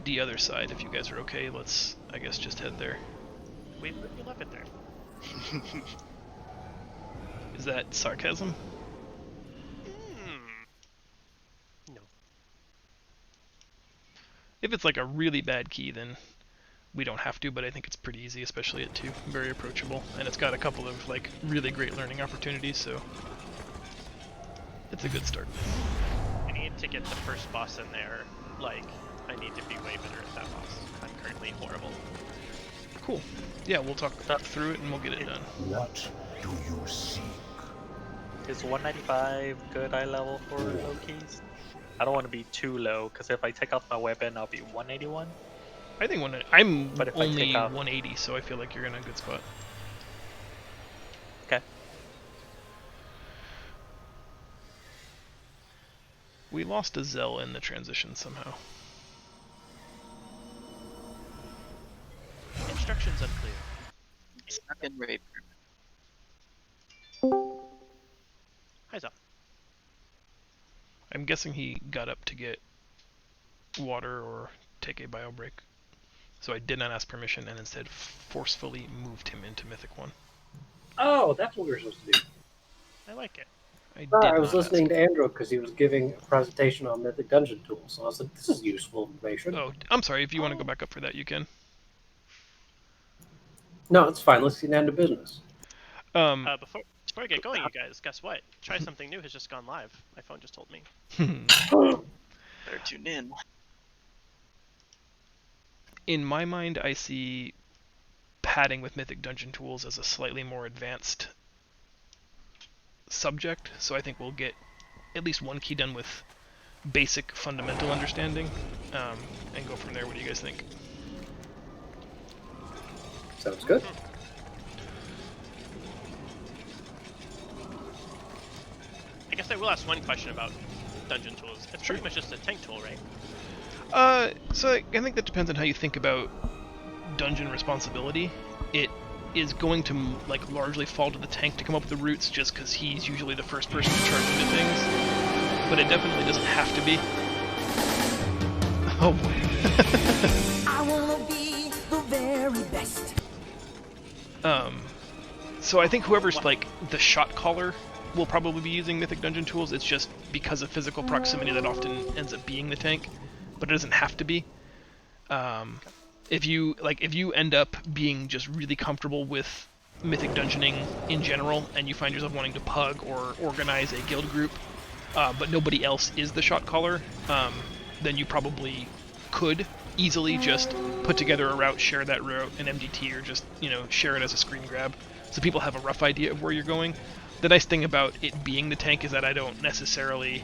empty other side. If you guys are okay, let's, I guess, just head there. We love it there. Is that sarcasm? No. If it's like a really bad key, then we don't have to, but I think it's pretty easy, especially at 2. Very approachable, and it's got a couple of like really great learning opportunities, so it's a good start. I need to get the first boss in there. Like, I need to be way better at that boss. I'm currently horrible. Cool. Yeah, we'll talk through it and we'll get it done. What do you seek? Is 195 good eye level for low keys? I don't want to be too low, because if I take off my weapon, I'll be 181. I think I'm But if I only take off- 180, so I feel like you're in a good spot. Okay. We lost a Zell in the transition somehow. Instructions unclear. Stuck in rape. Hi, Zop. I'm guessing he got up to get water or take a bio break. So I did not ask permission and instead forcefully moved him into Mythic 1. Oh, that's what we were supposed to do. I like it. I was listening to Andrew because he was giving a presentation on Mythic Dungeon tools. So I was like, this is useful information. Oh, I'm sorry. If you want to go back up for that, you can. No, it's fine. Let's get down to business. Before I get going, you guys, guess what? Try Something New has just gone live. My phone just told me. Better tune in. In my mind, I see padding with Mythic Dungeon tools as a slightly more advanced subject, so I think we'll get at least one key done with basic fundamental understanding, and go from there. What do you guys think? Sounds good. I guess I will ask one question about dungeon tools. It's pretty much just a tank tool, right? So I think that depends on how you think about dungeon responsibility. It is going to like largely fall to the tank to come up with the routes, just because he's usually the first person to charge into things. But it definitely doesn't have to be. Oh boy. I wanna be the very best. So I think whoever's like the shot caller will probably be using Mythic Dungeon tools. It's just because of physical proximity that often ends up being the tank, but it doesn't have to be. If you end up being just really comfortable with Mythic Dungeoning in general, and you find yourself wanting to pug or organize a guild group, but nobody else is the shot caller, then you probably could easily just put together a route, share that route in MDT, or just, share it as a screen grab, so people have a rough idea of where you're going. The nice thing about it being the tank is that I don't necessarily,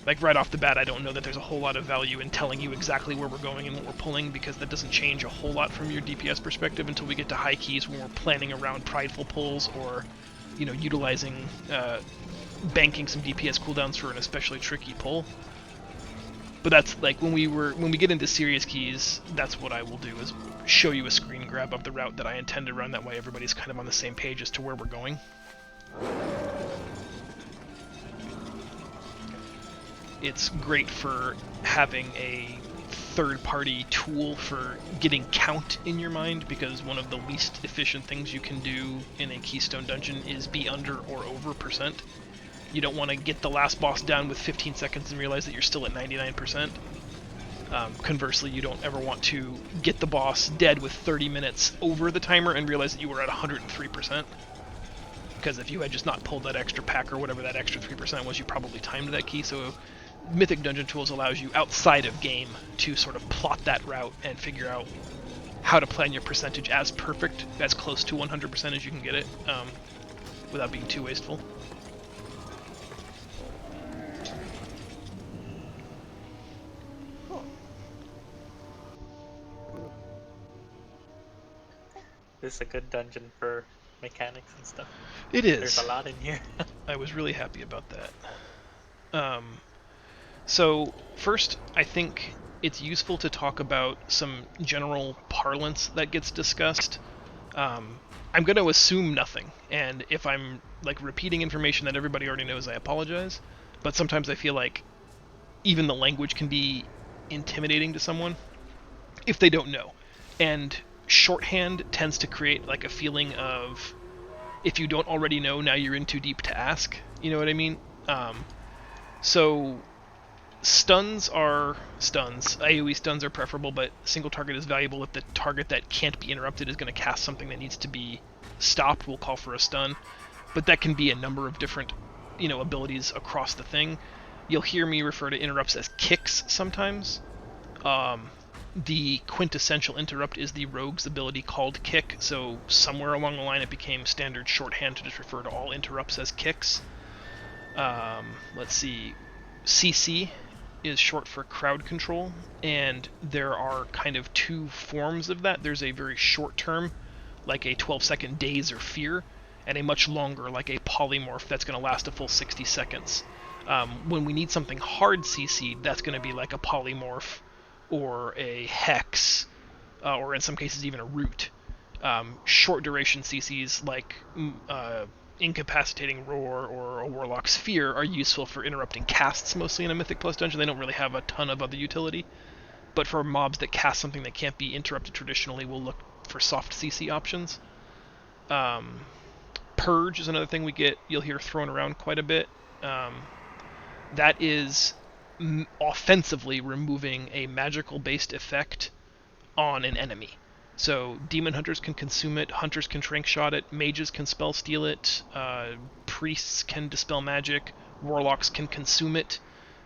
like right off the bat, I don't know that there's a whole lot of value in telling you exactly where we're going and what we're pulling, because that doesn't change a whole lot from your DPS perspective until we get to high keys when we're planning around prideful pulls or, utilizing, banking some DPS cooldowns for an especially tricky pull. But that's like when we get into serious keys, that's what I will do, is show you a screen grab of the route that I intend to run. That way everybody's kind of on the same page as to where we're going. It's great for having a third-party tool for getting count in your mind, because one of the least efficient things you can do in a Keystone dungeon is be under or over percent. You don't want to get the last boss down with 15 seconds and realize that you're still at 99%. Conversely, you don't ever want to get the boss dead with 30 minutes over the timer and realize that you were at 103%. Because if you had just not pulled that extra pack or whatever that extra 3% was, you probably timed that key. So Mythic Dungeon Tools allows you outside of game to sort of plot that route and figure out how to plan your percentage as perfect, as close to 100% as you can get it, without being too wasteful. This is a good dungeon for mechanics and stuff. It is. There's a lot in here. I was really happy about that. So first, I think it's useful to talk about some general parlance that gets discussed. I'm going to assume nothing, and if I'm like repeating information that everybody already knows, I apologize. But sometimes I feel like even the language can be intimidating to someone. if they don't know. And shorthand tends to create like a feeling of, if you don't already know, now you're in too deep to ask. You know what I mean? So stuns are stuns. AoE stuns are preferable, but single target is valuable if the target that can't be interrupted is going to cast something that needs to be stopped. We'll call for a stun, but that can be a number of different, abilities across the thing. You'll hear me refer to interrupts as kicks sometimes. The quintessential interrupt is the rogue's ability called kick, so somewhere along the line it became standard shorthand to just refer to all interrupts as kicks. Let's see, CC is short for crowd control, and there are kind of two forms of that. There's a very short term, like a 12-second daze or fear, and a much longer, like a polymorph that's going to last a full 60 seconds. When we need something hard CC'd, that's going to be like a polymorph, or a hex, or in some cases even a root. Short duration CCs like incapacitating roar or a warlock's fear are useful for interrupting casts mostly in a Mythic Plus dungeon. They don't really have a ton of other utility, but for mobs that cast something that can't be interrupted traditionally, we'll look for soft CC options. Purge is another thing you'll hear thrown around quite a bit. That is offensively removing a magical based effect on an enemy. So demon hunters can consume it, hunters can trank shot it, mages can spell steal it, priests can dispel magic, warlocks can consume it,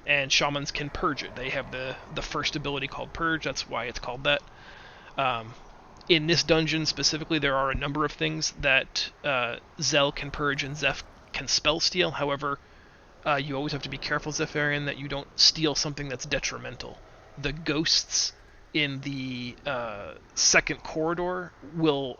and shamans can purge it. They have the first ability called purge. That's why it's called that. In this dungeon specifically, there are a number of things that Zell can purge and Zeph can spell steal. However, you always have to be careful, Zephyrian, that you don't steal something that's detrimental. The ghosts in the second corridor they'll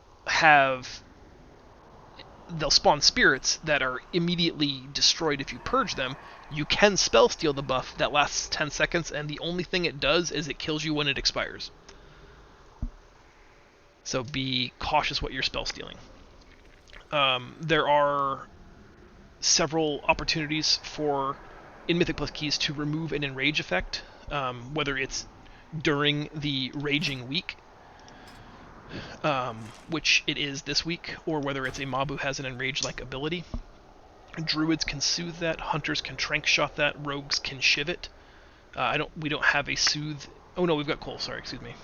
spawn spirits that are immediately destroyed if you purge them. You can spell steal the buff that lasts 10 seconds, and the only thing it does is it kills you when it expires. So be cautious what you're spell stealing. There are several opportunities in Mythic Plus Keys to remove an enrage effect, whether it's during the raging week, which it is this week, or whether it's a mob who has an enrage-like ability. Druids can soothe that, hunters can trank shot that, rogues can shiv it. We don't have a soothe. Oh no, we've got Cole. Sorry, excuse me.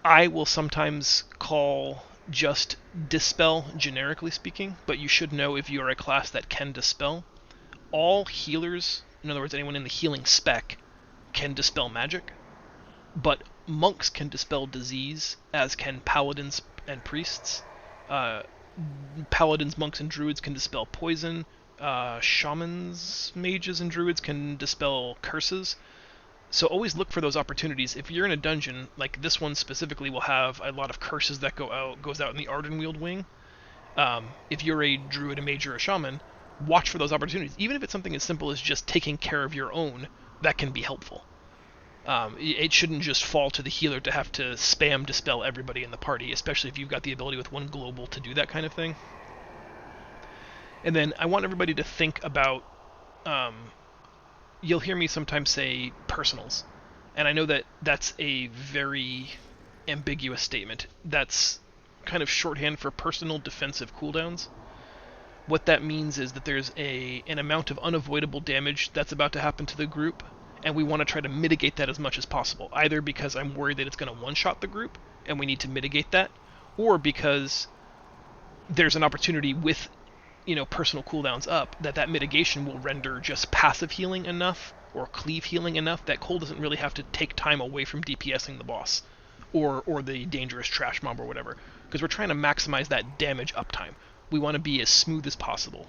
I will sometimes call just dispel, generically speaking, but you should know if you are a class that can dispel. All healers, in other words, anyone in the healing spec, can dispel magic, but monks can dispel disease, as can paladins and priests. Paladins, monks, and druids can dispel poison. Shamans, mages, and druids can dispel curses. So always look for those opportunities. If you're in a dungeon, like this one specifically will have a lot of curses that goes out in the Ardenweald wing. If you're a druid, a mage, or a shaman, watch for those opportunities. Even if it's something as simple as just taking care of your own, that can be helpful. It shouldn't just fall to the healer to have to spam dispel everybody in the party, especially if you've got the ability with one global to do that kind of thing. And then I want everybody to think about... you'll hear me sometimes say personals, and I know that that's a very ambiguous statement. That's kind of shorthand for personal defensive cooldowns. What that means is that there's an amount of unavoidable damage that's about to happen to the group, and we want to try to mitigate that as much as possible, either because I'm worried that it's going to one-shot the group, and we need to mitigate that, or because there's an opportunity with personal cooldowns up, that mitigation will render just passive healing enough, or cleave healing enough, that Cole doesn't really have to take time away from DPSing the boss, or the dangerous trash mob or whatever, because we're trying to maximize that damage uptime. We want to be as smooth as possible.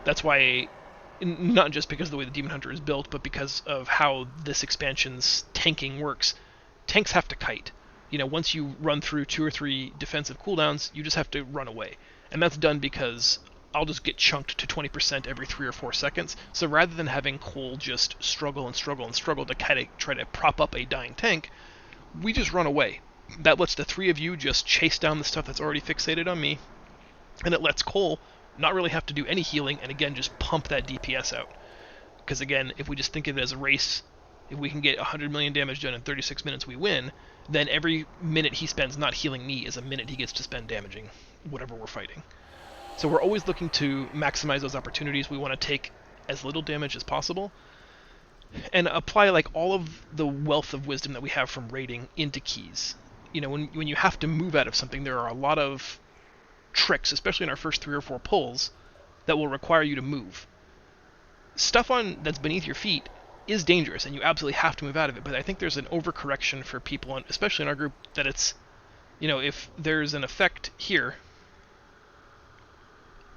That's why, not just because of the way the Demon Hunter is built, but because of how this expansion's tanking works, tanks have to kite. Once you run through 2 or 3 defensive cooldowns, you just have to run away. And that's done because I'll just get chunked to 20% every 3 or 4 seconds. So rather than having Cole just struggle to kind of try to prop up a dying tank, we just run away. That lets the 3 of you just chase down the stuff that's already fixated on me, and it lets Cole not really have to do any healing, and again, just pump that DPS out. Because again, if we just think of it as a race, if we can get 100 million damage done in 36 minutes, we win. Then every minute he spends not healing me is a minute he gets to spend damaging whatever we're fighting. So we're always looking to maximize those opportunities. We want to take as little damage as possible and apply like all of the wealth of wisdom that we have from raiding into keys. You know, when you have to move out of something, there are a lot of tricks, especially in our first 3 or 4 pulls, that will require you to move. Stuff on that's beneath your feet is dangerous, and you absolutely have to move out of it. But I think there's an overcorrection for people, especially in our group, that it's, you know, if there's an effect here,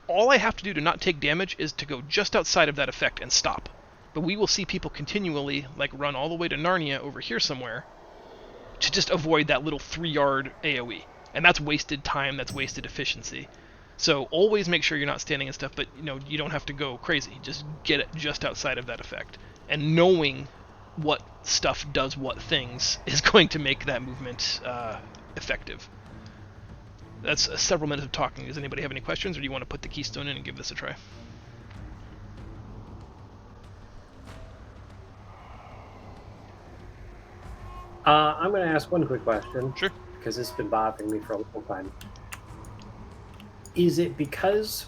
all I have to do to not take damage is to go just outside of that effect and stop. But we will see people continually like run all the way to Narnia over here somewhere to just avoid that little 3-yard AoE. And that's wasted time, that's wasted efficiency. So always make sure you're not standing in stuff, but you know, you don't have to go crazy. Just get it just outside of that effect. And knowing what stuff does what things is going to make that movement effective. That's several minutes of talking. Does anybody have any questions, or do you want to put the keystone in and give this a try? I'm going to ask one quick question. Sure. Because it's been bothering me for a long time. Is it because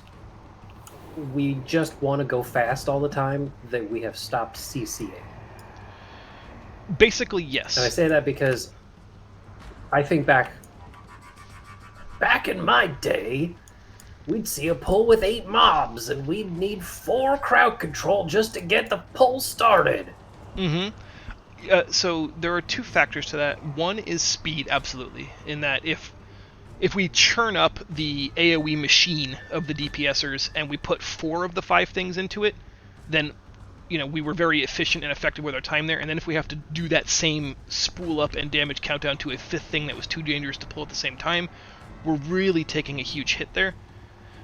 we just want to go fast all the time that we have stopped CCing? Basically, yes. And I say that because I think back in my day, we'd see a pull with 8 mobs, and we'd need 4 crowd control just to get the pull started. Mm-hmm. So there are 2 factors to that. One is speed, absolutely, in that if we churn up the AoE machine of the DPSers and we put 4 of the 5 things into it, then, you know, we were very efficient and effective with our time there. And then if we have to do that same spool up and damage countdown to a 5th thing that was too dangerous to pull at the same time, we're really taking a huge hit there.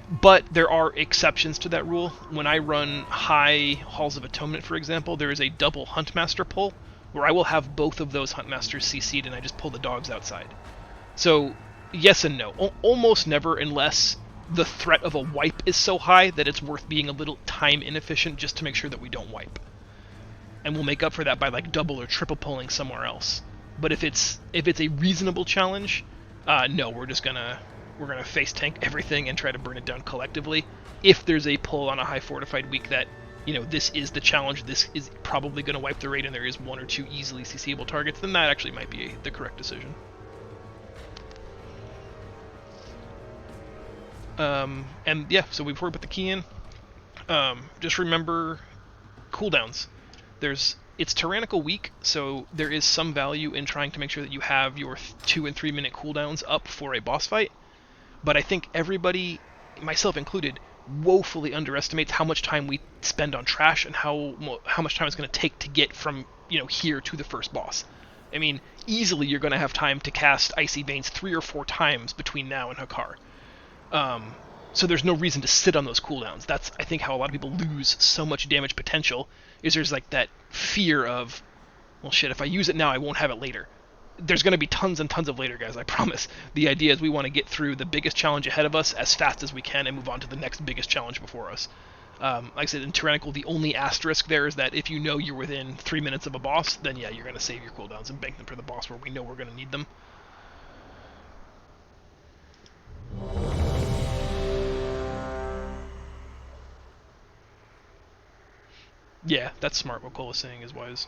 But there are exceptions to that rule. When I run high Halls of Atonement, for example, there is a double Huntmaster pull, where I will have both of those Huntmasters CC'd and I just pull the dogs outside. So, yes and no. Almost never, unless the threat of a wipe is so high that it's worth being a little time inefficient just to make sure that we don't wipe. And we'll make up for that by like double or triple pulling somewhere else. But if it's a reasonable challenge, no, we're gonna face tank everything and try to burn it down collectively. If there's a pull on a high fortified week that, you know, this is the challenge, this is probably going to wipe the raid, and there is 1 or 2 easily CCable targets, then that actually might be the correct decision. And yeah, so before we put the key in, just remember cooldowns. It's tyrannical week, so there is some value in trying to make sure that you have your 2 and 3 minute cooldowns up for a boss fight. But I think everybody, myself included, woefully underestimates how much time we spend on trash and how much time it's going to take to get from, you know, here to the first boss. I mean, easily you're going to have time to cast Icy Veins 3 or 4 times between now and Hakar. So there's no reason to sit on those cooldowns. That's, I think, how a lot of people lose so much damage potential, is there's like that fear of, well shit, if I use it now I won't have it later. There's going to be tons and tons of later, guys, I promise. The idea is we want to get through the biggest challenge ahead of us as fast as we can and move on to the next biggest challenge before us. Like I said, in Tyrannical, the only asterisk there is that if you know you're within 3 minutes of a boss, then yeah, you're going to save your cooldowns and bank them for the boss where we know we're going to need them. Yeah, that's smart. What Cole is saying is wise.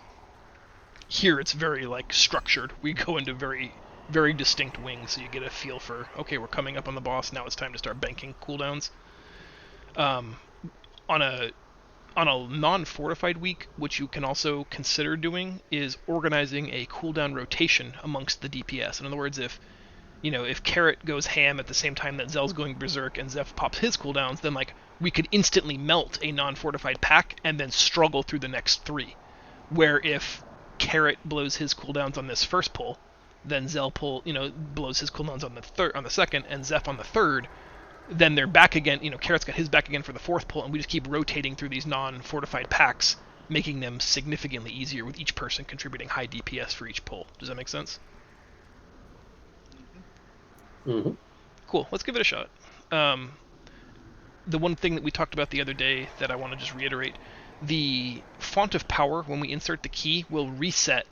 Here it's very like structured. We go into very, very distinct wings, so you get a feel for, okay, we're coming up on the boss, now it's time to start banking cooldowns. On a non-fortified week, which you can also consider doing, is organizing a cooldown rotation amongst the DPS. In other words, if Carrot goes ham at the same time that Zell's going berserk and Zeph pops his cooldowns, then like we could instantly melt a non-fortified pack and then struggle through the next 3. Where if Carrot blows his cooldowns on this first pull, then Zell blows his cooldowns on the second, and Zeph on the third, then they're back again. Carrot's got his back again for the 4th pull, and we just keep rotating through these non-fortified packs, making them significantly easier with each person contributing high DPS for each pull. Does that make sense? Mm-hmm. Cool. Let's give it a shot. The one thing that we talked about the other day that I want to just reiterate, the font of power, when we insert the key, will reset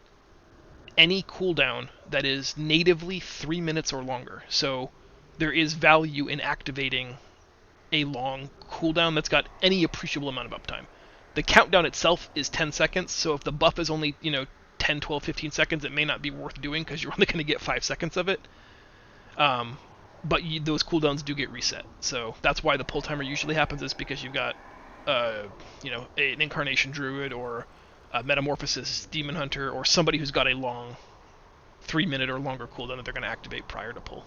any cooldown that is natively 3 minutes or longer. So there is value in activating a long cooldown that's got any appreciable amount of uptime. The countdown itself is 10 seconds, so if the buff is only, 10, 12, 15 seconds, it may not be worth doing because you're only going to get 5 seconds of it. But those cooldowns do get reset. So that's why the pull timer usually happens, is because you've got, an Incarnation Druid or a Metamorphosis Demon Hunter or somebody who's got a long 3-minute or longer cooldown that they're going to activate prior to pull.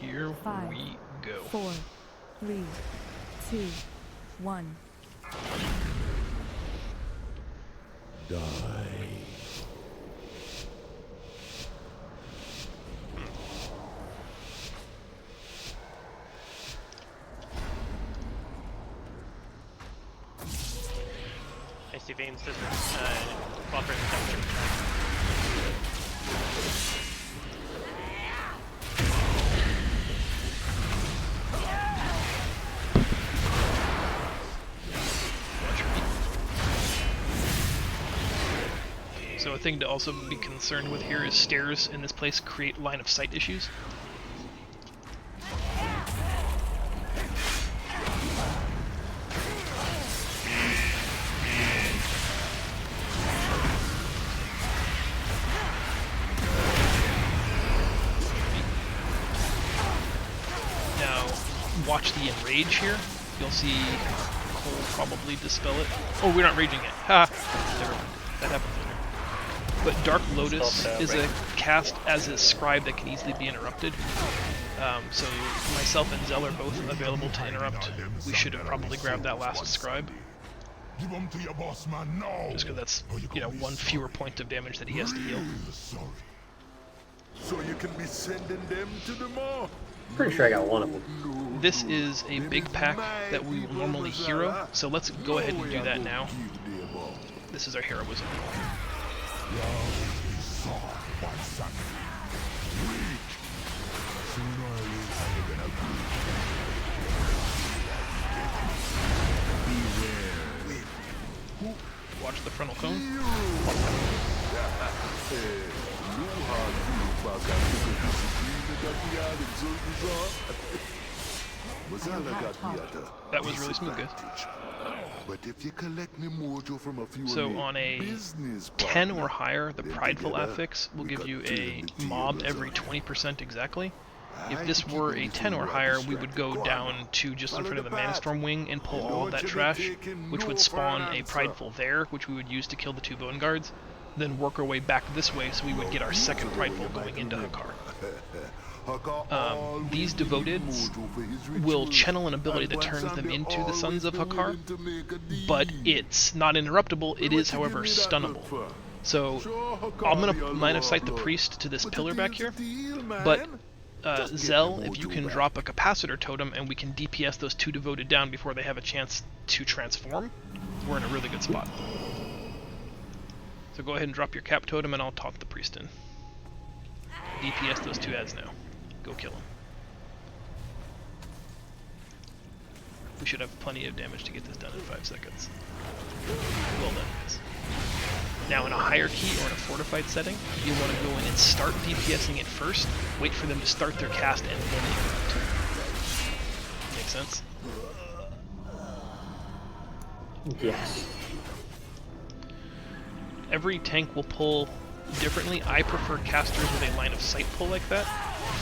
Here 5, we go. 4, 3, 2, 1. Die. I see Vayne's Scissors. Buffer in the center. So a thing to also be concerned with here is stairs in this place create line of sight issues. Now, watch the enrage here. You'll see Cole probably dispel it. Oh, we're not raging yet. Ha! Never mind. That happens later. But Dark Lotus is a cast as a scribe that can easily be interrupted. So myself and Zell are both available to interrupt. We should have probably grabbed that last scribe. Give 'em to your boss man now. Just because that's, one fewer point of damage that he has to heal. Sorry. So you can be sending them to the mall. Pretty sure I got one of them. This is a big pack that we will normally hero, so let's go ahead and do that now. This is our heroism. Watch the frontal cone. That was really smooth, guys. But if you collect me mojo from a few So on a 10 or higher, the Prideful affix will give you a mob every 20% exactly. If this were a 10 or higher, we would go down to just in front of the Manastorm wing and pull all of that trash, which would spawn a Prideful there, which we would use to kill the 2 Bone Guards, then work our way back this way so we would get our second Prideful going into Hakar. These Devoteds will channel an ability that turns them into the Sons of Hakar, but it's not interruptible, it is, however, stunnable. So, I'm going to line of sight the Priest to this pillar back here, but Zell, if you can drop a Capacitor Totem and we can DPS those 2 Devoted down before they have a chance to transform, we're in a really good spot. So go ahead and drop your Cap Totem and I'll talk the Priest in. DPS those 2 ads now. Go kill him. We should have plenty of damage to get this done in 5 seconds. Well done, guys. Now in a hierarchy or in a fortified setting, you want to go in and start DPSing it first, wait for them to start their cast, and then interrupt. Make sense? Yes. Every tank will pull differently. I prefer casters with a line of sight pull like that,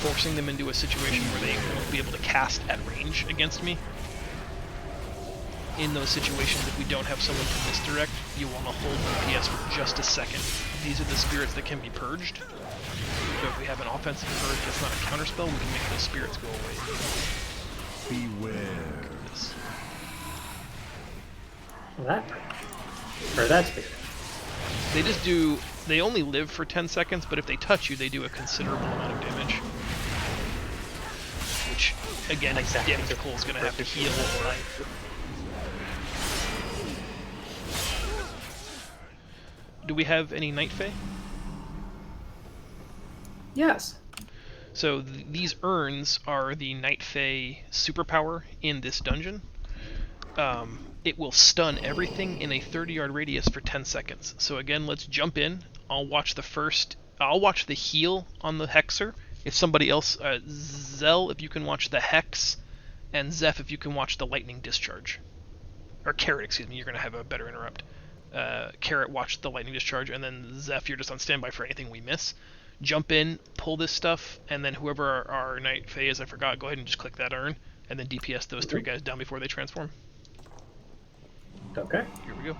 forcing them into a situation where they won't be able to cast at range against me. In those situations, if we don't have someone to misdirect, you want to hold DPS for just a second. These are the spirits that can be purged. So if we have an offensive purge that's not a counterspell, we can make those spirits go away. Beware. This. Well, that spirit. They just do... They only live for 10 seconds, but if they touch you, they do a considerable amount of damage. Which, again, damage Cole's going to have to heal or... Do we have any Night Fae? Yes. So these urns are the Night Fae superpower in this dungeon. It will stun everything in a 30-yard radius for 10 seconds. So again, let's jump in. I'll watch the heal on the Hexer. If somebody else, Zell, if you can watch the Hex, and Zeph, if you can watch the Lightning Discharge. Or Carrot, excuse me, you're going to have a better interrupt. Carrot, watch the Lightning Discharge, and then Zeph, you're just on standby for anything we miss. Jump in, pull this stuff, and then whoever our Night Fae is, I forgot, go ahead and just click that urn, and then DPS those 3 guys down before they transform. Okay. Here we go.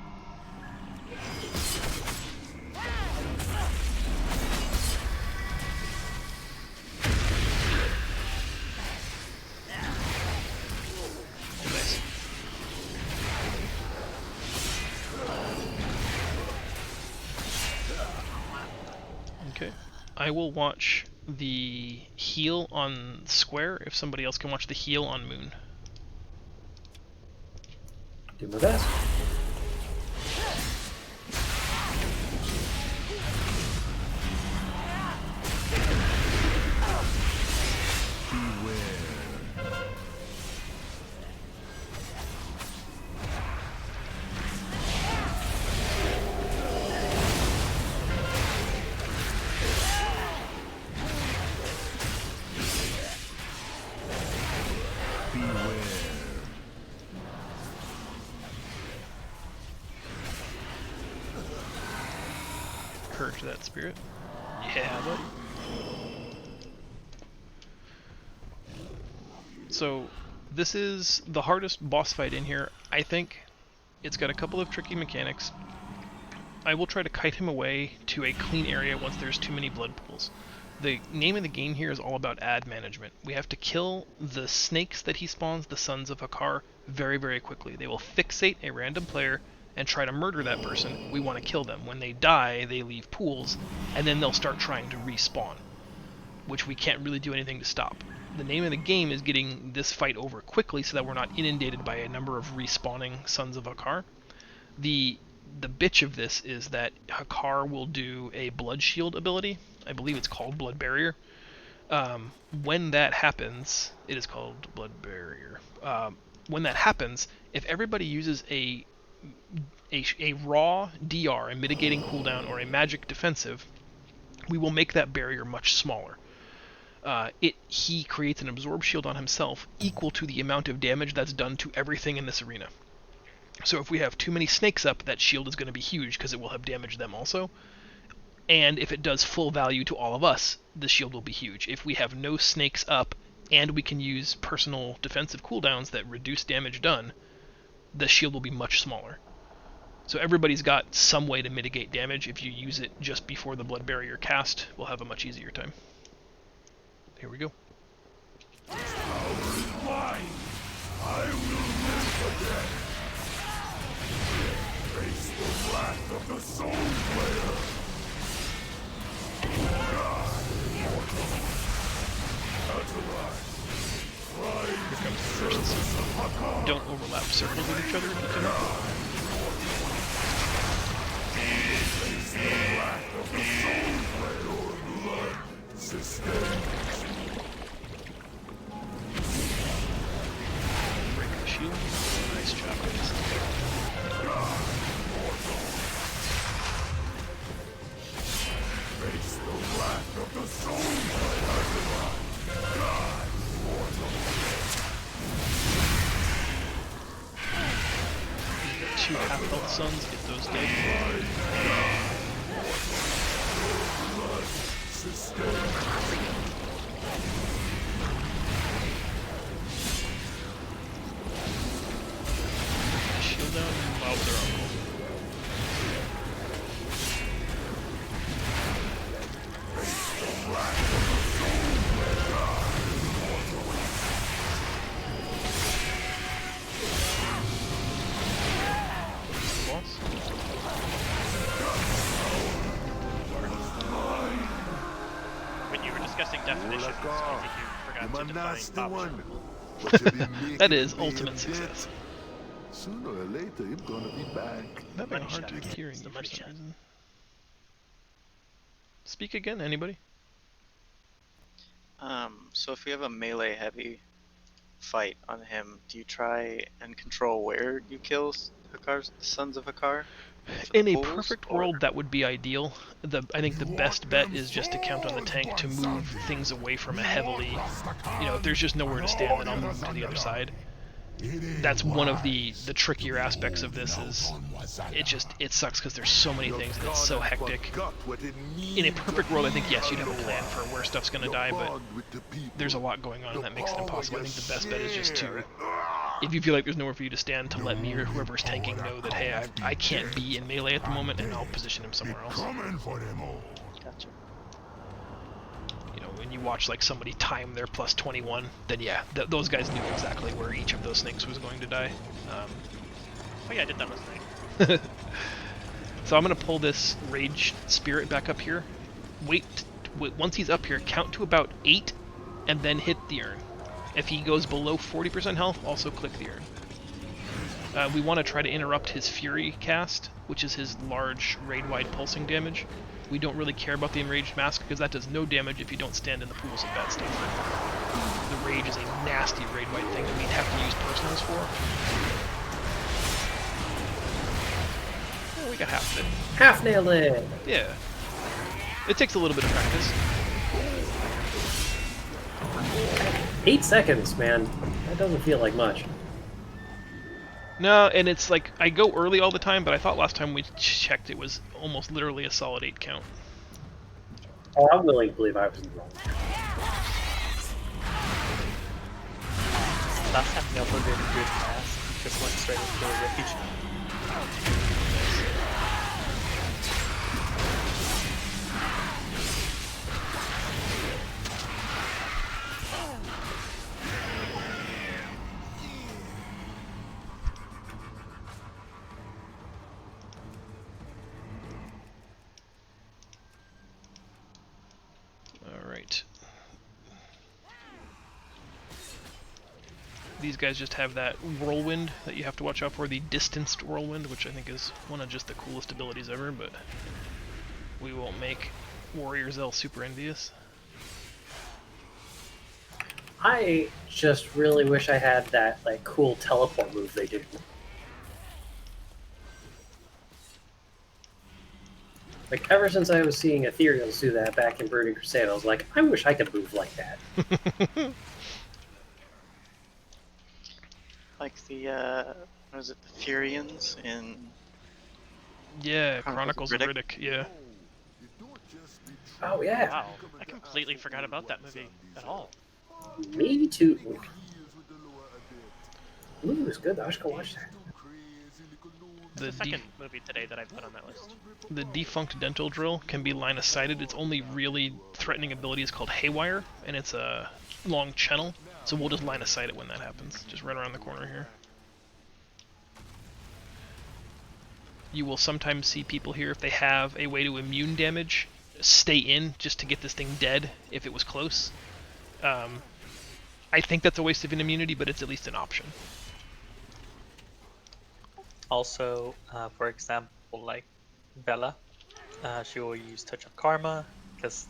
Nice. Okay. I will watch the heal on Square if somebody else can watch the heal on Moon. Do my best. Courage that spirit. Yeah, buddy. So, this is the hardest boss fight in here, I think. It's got a couple of tricky mechanics. I will try to kite him away to a clean area once there's too many blood pools. The name of the game here is all about ad management. We have to kill the snakes that he spawns, the Sons of Hakar, very, very quickly. They will fixate a random player and try to murder that person. We want to kill them. When they die, they leave pools, and then they'll start trying to respawn, which we can't really do anything to stop. The name of the game is getting this fight over quickly so that we're not inundated by a number of respawning Sons of Hakar. The bitch of this is that Hakar will do a Blood Shield ability. I believe it's called Blood Barrier. When that happens, it is called Blood Barrier. When that happens, if everybody uses a raw DR, a mitigating cooldown, or a magic defensive, we will make that barrier much smaller. He creates an absorb shield on himself equal to the amount of damage that's done to everything in this arena. So if we have too many snakes up, that shield is going to be huge because it will have damaged them also. And if it does full value to all of us, the shield will be huge. If we have no snakes up and we can use personal defensive cooldowns that reduce damage done, the shield will be much smaller. So everybody's got some way to mitigate damage. If you use it just before the blood barrier cast, we'll have a much easier time. Here we go. Mine. I will live again. Face the wrath of the Soul Slayer. Here comes the first. Don't overlap circles with each other if you can. Break the shield. Nice job, guys. Face the wrath of the Soul Two half-health suns, get those dead. Shield down while they're on. When you were discussing definitions, I think you forgot to nasty define one. optional. But you be making That is me a ultimate bit. success. Sooner or later, you're gonna be back. I'm having a Money hard shot. time hearing It's you the for money some shot. reason. Speak again, anybody? So if we have a melee heavy fight on him, do you try and control where you kill Hakar's Sons of Hakar for the In a pools, perfect or world, that would be ideal. I think the You best want bet them is just to count on the sword, tank to one move Sunday. things away from a You heavily, want Rastaka, if there's just nowhere to stand, then I'll move to the other side. That's one of the trickier aspects of this is it sucks because there's so many things and it's so hectic. In a perfect world, I think yes, you'd have a plan for where stuff's gonna die, but there's a lot going on and that makes it impossible. I think the best bet is just to, if you feel like there's nowhere for you to stand, to let me or whoever's tanking know that hey, I can't be in melee at the moment, and I'll position him somewhere else. Coming for them all. gotcha? When you watch like somebody time their plus 21, then yeah, those guys knew exactly where each of those snakes was going to die. Oh yeah, I did that last night. So I'm gonna pull this rage spirit back up here. Once he's up here, count to about 8, and then hit the urn. If he goes below 40% health, also click the urn. We want to try to interrupt his Fury cast, which is his large raid-wide pulsing damage. We don't really care about the Enraged Mask, because that does no damage if you don't stand in the pools of bad stuff. The Rage is a nasty raid-wide thing that we'd have to use personals for. Oh, we got half of it. Half nailed it. Yeah. It takes a little bit of practice. 8 seconds, man. That doesn't feel like much. No, and it's like, I go early all the time, but I thought last time we checked it was almost literally a solid 8 count. Oh, I'm willing to believe I was wrong. Last time Nelson did a good mask, just went straight into a rage. Alright. These guys just have that whirlwind that you have to watch out for, the distanced whirlwind, which I think is one of just the coolest abilities ever, but we won't make Warrior Zell super envious. I just really wish I had that like cool teleport move they did. Like ever since I was seeing Ethereals do that back in Burning Crusade, I was like, I wish I could move like that. Like the what is it? The Furians in Yeah, Chronicles Chronicles of of Riddick. Riddick, yeah. Oh yeah, Wow, I completely forgot about that movie at all. me too. Ooh, it was good. I should go watch that. The, The second movie today that I put on that list. the defunct dental drill can be line of sighted. Its only really threatening ability is called Haywire, and it's a long channel. So we'll just line of sight it when that happens. Just right around the corner here. You will sometimes see people here, if they have a way to immune damage, stay in just to get this thing dead if it was close. I think that's a waste of an immunity, but it's at least an option. Also, for example, like Bella, she will use Touch of Karma, because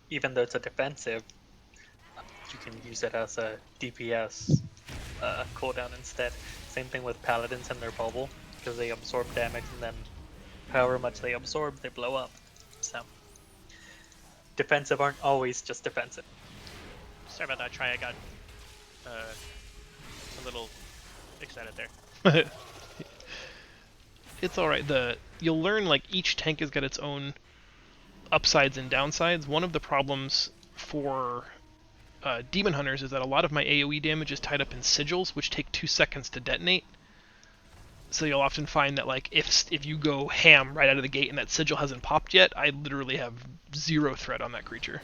even though it's a defensive, you can use it as a DPS cooldown instead. Same thing with Paladins and their bubble, because they absorb damage and then however much they absorb, they blow up. So, defensive aren't always just defensive. Sorry about that, Try. I got a little excited there. It's alright. You'll learn like each tank has got its own upsides and downsides. One of the problems for Demon Hunters is that a lot of my AoE damage is tied up in sigils, which take 2 seconds to detonate. So you'll often find that like if you go ham right out of the gate and that sigil hasn't popped yet, I literally have 0 threat on that creature,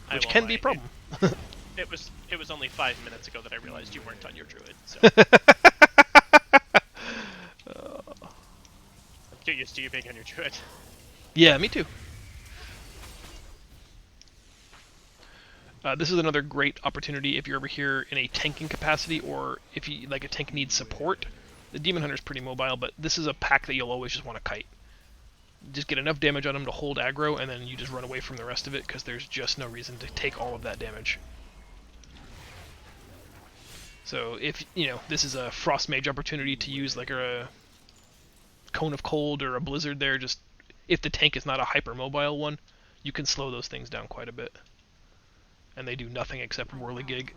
I which won't can lie, be a problem. It was only 5 minutes ago that I realized you weren't on your druid. So get used to you being on your druid. Yeah, me too. This is another great opportunity if you're over here in a tanking capacity, or if you like a tank needs support. The Demon Hunter's pretty mobile, but this is a pack that you'll always just want to kite. Just get enough damage on them to hold aggro, and then you just run away from the rest of it, because there's just no reason to take all of that damage. So if, this is a Frost Mage opportunity to use like a Cone of Cold or a Blizzard there, just if the tank is not a hypermobile one, you can slow those things down quite a bit. And they do nothing except whirligig.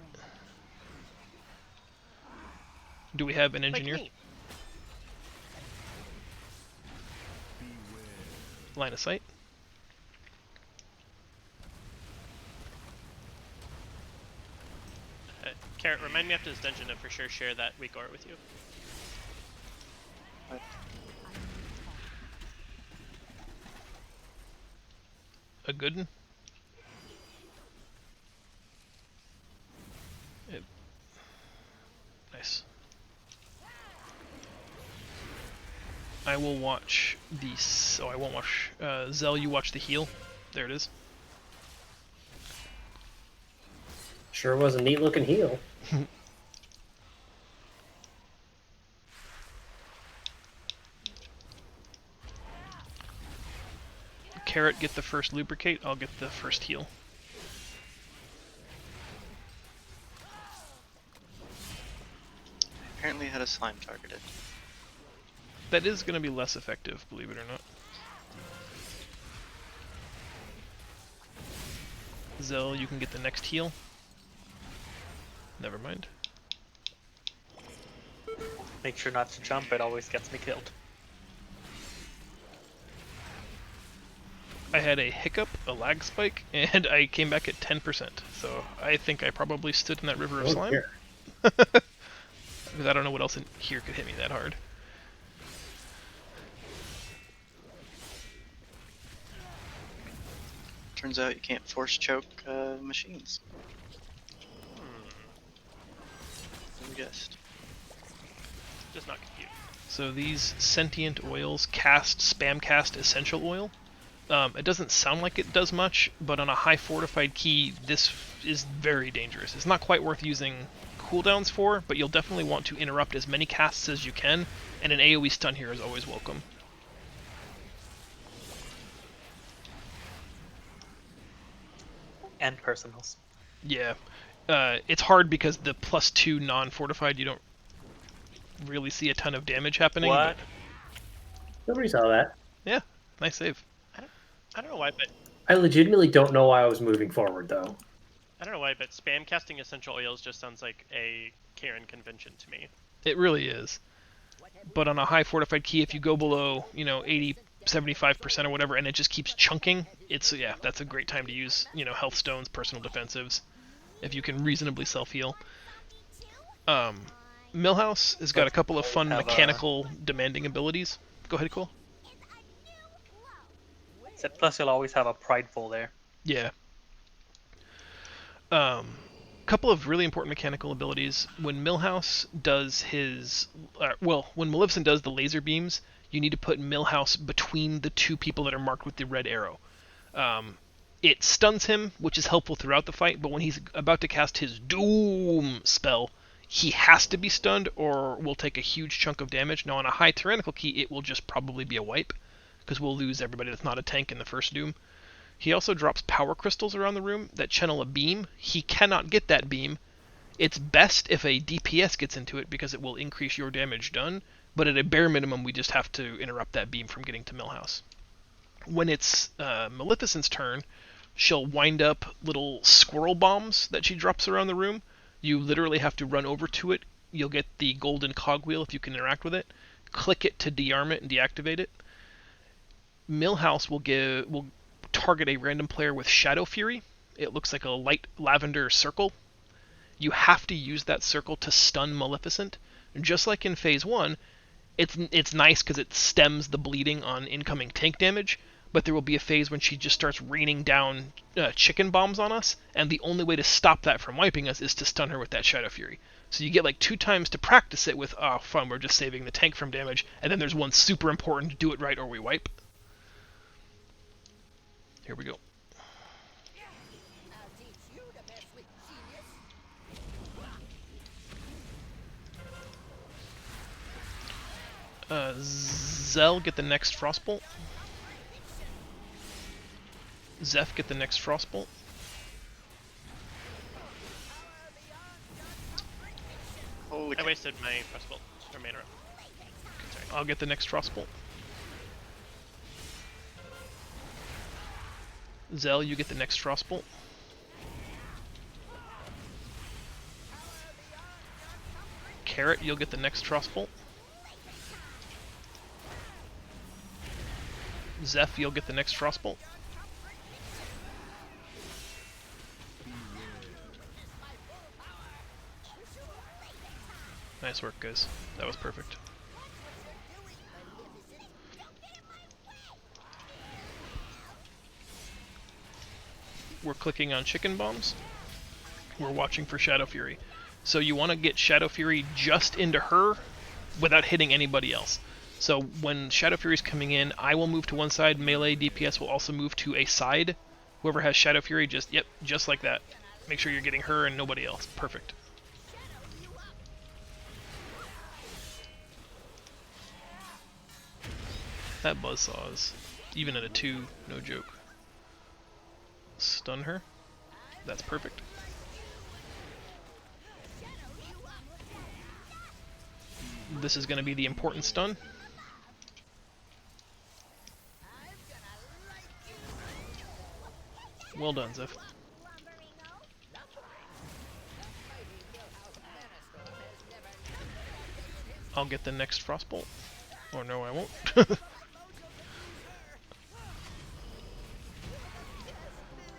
Do we have an engineer? Like me. Line of sight. Carrot, remind me after this dungeon to for sure share that weak art with you. A good one? Nice. I will watch the... Oh, I won't watch... Zell, you watch the heal. There it is. Sure was a neat looking heel. Carrot, get the first lubricate. I'll get the first heal. Apparently had a slime targeted. That is going to be less effective, believe it or not. Zell, you can get the next heal. Never mind. Make sure not to jump, it always gets me killed. I had a hiccup, a lag spike, and I came back at 10%. So I think I probably stood in that river of slime. Dear. Because I don't know what else in here could hit me that hard. Turns out you can't force choke machines. Who guessed? Just not compute. So these sentient oils spam cast essential oil. It doesn't sound like it does much, but on a high fortified key, this is very dangerous. It's not quite worth using cooldowns for, but you'll definitely want to interrupt as many casts as you can, and an AoE stun here is always welcome. And personals. Yeah. It's hard because the +2 non-fortified, you don't really see a ton of damage happening. What? Nobody saw that. Yeah, nice save. I don't know why, but I legitimately don't know why I was moving forward, though. spam casting essential oils just sounds like a Karen convention to me. It really is. But on a high fortified key, if you go below, 80, 75% or whatever, and it just keeps chunking, that's a great time to use, health stones, personal defensives, if you can reasonably self-heal. Millhouse has got a couple of fun mechanical demanding abilities. Go ahead, Cole. Plus, you'll always have a prideful there. Yeah. Couple of really important mechanical abilities. When Millhouse does when Maleficent does the laser beams, you need to put Millhouse between the two people that are marked with the red arrow. It stuns him, which is helpful throughout the fight, but when he's about to cast his Doom spell, he has to be stunned or will take a huge chunk of damage. Now on a high tyrannical key, it will just probably be a wipe, because we'll lose everybody that's not a tank in the first Doom. He also drops power crystals around the room that channel a beam. He cannot get that beam. It's best if a DPS gets into it because it will increase your damage done, but at a bare minimum we just have to interrupt that beam from getting to Millhouse. When it's Maleficent's turn, she'll wind up little squirrel bombs that she drops around the room. You literally have to run over to it. You'll get the golden cogwheel if you can interact with it. Click it to dearm it and deactivate it. Millhouse will target a random player with Shadow Fury. It looks like a light lavender circle. You have to use that circle to stun Maleficent. Just like in Phase 1, it's nice because it stems the bleeding on incoming tank damage, but there will be a phase when she just starts raining down chicken bombs on us, and the only way to stop that from wiping us is to stun her with that Shadow Fury. So you get like 2 times to practice it with, oh fun, we're just saving the tank from damage, and then there's one super important, do it right or we wipe. Here we go. Zell, get the next Frostbolt. Zeph, get the next Frostbolt. Holy I wasted my Frostbolt or mana. Sorry. I'll get the next Frostbolt. Zell, you get the next Frostbolt. Carrot, you'll get the next Frostbolt. Zeph, you'll get the next Frostbolt. Nice work, guys. That was perfect. We're clicking on chicken bombs. We're watching for Shadow Fury. So you want to get Shadow Fury just into her without hitting anybody else. So when Shadow Fury's coming in, I will move to one side, melee DPS will also move to a side. Whoever has Shadow Fury, just like that. Make sure you're getting her and nobody else. Perfect. That buzzsaw is, even at a 2, no joke. Stun her. That's perfect. This is going to be the important stun. Well done, Zeph. I'll get the next Frostbolt. Or no, I won't.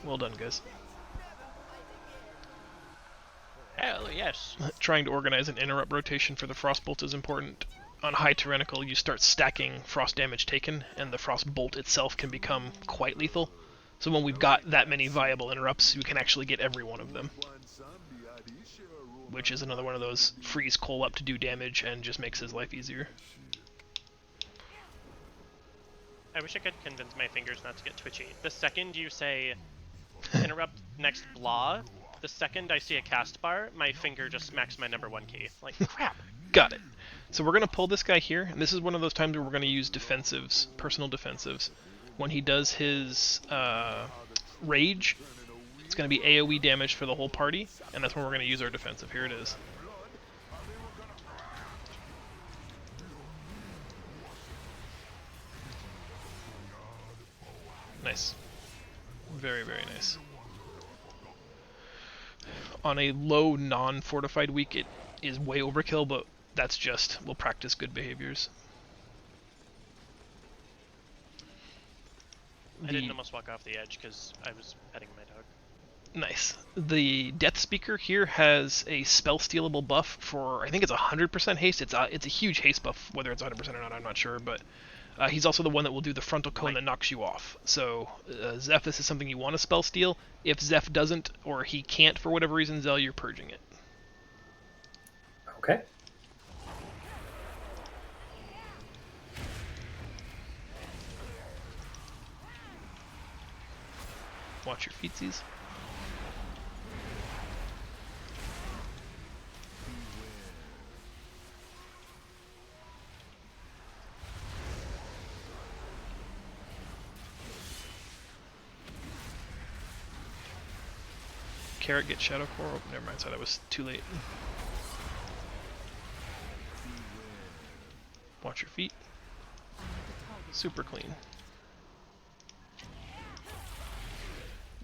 Well done, guys. Hell yes. Trying to organize an interrupt rotation for the Frostbolt is important. On high Tyrannical, you start stacking frost damage taken, and the Frostbolt itself can become quite lethal. So when we've got that many viable interrupts, we can actually get every one of them. Which is another one of those freeze Cole up to do damage and just makes his life easier. I wish I could convince my fingers not to get twitchy. The second you say interrupt next blah, the second I see a cast bar, my finger just smacks my number 1 key. Like, crap. Got it. So we're going to pull this guy here, and this is one of those times where we're going to use defensives, personal defensives. When he does his rage, it's going to be AoE damage for the whole party, and that's when we're going to use our defensive. Here it is. Nice. Very, very nice. On a low non-fortified week, it is way overkill, but that's just, we'll practice good behaviors. I didn't almost walk off the edge because I was petting my dog. Nice. The Death Speaker here has a spell stealable buff for, I think it's 100% haste. It's a huge haste buff, whether it's 100% or not, I'm not sure, but he's also the one that will do the frontal cone that knocks you off. So, Zeph, this is something you want to spell steal. If Zeph doesn't, or he can't for whatever reason, Zell, you're purging it. Okay. Watch your feetsies. Carrot get Shadow Core. Oh, never mind, sorry, that was too late. Watch your feet. Super clean.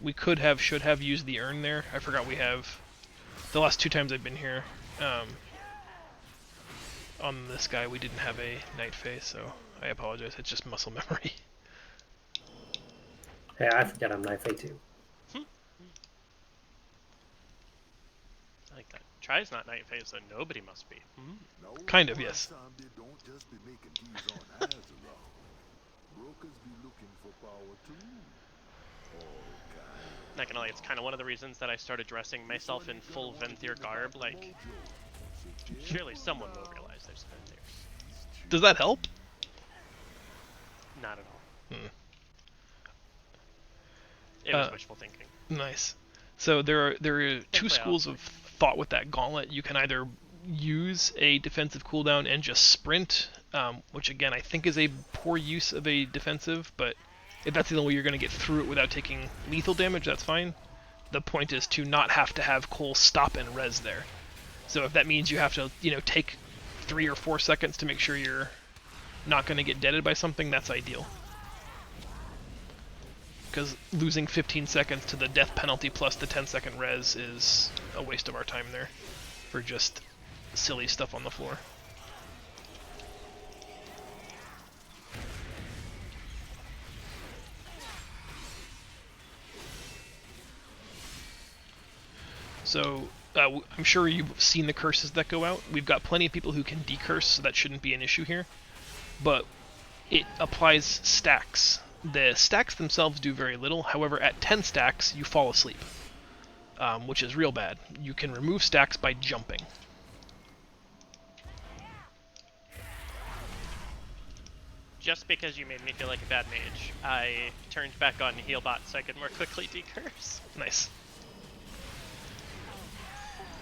We could have, should have used the urn there. I forgot we have. The last 2 times I've been here, on this guy we didn't have a Night Fae, so I apologize. It's just muscle memory. Hey, I forget I'm Night Fae too. I like that. Try's not night phase, so nobody must be. Kind of, yes. Not gonna lie, it's kind of one of the reasons that I started dressing myself in full Venthyr garb. Like, surely someone will realize there's Venthyrs. Does that help? Not at all. It was wishful thinking. Nice. So there are 2 schools of thought with that gauntlet. You can either use a defensive cooldown and just sprint, which again I think is a poor use of a defensive, but If that's the only way you're going to get through it without taking lethal damage, that's fine. The point is to not have to have Cole stop and res there. So if that means you have to, take 3 or 4 seconds to make sure you're not going to get deaded by something, that's ideal. Because losing 15 seconds to the death penalty plus the 10-second res is a waste of our time there for just silly stuff on the floor. So I'm sure you've seen the curses that go out. We've got plenty of people who can decurse, so that shouldn't be an issue here. But it applies stacks. The stacks themselves do very little. However, at 10 stacks, you fall asleep, which is real bad. You can remove stacks by jumping. Just because you made me feel like a bad mage, I turned back on Healbot so I could more quickly decurse. Nice.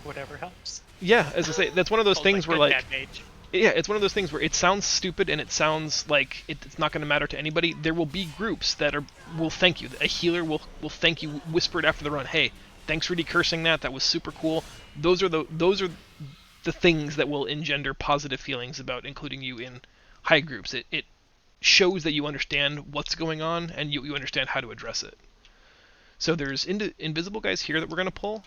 Whatever helps. Yeah, as I say, that's one of those things where, like, bad mage. yeah, it's one of those things where it sounds stupid and it sounds like it's not going to matter to anybody. There will be groups that will thank you. A healer will thank you, whispered after the run, "Hey, thanks for decursing that. That was super cool." Those are the things that will engender positive feelings about including you in high groups. It shows that you understand what's going on and you understand how to address it. So there's invisible guys here that we're going to pull,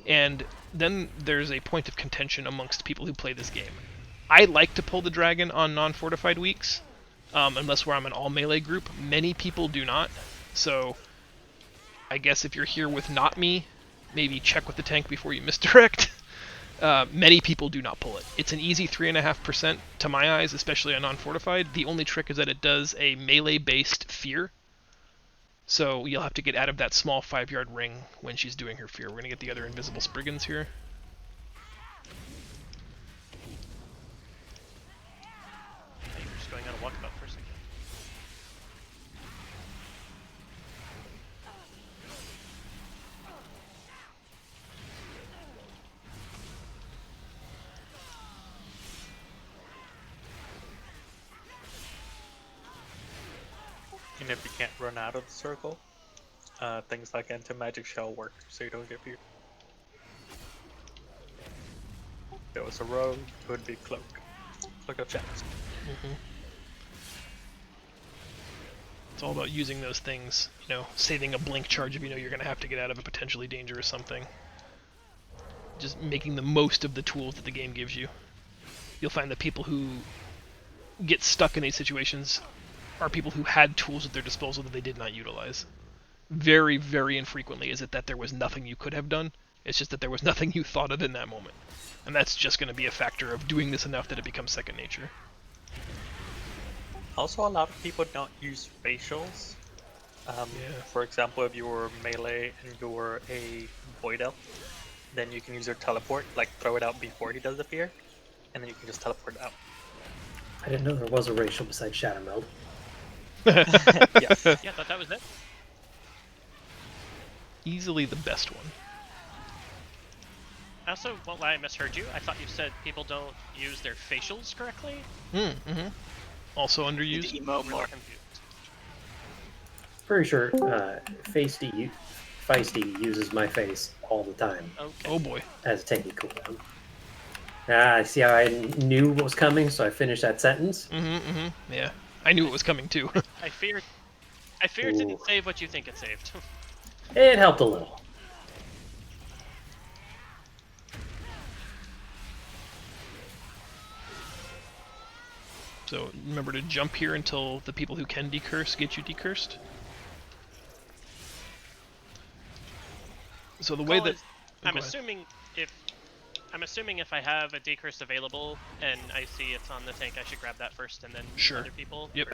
and then there's a point of contention amongst people who play this game. I like to pull the dragon on non-fortified weeks, unless where I'm an all-melee group. Many people do not, so I guess if you're here with not me, maybe check with the tank before you misdirect. Many people do not pull it. It's an easy 3.5% to my eyes, especially on non-fortified. The only trick is that it does a melee-based fear, so you'll have to get out of that small 5-yard ring when she's doing her fear. We're going to get the other invisible Spriggans here. Hey, we're just going on a walkabout for a second. And if you can't run out of the circle, things like anti-magic shell work, so you don't get viewed. If there was a rogue, it would be cloak. Cloak of shadows. Mm-hmm. It's all about using those things, saving a blink charge if you know you're going to have to get out of a potentially dangerous something. Just making the most of the tools that the game gives you. You'll find that people who get stuck in these situations are people who had tools at their disposal that they did not utilize. Very, very infrequently is it that there was nothing you could have done. It's just that there was nothing you thought of in that moment. And that's just going to be a factor of doing this enough that it becomes second nature. Also, a lot of people don't use facials. For example, if you were melee and you were a void elf, then you can use your teleport, like throw it out before he does the fear, and then you can just teleport out. I didn't know there was a racial besides Shadow Meld. Yes. Yeah, I thought that was it. Easily the best one. I also won't lie, I misheard you. I thought you said people don't use their facials correctly. Mm-hmm. Also underused. Need to emote I'm more. really confused. Pretty sure Feisty uses my face all the time Okay. Oh boy. as a tanky cooldown. Ah, see how I knew what was coming, so I finished that sentence? Mm-hmm. Yeah. I knew it was coming too. I feared it didn't save what you think it saved. It helped a little. So remember to jump here until the people who can decurse get you decursed. So the way Call that is- oh, I'm go ahead. assuming if I have a decurse available and I see it's on the tank, I should grab that first and then Sure. other people. Yep.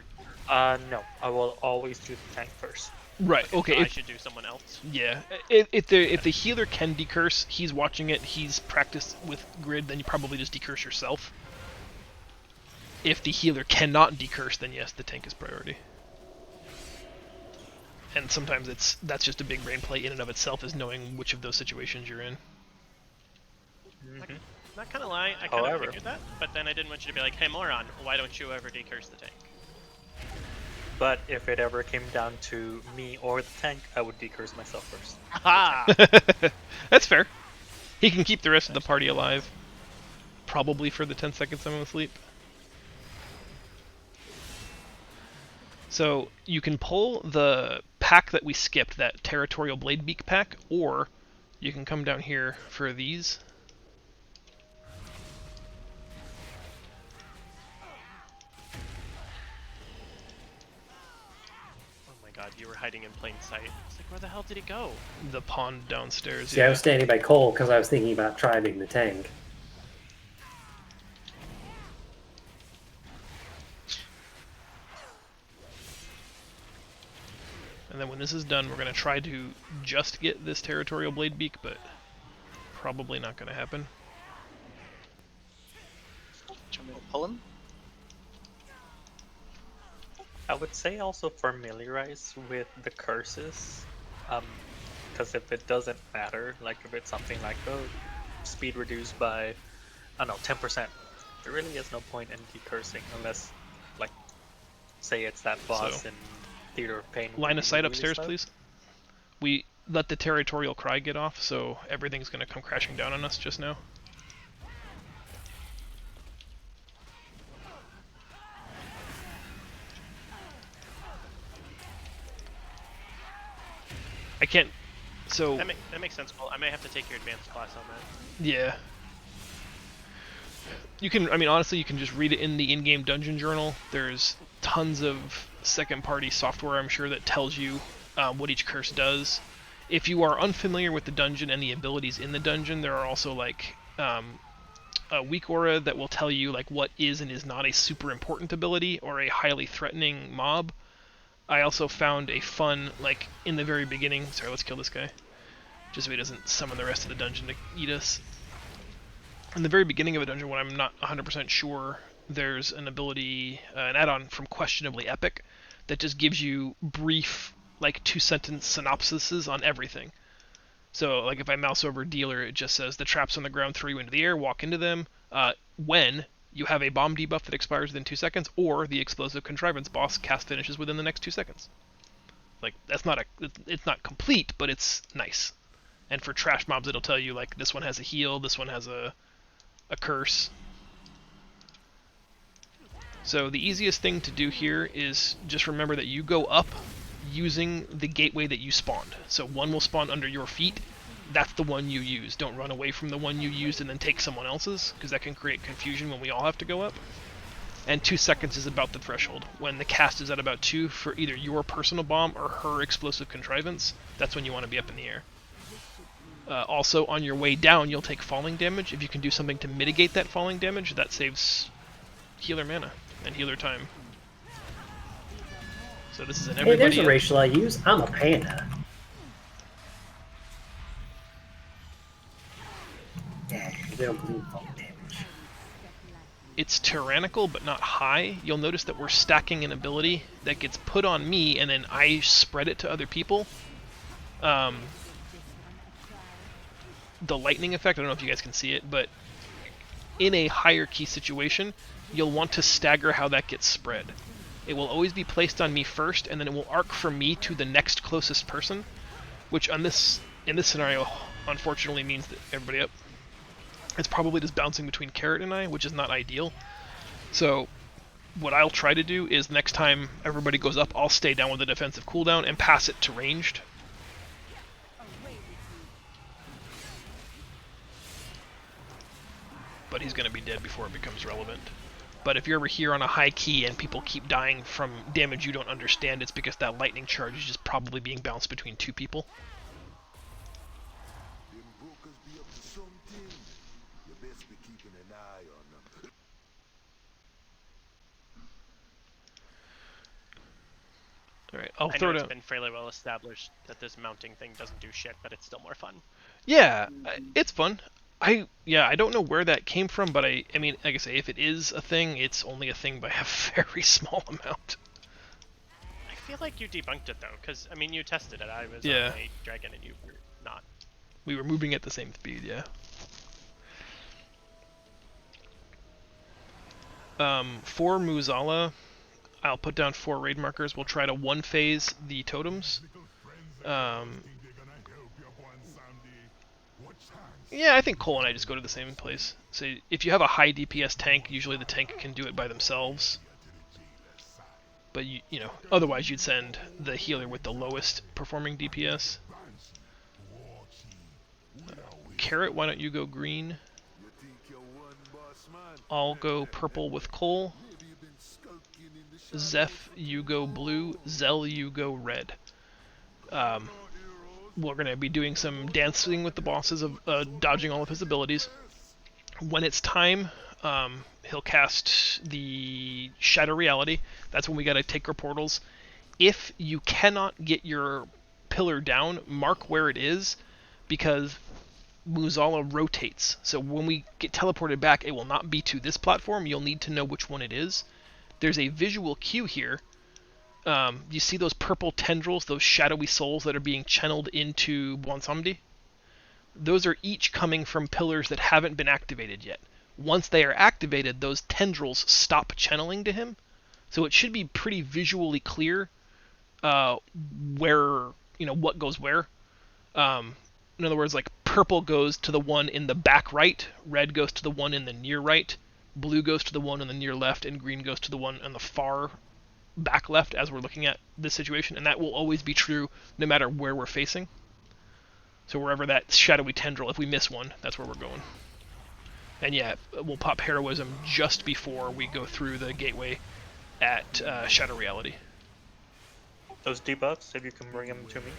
Or No, I will always do the tank first. Right. Okay. so I If, should do someone else. yeah. If the healer can decurse, he's watching it. He's practiced with grid. Then you probably just decurse yourself. If the healer cannot decurse, then yes, the tank is priority. And sometimes that's just a big brain play in and of itself, is knowing which of those situations you're in. Not gonna lie, I kind of However- figured that, but then I didn't want you to be like, hey moron, why don't you ever decurse the tank? But if it ever came down to me or the tank, I would decurse myself first. Ha! That's fair. He can keep the rest of the party alive. Probably for the 10 seconds I'm asleep. So you can pull the pack that we skipped, that Territorial Blade Beak pack, or you can come down here for these. Oh my god, you were hiding in plain sight. It's like, where the hell did he go? The pond downstairs. See, I was standing by Cole because I was thinking about tribing the tank. And then when this is done, we're going to try to just get this Territorial Blade Beak, but probably not going to happen. Do you want me to pull him? I would say also familiarize with the curses, because if it doesn't matter, like if it's something like, oh, speed reduced by, I don't know, 10%, there really is no point in decursing unless, like, say it's that boss So, in Theater of Pain. Line of sight really upstairs, stuff. please. We let the Territorial Cry get off, so everything's going to come crashing down on us just now. I can't... So... That makes sense, Cole. I may have to take your advanced class on that. Yeah. You can, I mean, honestly, you can just read it in the in-game dungeon journal. There's tons of second-party software, I'm sure, that tells you what each curse does. If you are unfamiliar with the dungeon and the abilities in the dungeon, there are also, like, a weak aura that will tell you, like, what is and is not a super important ability or a highly threatening mob. I also found a fun, like, in the very beginning... Sorry, let's kill this guy. Just so he doesn't summon the rest of the dungeon to eat us. In the very beginning of a dungeon, when I'm not 100% sure, there's an ability, an add-on from Questionably Epic, that just gives you brief, like, 2-sentence synopsises on everything. So, like, if I mouse over Dealer, it just says, the traps on the ground throw you into the air, walk into them, when you have a bomb debuff that expires within 2 seconds, or the Explosive Contrivance boss cast finishes within the next 2 seconds. Like, that's not it's not complete, but it's nice. And for trash mobs, it'll tell you, like, this one has a heal, this one has a curse. So the easiest thing to do here is just remember that you go up using the gateway that you spawned. So one will spawn under your feet. That's the one you use. Don't run away from the one you used and then take someone else's, because that can create confusion when we all have to go up. And 2 seconds is about the threshold. When the cast is at about 2 for either your personal bomb or her explosive contrivance, that's when you want to be up in the air. Also, on your way down, you'll take falling damage. If you can do something to mitigate that falling damage, that saves healer mana and healer time. So this is an Hey, everybody... there's a racial I use. I'm a panda. Yeah, they don't believe falling damage. It's tyrannical, but not high. You'll notice that we're stacking an ability that gets put on me, and then I spread it to other people. The lightning effect, I don't know if you guys can see it, but in a higher key situation, you'll want to stagger how that gets spread. It will always be placed on me first, and then it will arc from me to the next closest person, which in this scenario, unfortunately, means that everybody up. It's probably just bouncing between Carrot and I, which is not ideal. So what I'll try to do is next time everybody goes up, I'll stay down with the defensive cooldown and pass it to ranged. But he's going to be dead before it becomes relevant. But if you're ever here on a high key and people keep dying from damage you don't understand, it's because that lightning charge is just probably being bounced between 2 people. Them brokers be up to something. You best be keeping an eye on them. Alright, I'll I throw know it it's out. been fairly well established that this mounting thing doesn't do shit, but it's still more fun. Yeah, it's fun. I don't know where that came from, but I mean, like I say, if it is a thing, it's only a thing by a very small amount. I feel like you debunked it though, because I mean you tested it. I was Yeah. on a dragon and you were not. We were moving at the same speed, yeah. For Muzala, I'll put down 4 raid markers. We'll try to one phase the totems. Yeah, I think Cole and I just go to the same place. So if you have a high DPS tank, usually the tank can do it by themselves. But you know, otherwise you'd send the healer with the lowest performing DPS. Carrot, why don't you go green? I'll go purple with Cole. Zeph, you go blue. Zell, you go red. We're going to be doing some dancing with the bosses of dodging all of his abilities. When it's time, he'll cast the Shadow Reality. That's when we got to take our portals. If you cannot get your pillar down, mark where it is, because Muzala rotates. So when we get teleported back, it will not be to this platform. You'll need to know which one it is. There's a visual cue here. You see those purple tendrils, those shadowy souls that are being channeled into Bwansamdi? Those are each coming from pillars that haven't been activated yet. Once they are activated, those tendrils stop channeling to him. So it should be pretty visually clear where, what goes where. In other words, like purple goes to the one in the back right, red goes to the one in the near right, blue goes to the one in the near left, and green goes to the one on the far back left as we're looking at this situation. And that will always be true no matter where we're facing. So wherever that shadowy tendril, if we miss one, that's where we're going. And yeah, we'll pop Heroism just before we go through the gateway at Shadow Reality. Those debuffs, if you can bring them to me.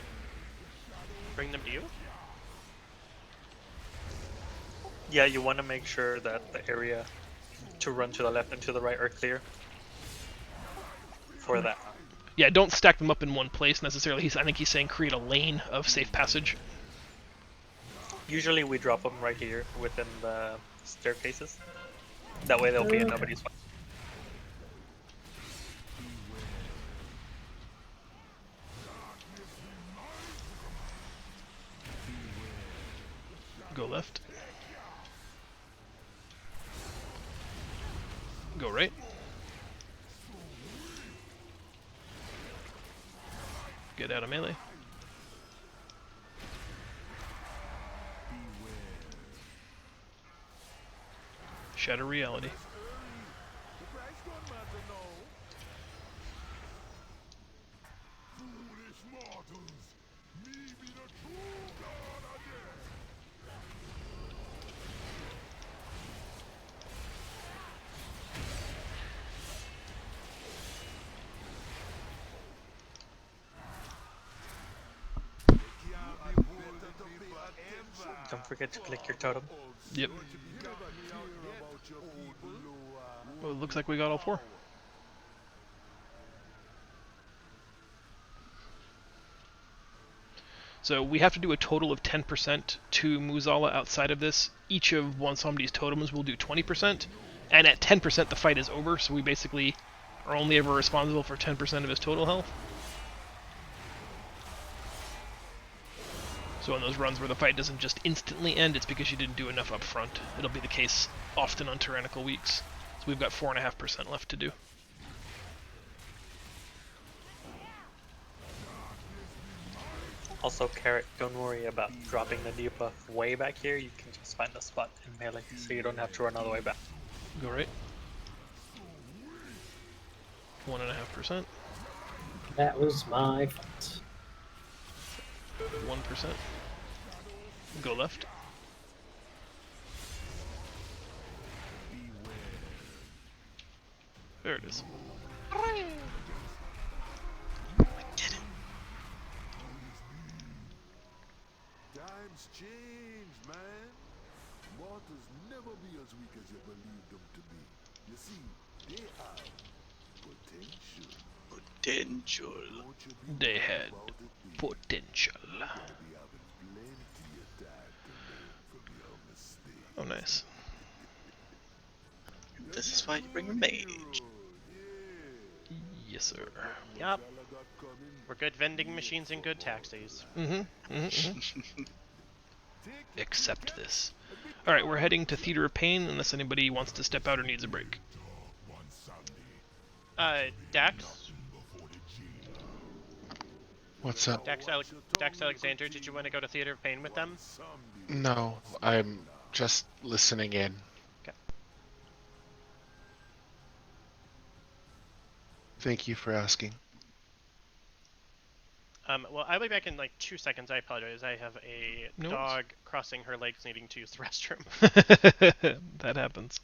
Bring them to you? Yeah, you want to make sure that the area to run to the left and to the right are clear for that. Yeah, don't stack them up in one place necessarily. I think he's saying create a lane of safe passage. Usually we drop them right here within the staircases. That way they'll be in nobody's way. Go left. Go right. Get out of melee. Shadow Reality. Don't forget to click your totem. Yep. Well, it looks like we got all 4. So we have to do a total of 10% to Muzala outside of this. Each of Bwansamdi's totems will do 20%, and at 10% the fight is over, so we basically are only ever responsible for 10% of his total health. So on those runs where the fight doesn't just instantly end, it's because you didn't do enough up front. It'll be the case often on tyrannical weeks. So we've got 4.5% left to do. Also, Carrot, don't worry about dropping the debuff way back here. You can just find a spot in melee, so you don't have to run all the way back. Go right. 1.5%. That was my fault. 1%. Go left. There it is. I did it. Times change, man. Mortals never be as weak as you believe them to be. You see, they have potential. Potential. Won't you be They worried had about it being potential. You'll be having plenty of time to learn from your mistakes. Oh, nice. This is why you bring a mage. Yes, sir. Yup. We're good vending machines and good taxis. Accept this. Alright, we're heading to Theater of Pain unless anybody wants to step out or needs a break. Dax, What's up? Dax Alexander, did you want to go to Theater of Pain with them? No, I'm just listening in. Okay. Thank you for asking. Well, I'll be back in like 2 seconds. I apologize. I have a No worries. dog crossing her legs needing to use the restroom. That happens.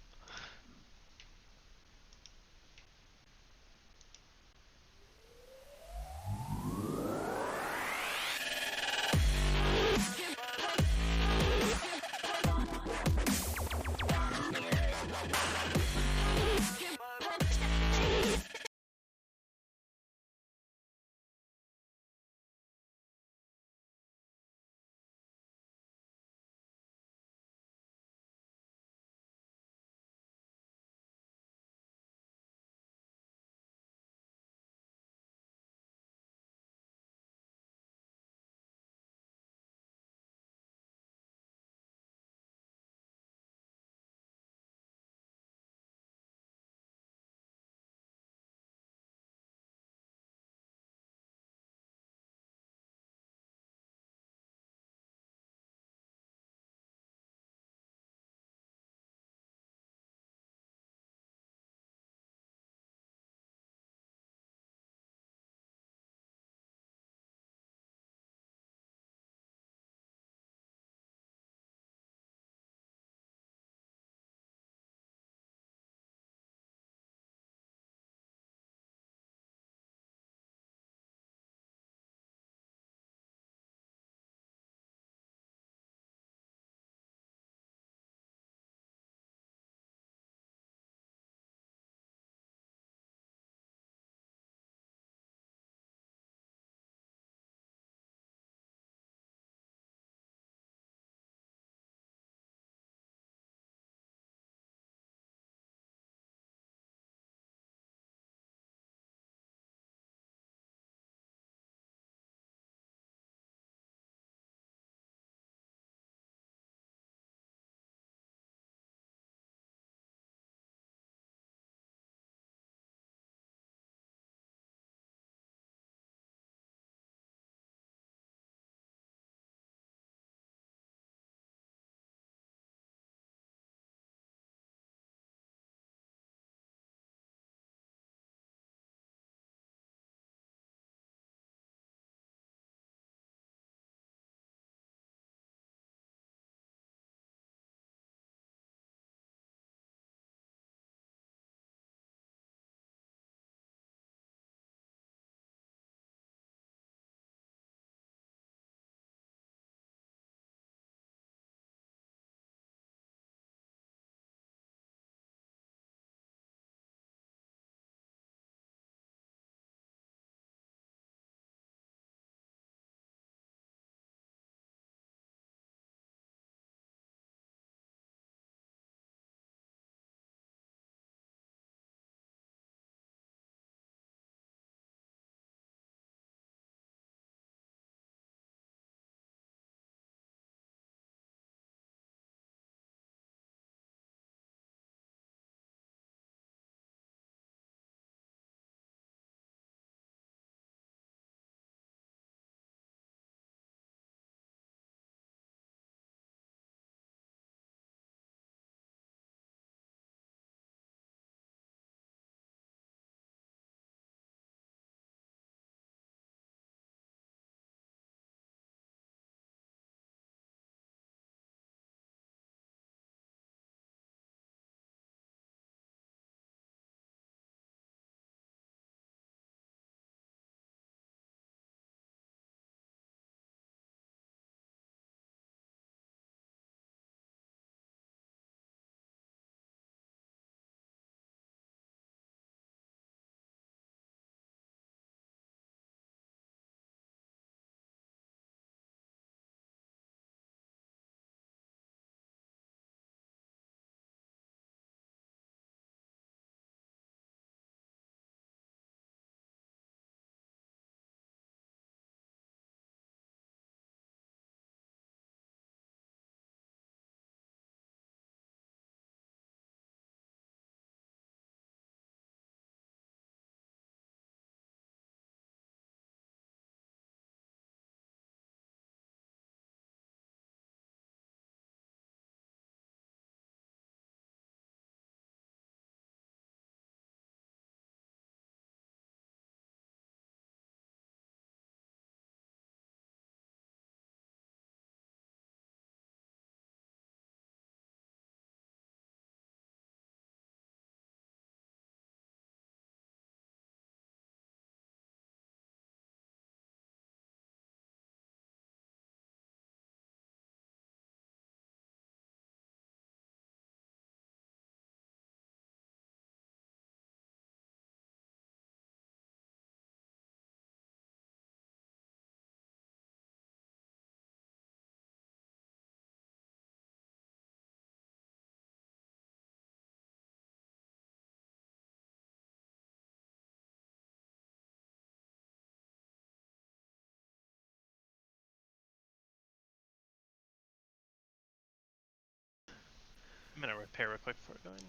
I'm gonna repair real quick before going.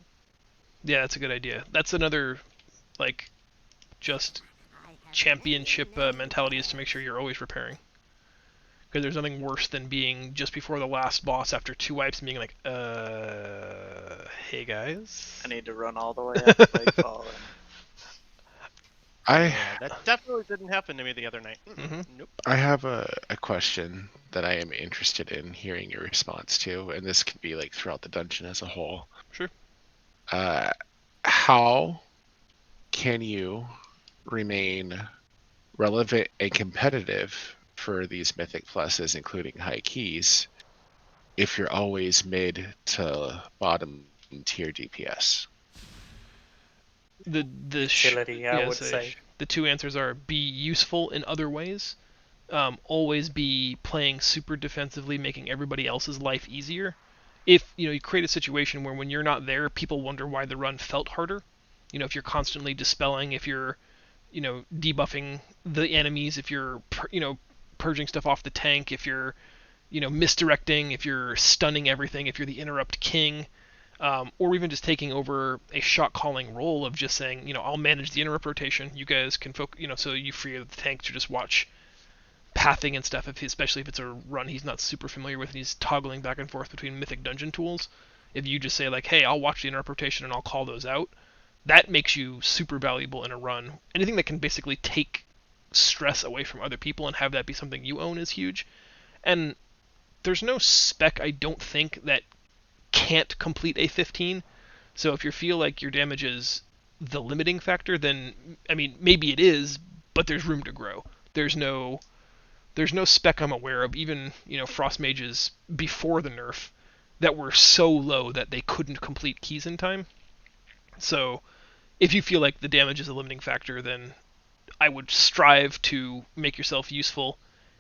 Yeah, that's a good idea. That's another, like, just championship mentality is to make sure you're always repairing. Because there's nothing worse than being just before the last boss after 2 wipes and being like, hey guys. I need to run all the way up to Lakefall. Yeah, that definitely didn't happen to me the other night. Nope. I have a question that I am interested in hearing your response to, and this could be like throughout the dungeon as a whole. Sure. How can you remain relevant and competitive for these Mythic Pluses, including high keys, if you're always mid to bottom tier DPS? The Utility, I would so say. the two answers are be useful in other ways. Always be playing super defensively, making everybody else's life easier. If you create a situation where when you're not there, people wonder why the run felt harder. If you're constantly dispelling, if you're debuffing the enemies, if you're purging stuff off the tank, if you're misdirecting, if you're stunning everything, if you're the interrupt king, or even just taking over a shot calling role of just saying, I'll manage the interrupt rotation. You guys can focus, so you free the tank to just watch pathing and stuff, especially if it's a run he's not super familiar with and he's toggling back and forth between Mythic dungeon tools. If you just say like, hey, I'll watch the interrupt rotation and I'll call those out, that makes you super valuable in a run. Anything that can basically take stress away from other people and have that be something you own is huge. And there's no spec, I don't think, that can't complete a 15. So if you feel like your damage is the limiting factor, then maybe it is, but there's room to grow. There's no spec I'm aware of, even frost mages before the nerf, that were so low that they couldn't complete keys in time. So if you feel like the damage is a limiting factor, then I would strive to make yourself useful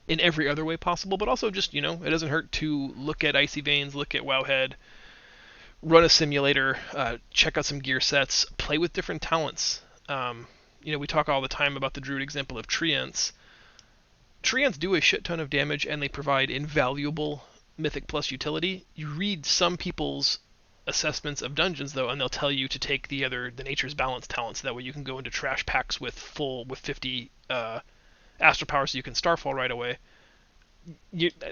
in every other way possible, but also just, it doesn't hurt to look at Icy Veins, look at Wowhead, run a simulator, check out some gear sets, play with different talents. We talk all the time about the Druid example of Treants. Treants do a shit ton of damage, and they provide invaluable Mythic Plus utility. You read some people's assessments of dungeons, though, and they'll tell you to take the Nature's Balance talent, so that way you can go into trash packs with 50 Astral Power, so you can Starfall right away.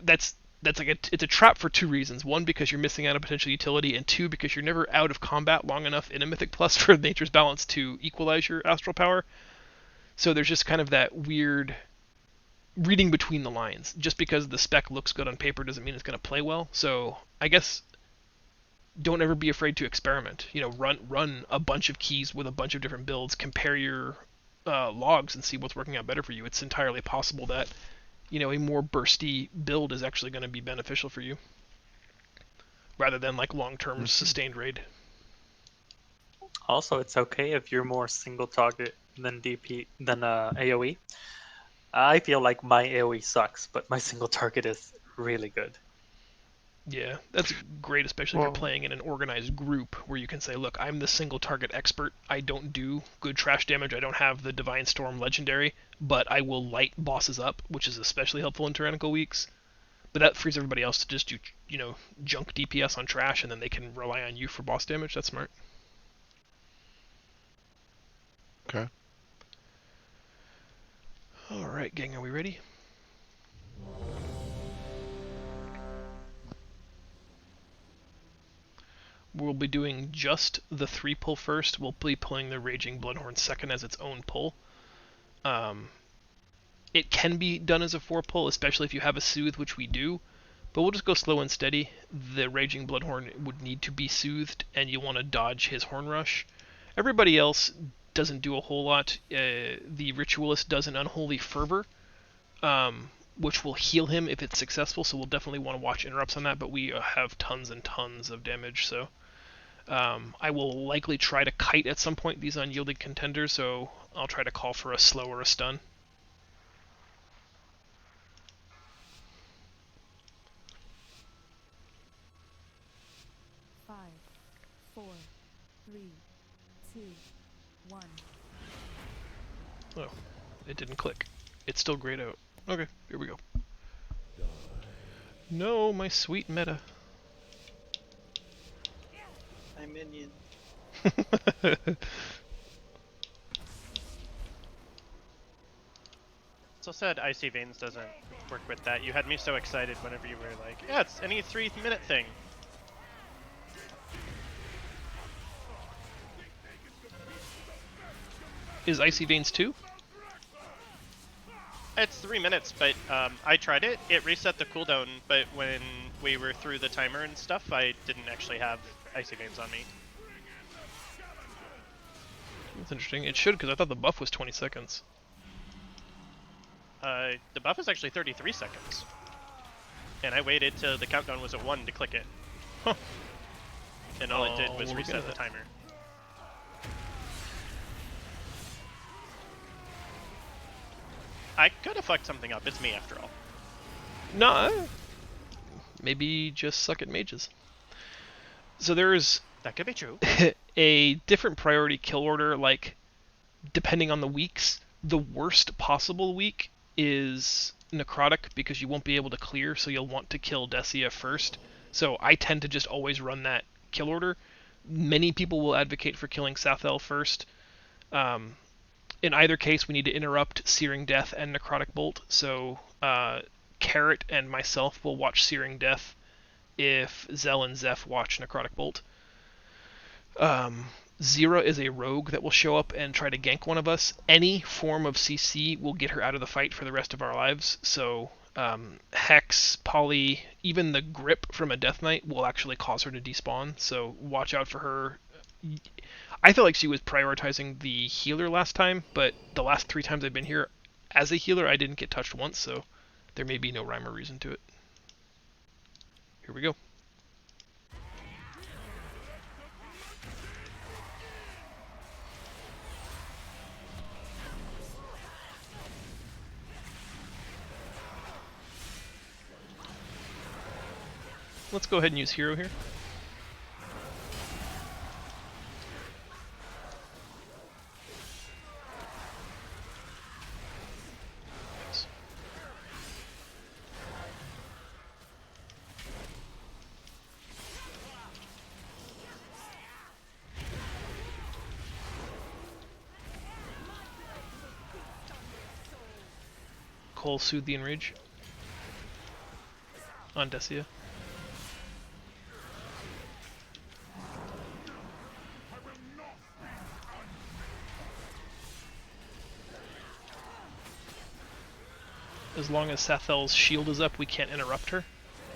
That's it's a trap for 2 reasons. 1, because you're missing out on potential utility, and 2, because you're never out of combat long enough in a Mythic Plus for Nature's Balance to equalize your Astral Power. So there's just kind of that weird reading between the lines. Just because the spec looks good on paper doesn't mean it's going to play well. So I guess don't ever be afraid to experiment. Run a bunch of keys with a bunch of different builds, compare your logs and see what's working out better for you. It's entirely possible that a more bursty build is actually going to be beneficial for you, rather than like long-term sustained raid. Also, it's okay if you're more single target than AoE. I feel like my AoE sucks, but my single target is really good. Yeah, that's great, especially if you're playing in an organized group where you can say, look, I'm the single target expert. I don't do good trash damage. I don't have the Divine Storm legendary, but I will light bosses up, which is especially helpful in tyrannical weeks. But that frees everybody else to just do, junk DPS on trash, and then they can rely on you for boss damage. That's smart. Okay. Alright, gang, are we ready? We'll be doing just the 3 pull first. We'll be pulling the Raging Bloodhorn second as its own pull. It can be done as a 4 pull, especially if you have a Soothe, which we do, but we'll just go slow and steady. The Raging Bloodhorn would need to be soothed, and you want to dodge his Horn Rush. Everybody else doesn't do a whole lot. The Ritualist does an Unholy Fervor, which will heal him if it's successful, so we'll definitely want to watch interrupts on that, but we have tons and tons of damage, so I will likely try to kite at some point these unyielding contenders, so I'll try to call for a slow or a stun. Five, 4, 3, 2, 1. Oh, it didn't click. It's still grayed out. Okay, here we go. No, my sweet meta. My minion. So sad Icy Veins doesn't work with that. You had me so excited whenever you were like, yeah, it's any 3-minute thing. Is Icy Veins 2? It's 3 minutes, but I tried it. It reset the cooldown, but when we were through the timer and stuff, I didn't actually have Icy Veins on me. That's interesting. It should, because I thought the buff was 20 seconds. The buff is actually 33 seconds. And I waited till the countdown was at 1 to click it. Huh. And all it did was look reset at the that. timer. I could have fucked something up. It's me after all. Nah. Maybe just suck at mages. So there's That could be true. a different priority kill order, like, depending on the weeks. The worst possible week is necrotic, because you won't be able to clear, so you'll want to kill Decia first. So I tend to just always run that kill order. Many people will advocate for killing Sathel first. In either case, we need to interrupt Searing Death and Necrotic Bolt, so Carrot and myself will watch Searing Death if Zell and Zeph watch Necrotic Bolt. Zira is a rogue that will show up and try to gank one of us. Any form of CC will get her out of the fight for the rest of our lives, so Hex, Poly, even the grip from a Death Knight will actually cause her to despawn, so watch out for her. I felt like she was prioritizing the healer last time, but the last 3 times I've been here as a healer, I didn't get touched once, so there may be no rhyme or reason to it. Here we go. Let's go ahead and use hero here. Nice. Cole soothe the enrage on Decia. As long as Sathel's shield is up, we can't interrupt her.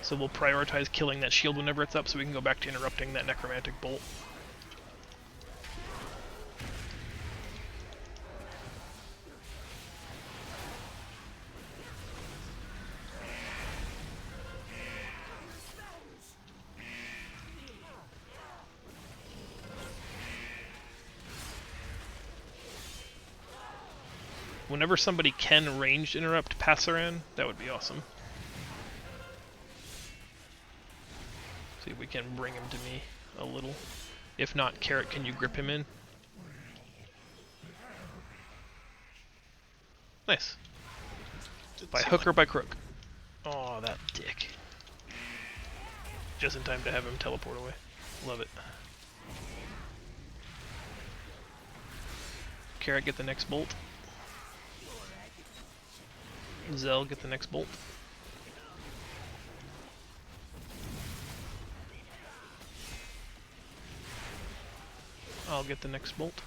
So we'll prioritize killing that shield whenever it's up so we can go back to interrupting that necromantic bolt. Whenever somebody can ranged interrupt Passaran, that would be awesome. See if we can bring him to me a little. If not, Carrot, can you grip him in? Nice. By hook or by crook? Oh, that dick. Just in time to have him teleport away. Love it. Carrot, get the next bolt. Zell, get the next bolt. I'll get the next bolt.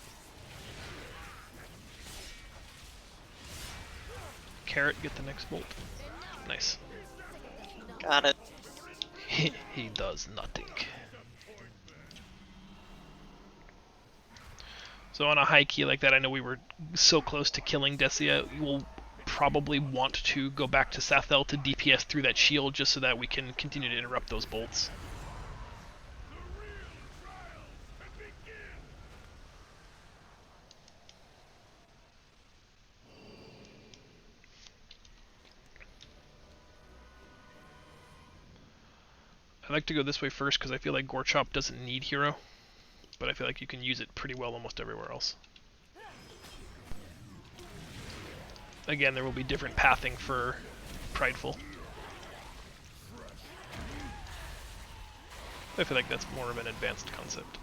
Carrot, get the next bolt. Nice. Got it. He does nothing. So on a high key like that, I know we were so close to killing Decia, we'll probably want to go back to Sathel to DPS through that shield just so that we can continue to interrupt those bolts. I like to go this way first because I feel like Gorechop doesn't need hero, but I feel like you can use it pretty well almost everywhere else. Again, there will be different pathing for Prideful. I feel like that's more of an advanced concept.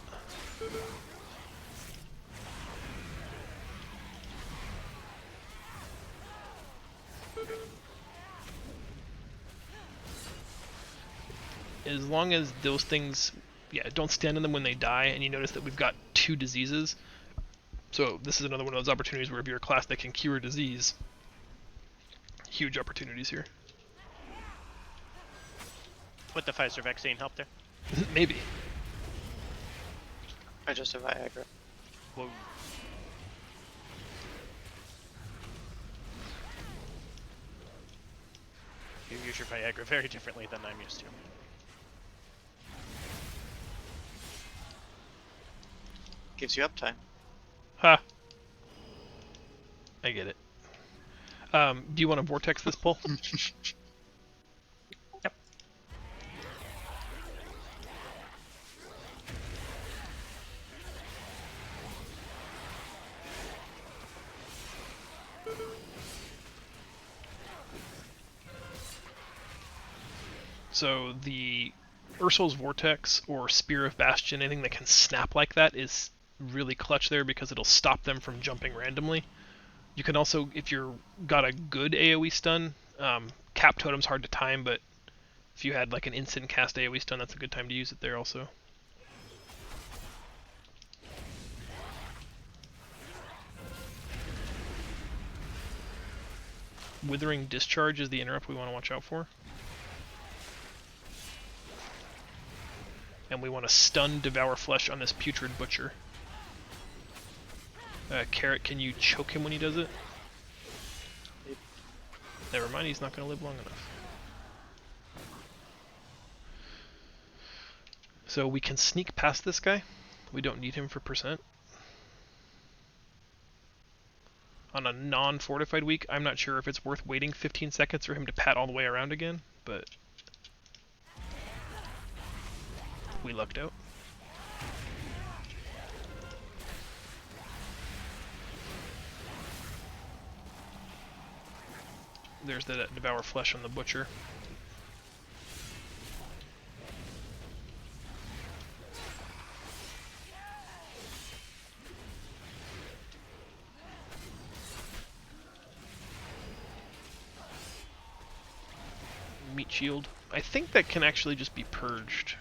As long as those things, yeah, don't stand on them when they die, and you notice that we've got 2 diseases. So this is another one of those opportunities where if you're a class that can cure disease, huge opportunities here. Would the Pfizer vaccine help there? Maybe. I just have Viagra. Whoa. You use your Viagra very differently than I'm used to. Gives you uptime. Ha! I get it. Do you want to vortex this pull? Yep. So the Ursul's Vortex or Spear of Bastion, anything that can snap like that is really clutch there because it'll stop them from jumping randomly. You can also, if you're got a good AoE stun, Cap Totem's hard to time, but if you had like an instant cast AoE stun, that's a good time to use it there also. Withering Discharge is the interrupt we want to watch out for. And we want to stun Devour Flesh on this Putrid Butcher. Carrot, can you choke him when he does it? Never mind, he's not going to live long enough. So we can sneak past this guy. We don't need him for percent. On a non-fortified week, I'm not sure if it's worth waiting 15 seconds for him to pat all the way around again, but we lucked out. There's the Devour Flesh on the Butcher. Meat Shield. I think that can actually just be purged.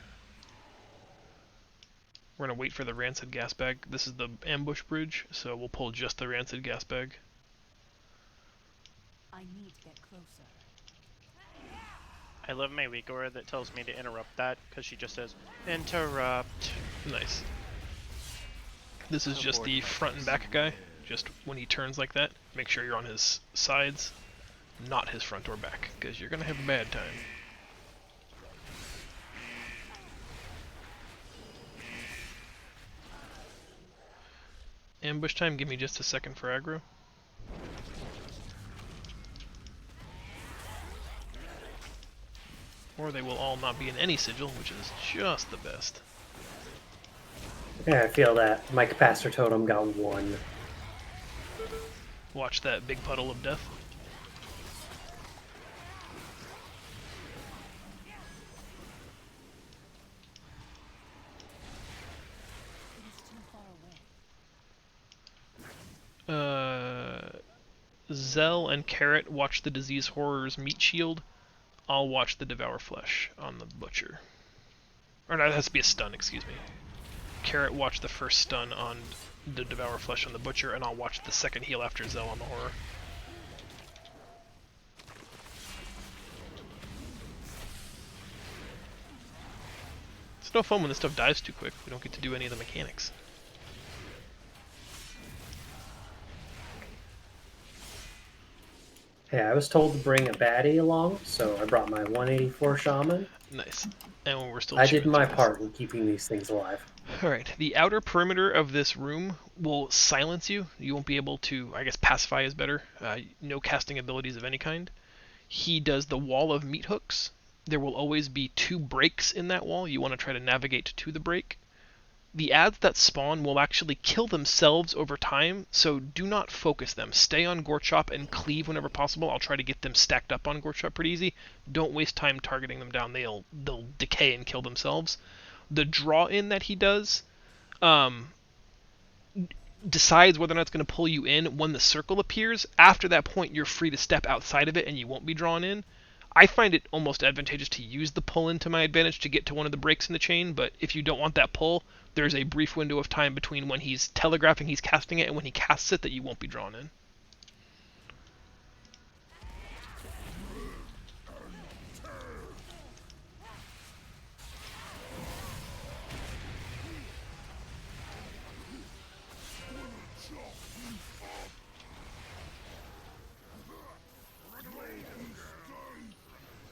We're going to wait for the Rancid Gas Bag. This is the Ambush Bridge, so we'll pull just the Rancid Gas Bag. I need to get closer. I love my weak aura that tells me to interrupt that because she just says interrupt. Nice. This is just the front and back guy. Just when he turns like that, make sure you're on his sides, not his front or back, because you're going to have a bad time. Ambush time, give me just a second for aggro. Or they will all not be in any sigil, which is just the best. Yeah, I feel that. My capacitor totem got 1. Watch that big puddle of death. It is too far away. Zell and Carrot watch the Disease Horror's Meat Shield. I'll watch the Devour Flesh on the Butcher. Or no, it has to be a stun, excuse me. Carrot watch the first stun on the Devour Flesh on the Butcher, and I'll watch the second heal after Zell on the Horror. It's no fun when this stuff dies too quick. We don't get to do any of the mechanics. Hey, I was told to bring a baddie along, so I brought my 184 shaman. Nice. And when we're still I did chewing my through this. part in keeping these things alive. Alright, the outer perimeter of this room will silence you. You won't be able to, I guess pacify is better. No casting abilities of any kind. He does the wall of meat hooks. There will always be 2 breaks in that wall. You want to try to navigate to the break. The ads that spawn will actually kill themselves over time, so do not focus them. Stay on Gorchop and cleave whenever possible. I'll try to get them stacked up on Gorchop pretty easy. Don't waste time targeting them down. They'll decay and kill themselves. The draw-in that he does decides whether or not it's going to pull you in when the circle appears. After that point, you're free to step outside of it and you won't be drawn in. I find it almost advantageous to use the pull in to my advantage to get to one of the breaks in the chain, but if you don't want that pull, there's a brief window of time between when he's telegraphing he's casting it and when he casts it that you won't be drawn in.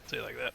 Say it like that.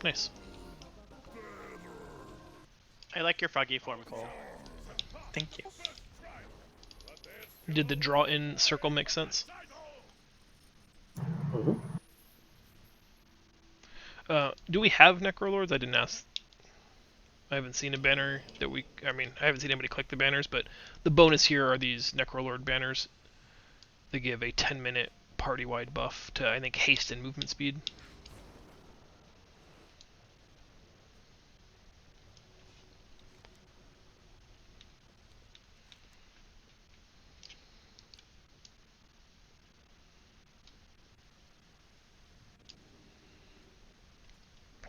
Nice. I like your froggy form, Cole. Thank you. Did the draw in circle make sense? Mhm. Do we have Necrolords? I didn't ask. I haven't seen a banner that I haven't seen anybody click the banners, but the bonus here are these Necrolord banners. They give a 10-minute party-wide buff to, I think, haste and movement speed.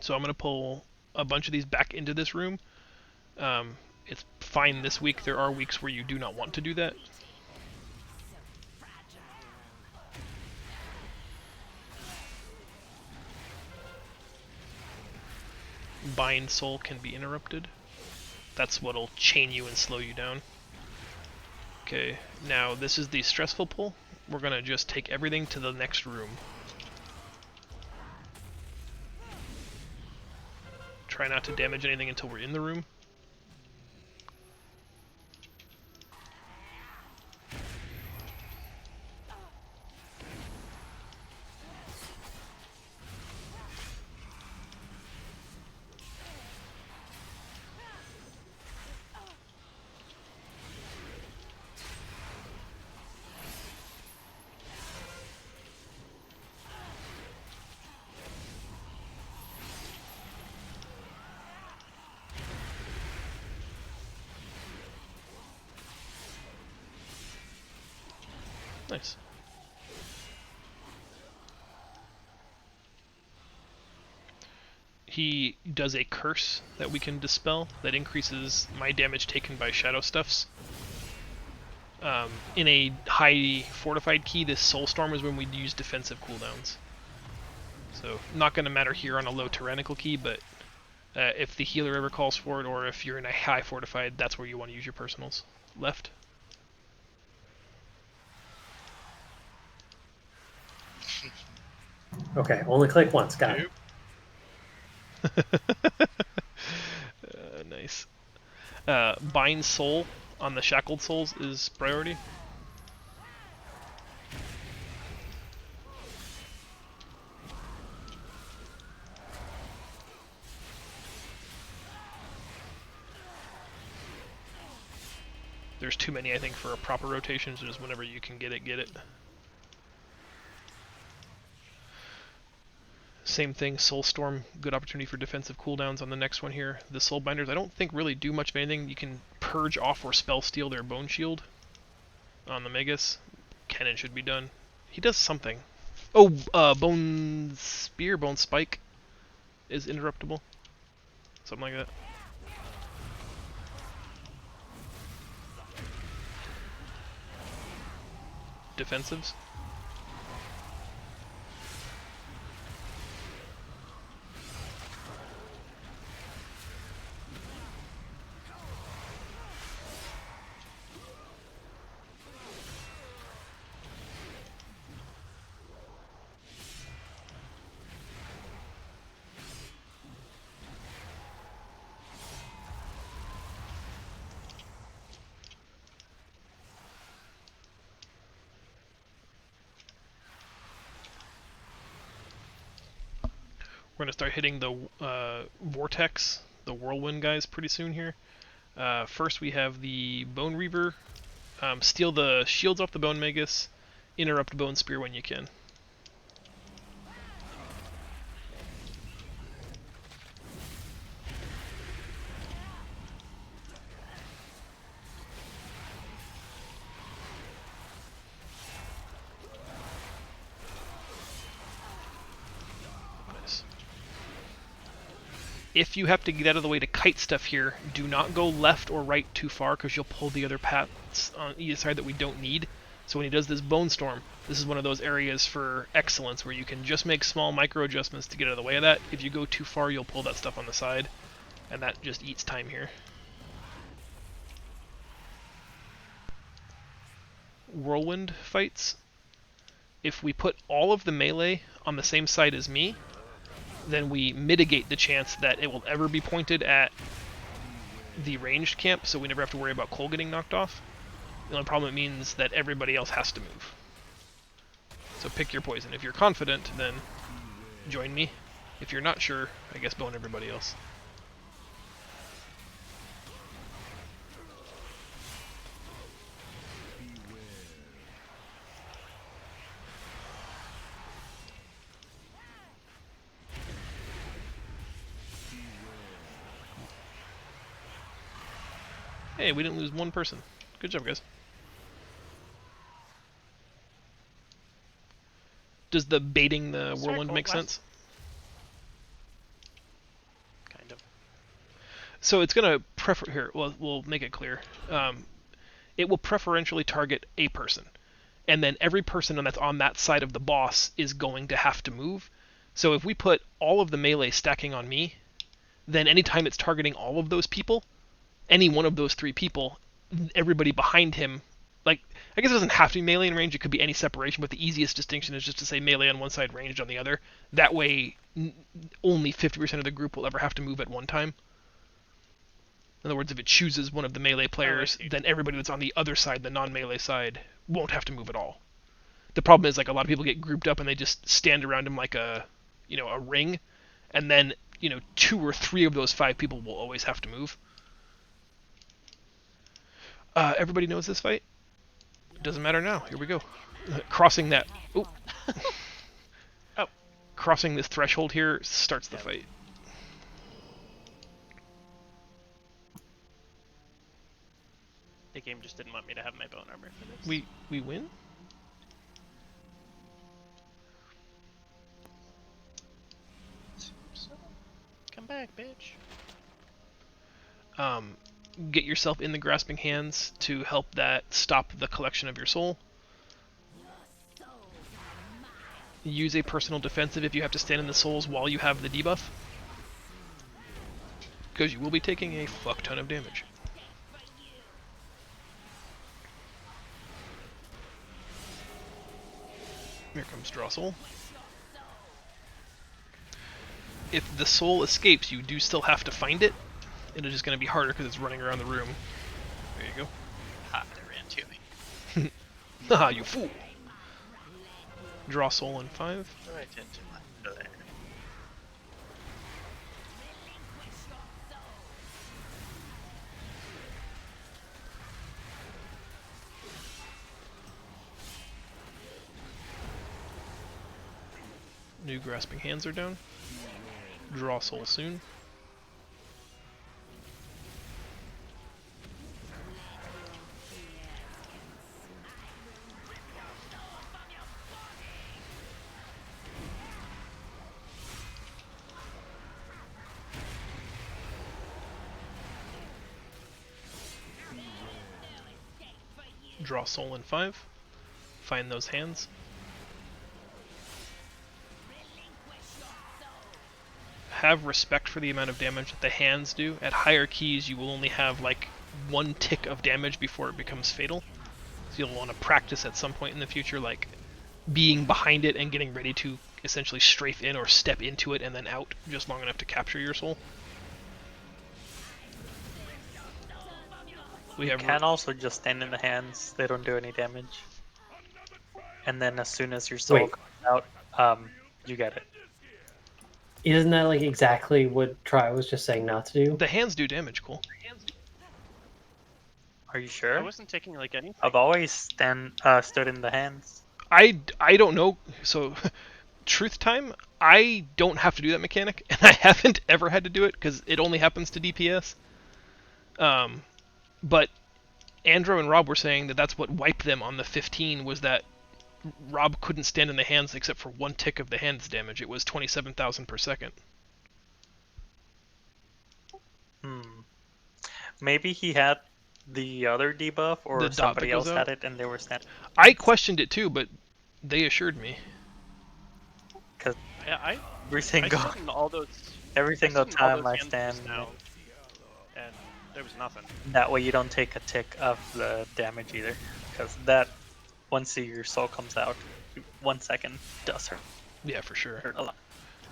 So I'm going to pull a bunch of these back into this room. It's fine this week. There are weeks where you do not want to do that. Bind Soul can be interrupted. That's what'll chain you and slow you down. Okay, now this is the stressful pull. We're going to just take everything to the next room. Try not to damage anything until we're in the room. Nice. He does a curse that we can dispel that increases my damage taken by shadow stuffs. In a high fortified key, this Soulstorm is when we use defensive cooldowns. So, not going to matter here on a low tyrannical key, but if the healer ever calls for it, or if you're in a high fortified, that's where you want to use your personals. Left. Okay, only click once. Got it. Nice. Bind Soul on the Shackled Souls is priority. There's too many, I think, for a proper rotation, so just whenever you can get it, get it. Same thing, Soulstorm, good opportunity for defensive cooldowns on the next one here. The Soulbinders, I don't think really do much of anything. You can purge off or spell steal their Bone Shield on the Megas. Cannon should be done. He does something. Oh, Bone Spear, Bone Spike is interruptible. Something like that. Defensives. We're gonna start hitting the Vortex, the Whirlwind guys pretty soon here. First we have the Bone Reaver. Steal the shields off the Bone Magus. Interrupt Bone Spear when you can. Nice. If you have to get out of the way to kite stuff here, do not go left or right too far because you'll pull the other paths on either side that we don't need. So when he does this Bone Storm, this is one of those areas for excellence where you can just make small micro adjustments to get out of the way of that. If you go too far, you'll pull that stuff on the side, and that just eats time here. Whirlwind fights. If we put all of the melee on the same side as me, then we mitigate the chance that it will ever be pointed at the ranged camp, so we never have to worry about Cole getting knocked off. The only problem it means that everybody else has to move. So pick your poison. If you're confident, then join me. If you're not sure, I guess bone everybody else. Hey, we didn't lose one person. Good job, guys. Does the baiting the Sorry, whirlwind Colt, make last- sense? Kind of. So it's gonna prefer here. Well, we'll make it clear. It will preferentially target a person, and then every person that's on that side of the boss is going to have to move. So if we put all of the melee stacking on me, then anytime it's targeting all of those people, any one of those three people, everybody behind him, like, I guess it doesn't have to be melee in range, it could be any separation, but the easiest distinction is just to say melee on one side, ranged on the other. That way, only 50% of the group will ever have to move at one time. In other words, if it chooses one of the melee players, then everybody that's on the other side, the non-melee side, won't have to move at all. The problem is, like, a lot of people get grouped up and they just stand around him like a ring, and then, 2 or 3 of those 5 people will always have to move. Everybody knows this fight? Doesn't matter now. Here we go. Crossing that... Oh. Oh. Crossing this threshold here starts the fight. The game just didn't want me to have my bone armor for this. We win? Come back, bitch. Get yourself in the grasping hands to help that stop the collection of your soul. Use a personal defensive if you have to stand in the souls while you have the debuff, because you will be taking a fuck ton of damage. Here comes Draw Soul. If the soul escapes, you do still have to find it. It is just going to be harder because it's running around the room. There you go. Ha, they ran to me. Haha, you fool! Draw Soul in 5. What do I tend to like there? New Grasping Hands are down. Draw Soul soon. draw soul in 5, find those hands. Have respect for the amount of damage that the hands do. At higher keys, you will only have like 1 tick of damage before it becomes fatal. So you'll want to practice at some point in the future, like being behind it and getting ready to essentially strafe in or step into it and then out just long enough to capture your soul. We You have can also just stand in the hands. They don't do any damage. And then as soon as your soul Wait. comes out, you get it. Isn't that like exactly what Try was just saying not to do? the hands do damage, Cole. Are you I sure? wasn't taking like anything. I've always stood in the hands. I don't know. So, truth time, I don't have to do that mechanic, and I haven't ever had to do it because it only happens to DPS. But Andrew and Rob were saying that that's what wiped them on the 15 was that Rob couldn't stand in the hands except for 1 tick of the hands damage. It was 27,000 per second. Maybe he had the other debuff, or The dot somebody that goes else out? had it and they were standing. I questioned it too, but they assured me. Because Yeah, I every single, stood in all those. every I single stood in all time those I hands stand, just now, and there was nothing. that way you don't take a tick of the damage either. Because that, once your soul comes out, 1 second does Yeah, for sure. hurt a lot.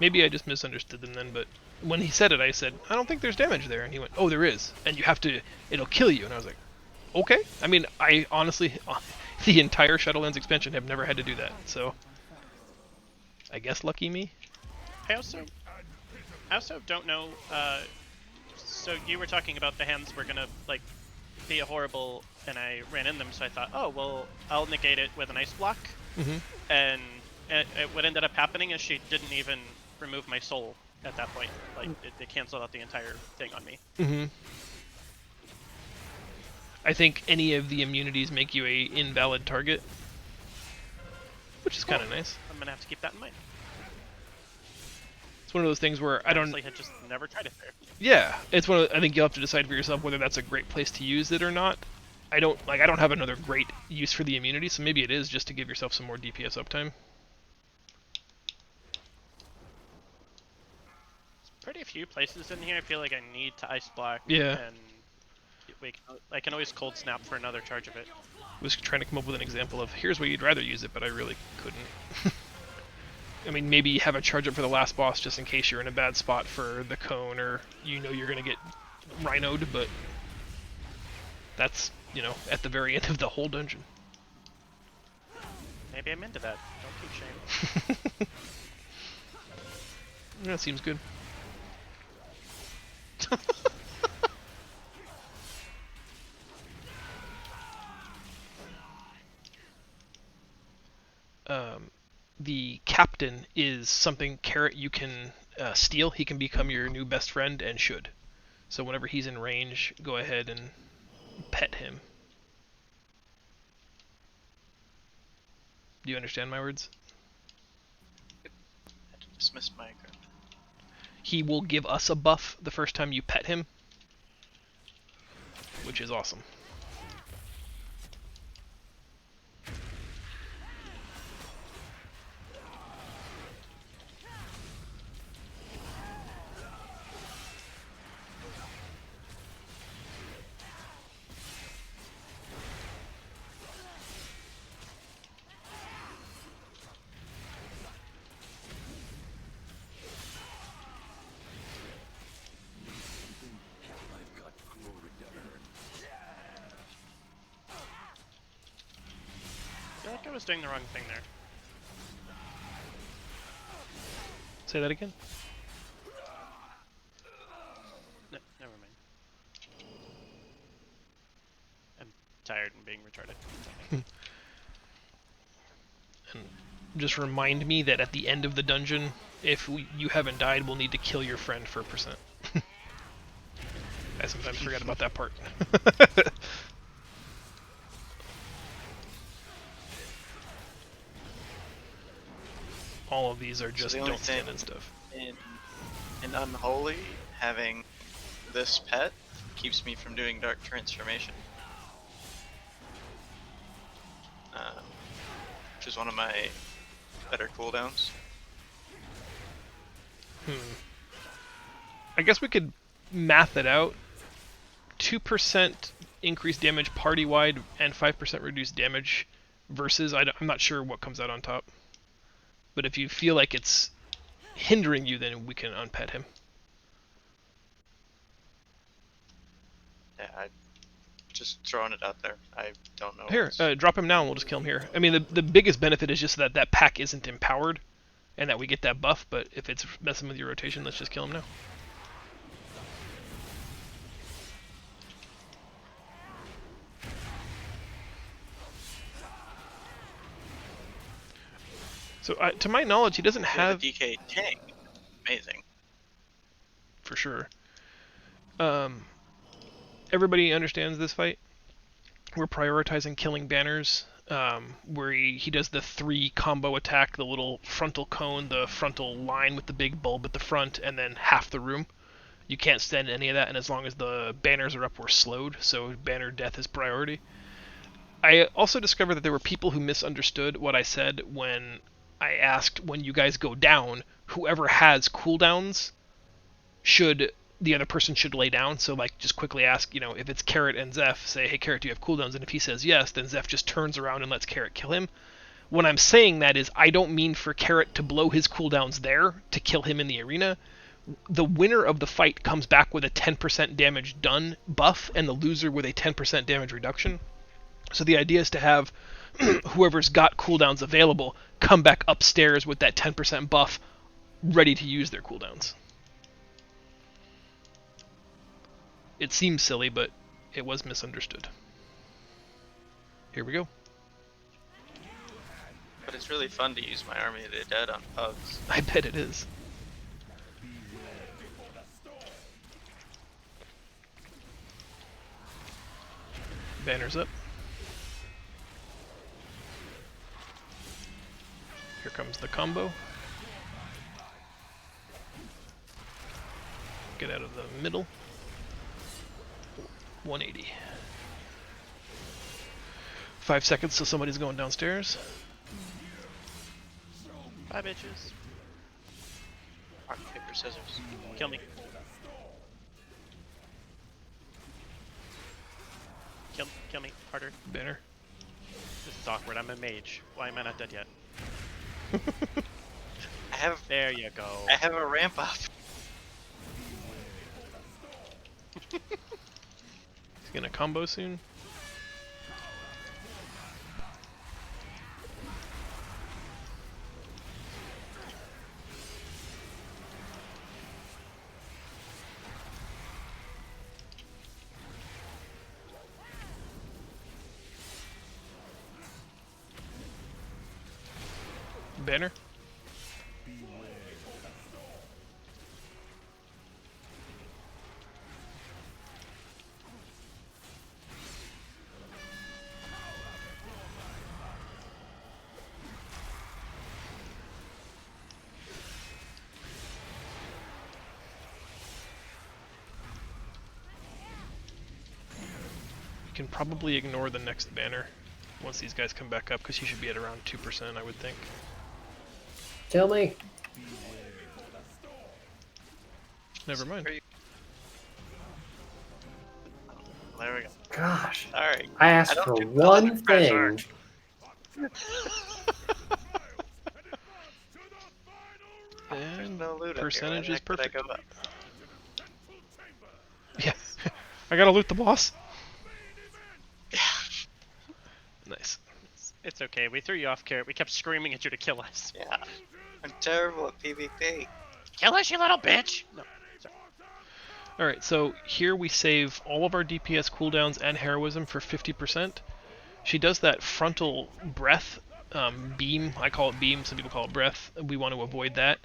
Maybe I just misunderstood them then, but when he said it, I said, I don't think there's damage there. And he went, oh, there is. And you have to, it'll kill you. And I was like, okay. I mean, I honestly, the entire Shadowlands expansion have never had to do that. So, I guess lucky me. I also don't know. So you were talking about the hands were gonna like be a horrible, and I ran in them. So I thought, oh well, I'll negate it with an ice block. Mm-hmm. And what ended up happening is she didn't even remove my soul at that point. Like it canceled out the entire thing on me. Mm-hmm. I think any of the immunities make you a invalid target, which is kind of nice. I'm gonna have to keep that in mind. It's one of those things where I don't. Honestly, had just never tried it there. Yeah, it's one. I think you'll have to decide for yourself whether that's a great place to use it or not. I don't have another great use for the immunity, so maybe it is just to give yourself some more DPS uptime. Pretty few places in here I feel like I need to ice block. Yeah. And I can always cold snap for another charge of it. I was trying to come up with an example of here's where you'd rather use it, but I really couldn't. I mean, maybe you have a charge up for the last boss just in case you're in a bad spot for the cone or you know you're going to get rhinoed, but that's, you know, at the very end of the whole dungeon. Maybe I'm into that. Don't keep shame. That seems good. The captain is something Carrot you can steal. He can become your new best friend and should. So whenever he's in range, go ahead and pet him. Do you understand my words? I had to dismiss my agreement. He will give us a buff the first time you pet him, which is awesome. I feel like I was doing the wrong thing there. Say that again? No, never mind. I'm tired and being retarded. And just remind me that at the end of the dungeon, if you haven't died, we'll need to kill your friend for a percent. I sometimes forget about that part. All of these are just the only don't stand thing- and stuff. In Unholy, having this pet keeps me from doing Dark Transformation. which is one of my better cooldowns. I guess we could math it out. 2% increased damage party-wide and 5% reduced damage versus, I'm not sure what comes out on top. But if you feel like it's hindering you, then we can unpet him. Yeah, I just throwing it out there. I don't know. Here, what's- drop him now and we'll just kill him here. I mean, the biggest benefit is just that that pack isn't empowered and that we get that buff, but if it's messing with your rotation, let's just kill him now. So, to my knowledge, he doesn't Yeah, have... the DK tank. Amazing. For sure. Everybody understands this fight? We're prioritizing killing banners, where he does the 3 combo attack, the little frontal cone, the frontal line with the big bulb at the front, and then half the room. You can't stand any of that, and as long as the banners are up, we're slowed, so banner death is priority. I also discovered that there were people who misunderstood what I said when I asked, when you guys go down, whoever has cooldowns the other person should lay down. So like just quickly ask, if it's Carrot and Zeph, say, hey Carrot, do you have cooldowns? And if he says yes, then Zeph just turns around and lets Carrot kill him. When I'm saying that is, I don't mean for Carrot to blow his cooldowns there to kill him in the arena. The winner of the fight comes back with a 10% damage done buff, and the loser with a 10% damage reduction. So the idea is to have whoever's got cooldowns available come back upstairs with that 10% buff ready to use their cooldowns. It seems silly, but it was misunderstood. Here we go. But it's really fun to use my Army of the Dead on pugs. I bet it is. Banners up. Here comes the combo. Get out of the middle. 180. 5 seconds till somebody's going downstairs. Bye, bitches. Rock, paper, scissors. Kill me. Kill me. Harder. Banner. This is awkward. I'm a mage. Why am I not dead yet? There you go. I have a ramp up. He's gonna combo soon. Banner. You can probably ignore the next banner once these guys come back up, because he should be at around 2%, I would think. Kill me. Never mind. There we go. Gosh. Alright. I asked don't for do one nothing, press R. thing. There's And no loot percentage up is here. Where the heck perfect. did I go up? Yeah. I gotta loot the boss. Nice. It's okay. We threw you off, Carrot. We kept screaming at you to kill us. Yeah. I'm terrible at PvP. Kill us, you little bitch! No. Sorry. Alright, so here we save all of our DPS cooldowns and heroism for 50%. She does that frontal breath beam. I call it beam, some people call it breath. We want to avoid that.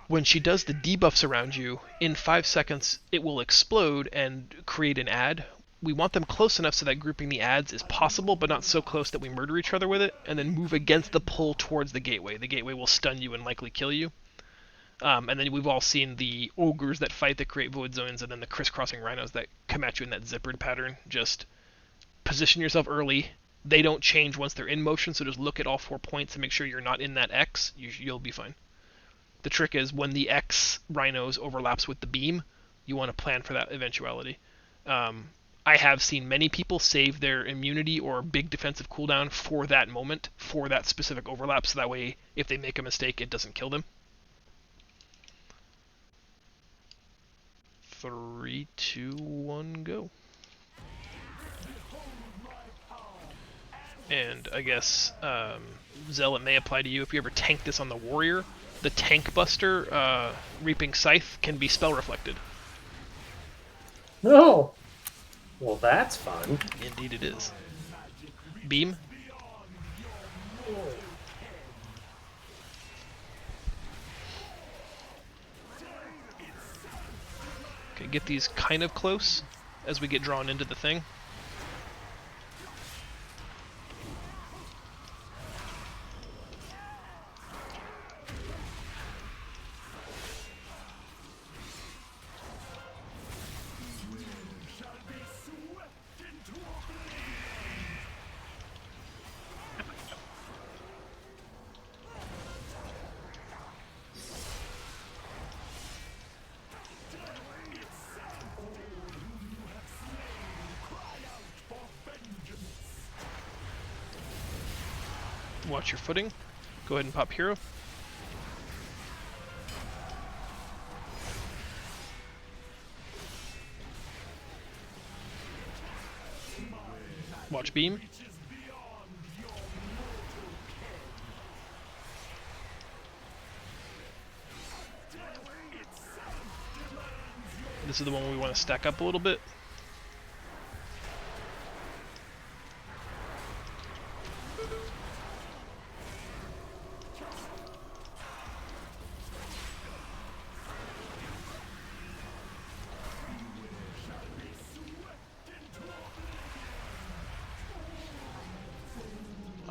When she does the debuffs around you, in 5 seconds it will explode and create an ad. We want them close enough so that grouping the ads is possible, but not so close that we murder each other with it, and then move against the pull towards the gateway. The gateway will stun you and likely kill you. And then we've all seen the ogres that fight that create void zones, and then the crisscrossing rhinos that come at you in that zippered pattern. Just position yourself early, They don't change once they're in motion, so just look at all 4 points and make sure you're not in that X. You'll be fine. The trick is when the X rhinos overlaps with the beam, you want to plan for that eventuality. I have seen many people save their immunity or big defensive cooldown for that moment, for that specific overlap, so that way if they make a mistake, it doesn't kill them. 3, 2, 1, go. And I guess Zealot may apply to you if you ever tank this on the warrior. The tank buster, Reaping Scythe, can be spell reflected. No. Well, that's fun. Indeed it is. Beam. Okay, get these kind of close as we get drawn into the thing. Watch your footing. Go ahead and pop hero. Watch beam. This is the one we want to stack up a little bit.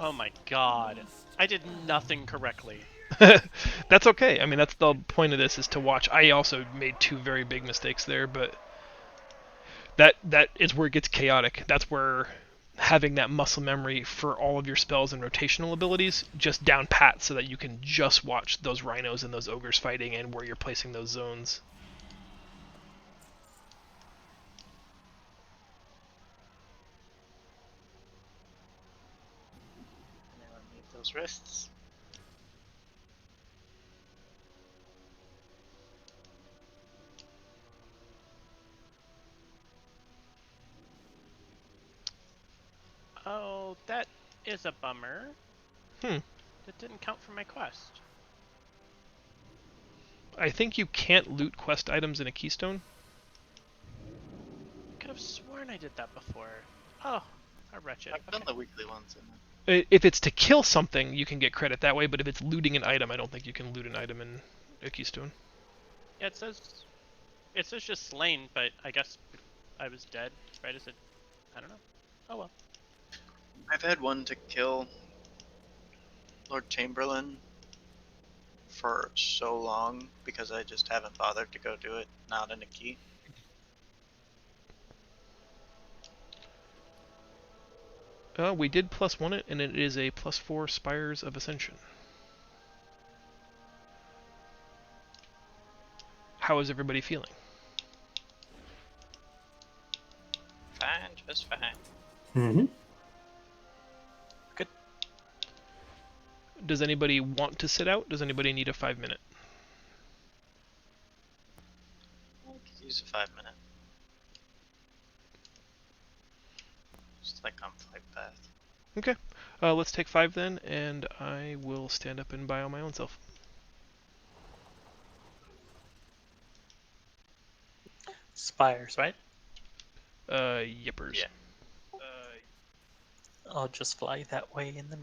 Oh my god. I did nothing correctly. That's okay. I mean, that's the point of this, is to watch. I also made 2 very big mistakes there, but that is where it gets chaotic. That's where having that muscle memory for all of your spells and rotational abilities just down pat, so that you can just watch those rhinos and those ogres fighting and where you're placing those zones. Anyone need those wrists? Oh, that is a bummer. Hmm. That didn't count for my quest. I think you can't loot quest items in a keystone. I could have sworn I did that before. Oh, how wretched. I've done the weekly ones in If it's to kill something, you can get credit that way, but if it's looting an item, I don't think you can loot an item in a keystone. Yeah, it says just slain, but I guess I was dead, right? Is it? I don't know. Oh well. I've had one to kill Lord Chamberlain for so long because I just haven't bothered to go do it, not in a key. We did +1 it, and it is a +4 Spires of Ascension. How is everybody feeling? Fine, just fine. Mm-hmm. Does anybody want to sit out? Does anybody need a 5-minute? I could use a 5-minute. Just like on flight path. Okay. Let's take 5 then, and I will stand up and bio my own self. Spires, right? Yippers. Yeah. I'll just fly that way in the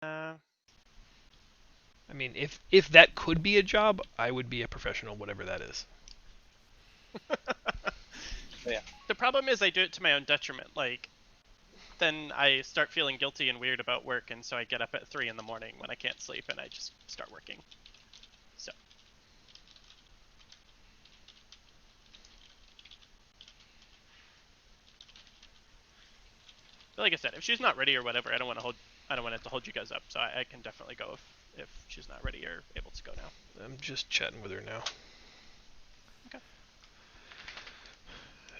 Uh, I mean, if that could be a job, I would be a professional, whatever that is. Yeah. The problem is I do it to my own detriment. Like, then I start feeling guilty and weird about work, and so I get up at 3 in the morning when I can't sleep, and I just start working. So. But like I said, if she's not ready or whatever, I don't want it to hold you guys up. So I can definitely go if she's not ready or able to go now. I'm just chatting with her now. Okay.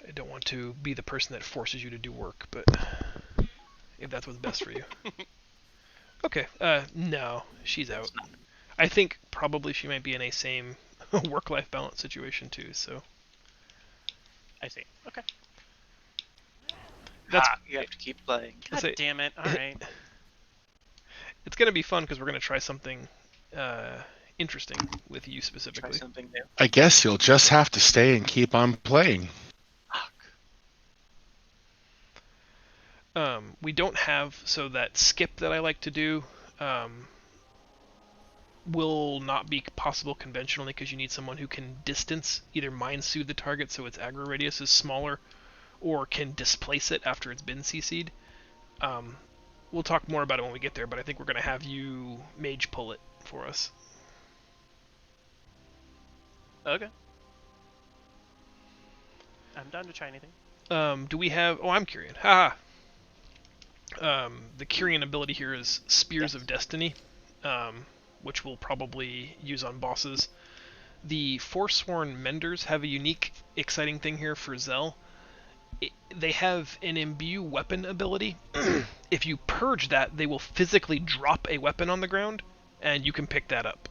I don't want to be the person that forces you to do work, but if that's what's best for you. Okay, no, she's out. I think probably she might be in a same work-life balance situation too, so. I see. Okay. That's, you have to keep playing. God damn it. Alright. It's going to be fun because we're going to try something interesting with you Try specifically. something new. I guess you'll just have to stay and keep on playing. We don't have, so that skip that I like to do will not be possible conventionally because you need someone who can distance, either mind soothe the target so its aggro radius is smaller, or can displace it after it's been CC'd. We'll talk more about it when we get there, but I think we're going to have you mage pull it for us. Okay. I'm down to try anything. Do we have... Oh, I'm Kyrian. Haha! The Kyrian ability here is Spears of Destiny, which we'll probably use on bosses. The Forsworn Menders have a unique, exciting thing here for Zell. They have an Imbue weapon ability. If you purge that, they will physically drop a weapon on the ground, and you can pick that up.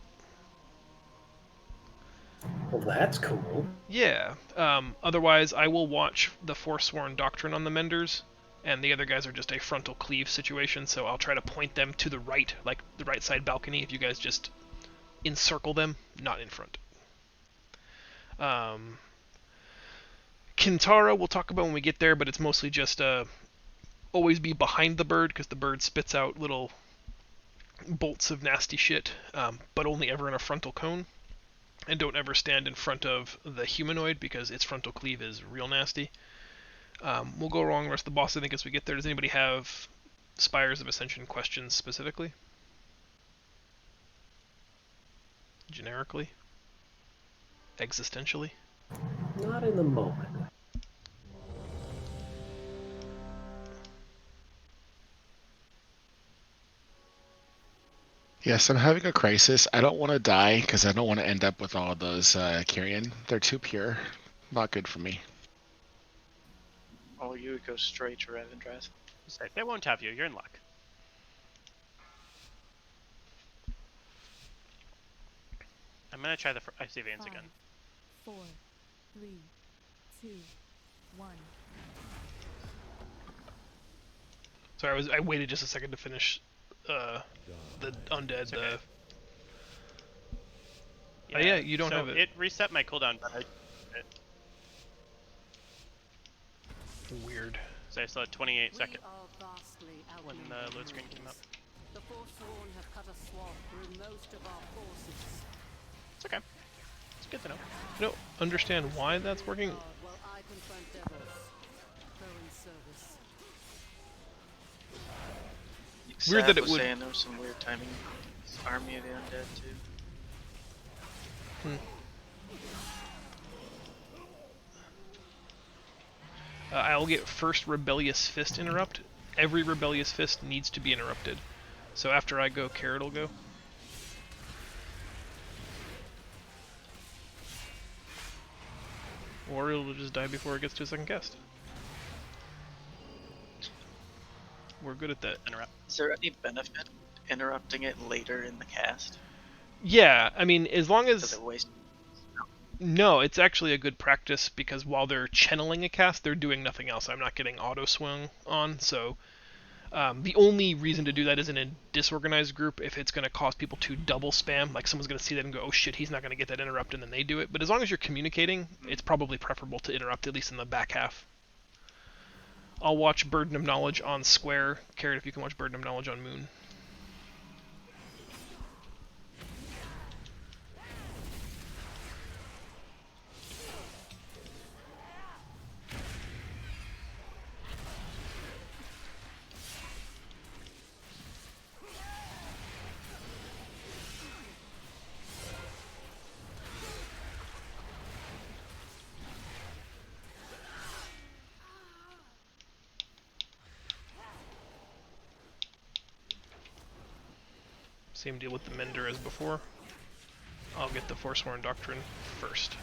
Well, that's cool. Yeah. Otherwise, I will watch the Forsworn Doctrine on the Menders, and the other guys are just a frontal cleave situation, so I'll try to point them to the right, like the right side balcony, if you guys just encircle them, not in front. Kintara we'll talk about when we get there, but it's mostly just always be behind the bird, because the bird spits out little bolts of nasty shit, but only ever in a frontal cone. And don't ever stand in front of the humanoid, because its frontal cleave is real nasty. We'll go along the rest of the boss, I think, as we get there. Does anybody have Spires of Ascension questions specifically? Generically? Existentially? Not in the moment. Yes, I'm having a crisis. I don't want to die because I don't want to end up with all those Kyrian. They're too pure. Not good for me. Or you would go straight to Revendreth. They won't have you. You're in luck. I'm gonna try the Icy Veins again. 4, 3, 2, 1. Sorry, I waited just a second to finish the undead. Okay. Oh yeah, you don't so have it. It reset my cooldown, but Weird. so I still had 28 seconds when the load screen came up. The Forsworn have cut a swath through most of our forces. It's okay. It's good to know. I don't understand why that's working. While I confront devils, Cohen's service. Weird that it was would- saying there was some weird timing. With Army of the Undead too. I'll get first Rebellious Fist interrupt. Every Rebellious Fist needs to be interrupted. So after I go, Carrot will go. Or it'll just die before it gets to a second cast. We're good at that. Interrupt. Is there any benefit interrupting it later in the cast? Yeah, I mean, as long Does as... it waste? No, it's actually a good practice because while they're channeling a cast, they're doing nothing else. I'm not getting auto swing on, so the only reason to do that is in a disorganized group if it's going to cause people to double spam. Like someone's going to see that and go, oh shit, he's not going to get that interrupt, and then they do it. But as long as you're communicating, it's probably preferable to interrupt, at least in the back half. I'll watch Burden of Knowledge on Square. Carrot, if you can watch Burden of Knowledge on Moon. Same deal with the Mender as before. I'll get the Forsworn Doctrine first.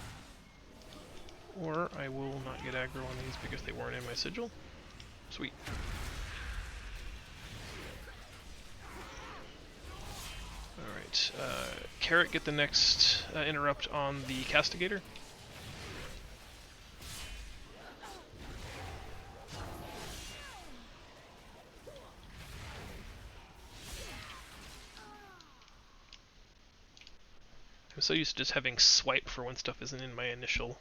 Or I will not get aggro on these because they weren't in my sigil. Sweet. Alright, Carrot, get the next interrupt on the Castigator. I'm so used to just having swipe for when stuff isn't in my initial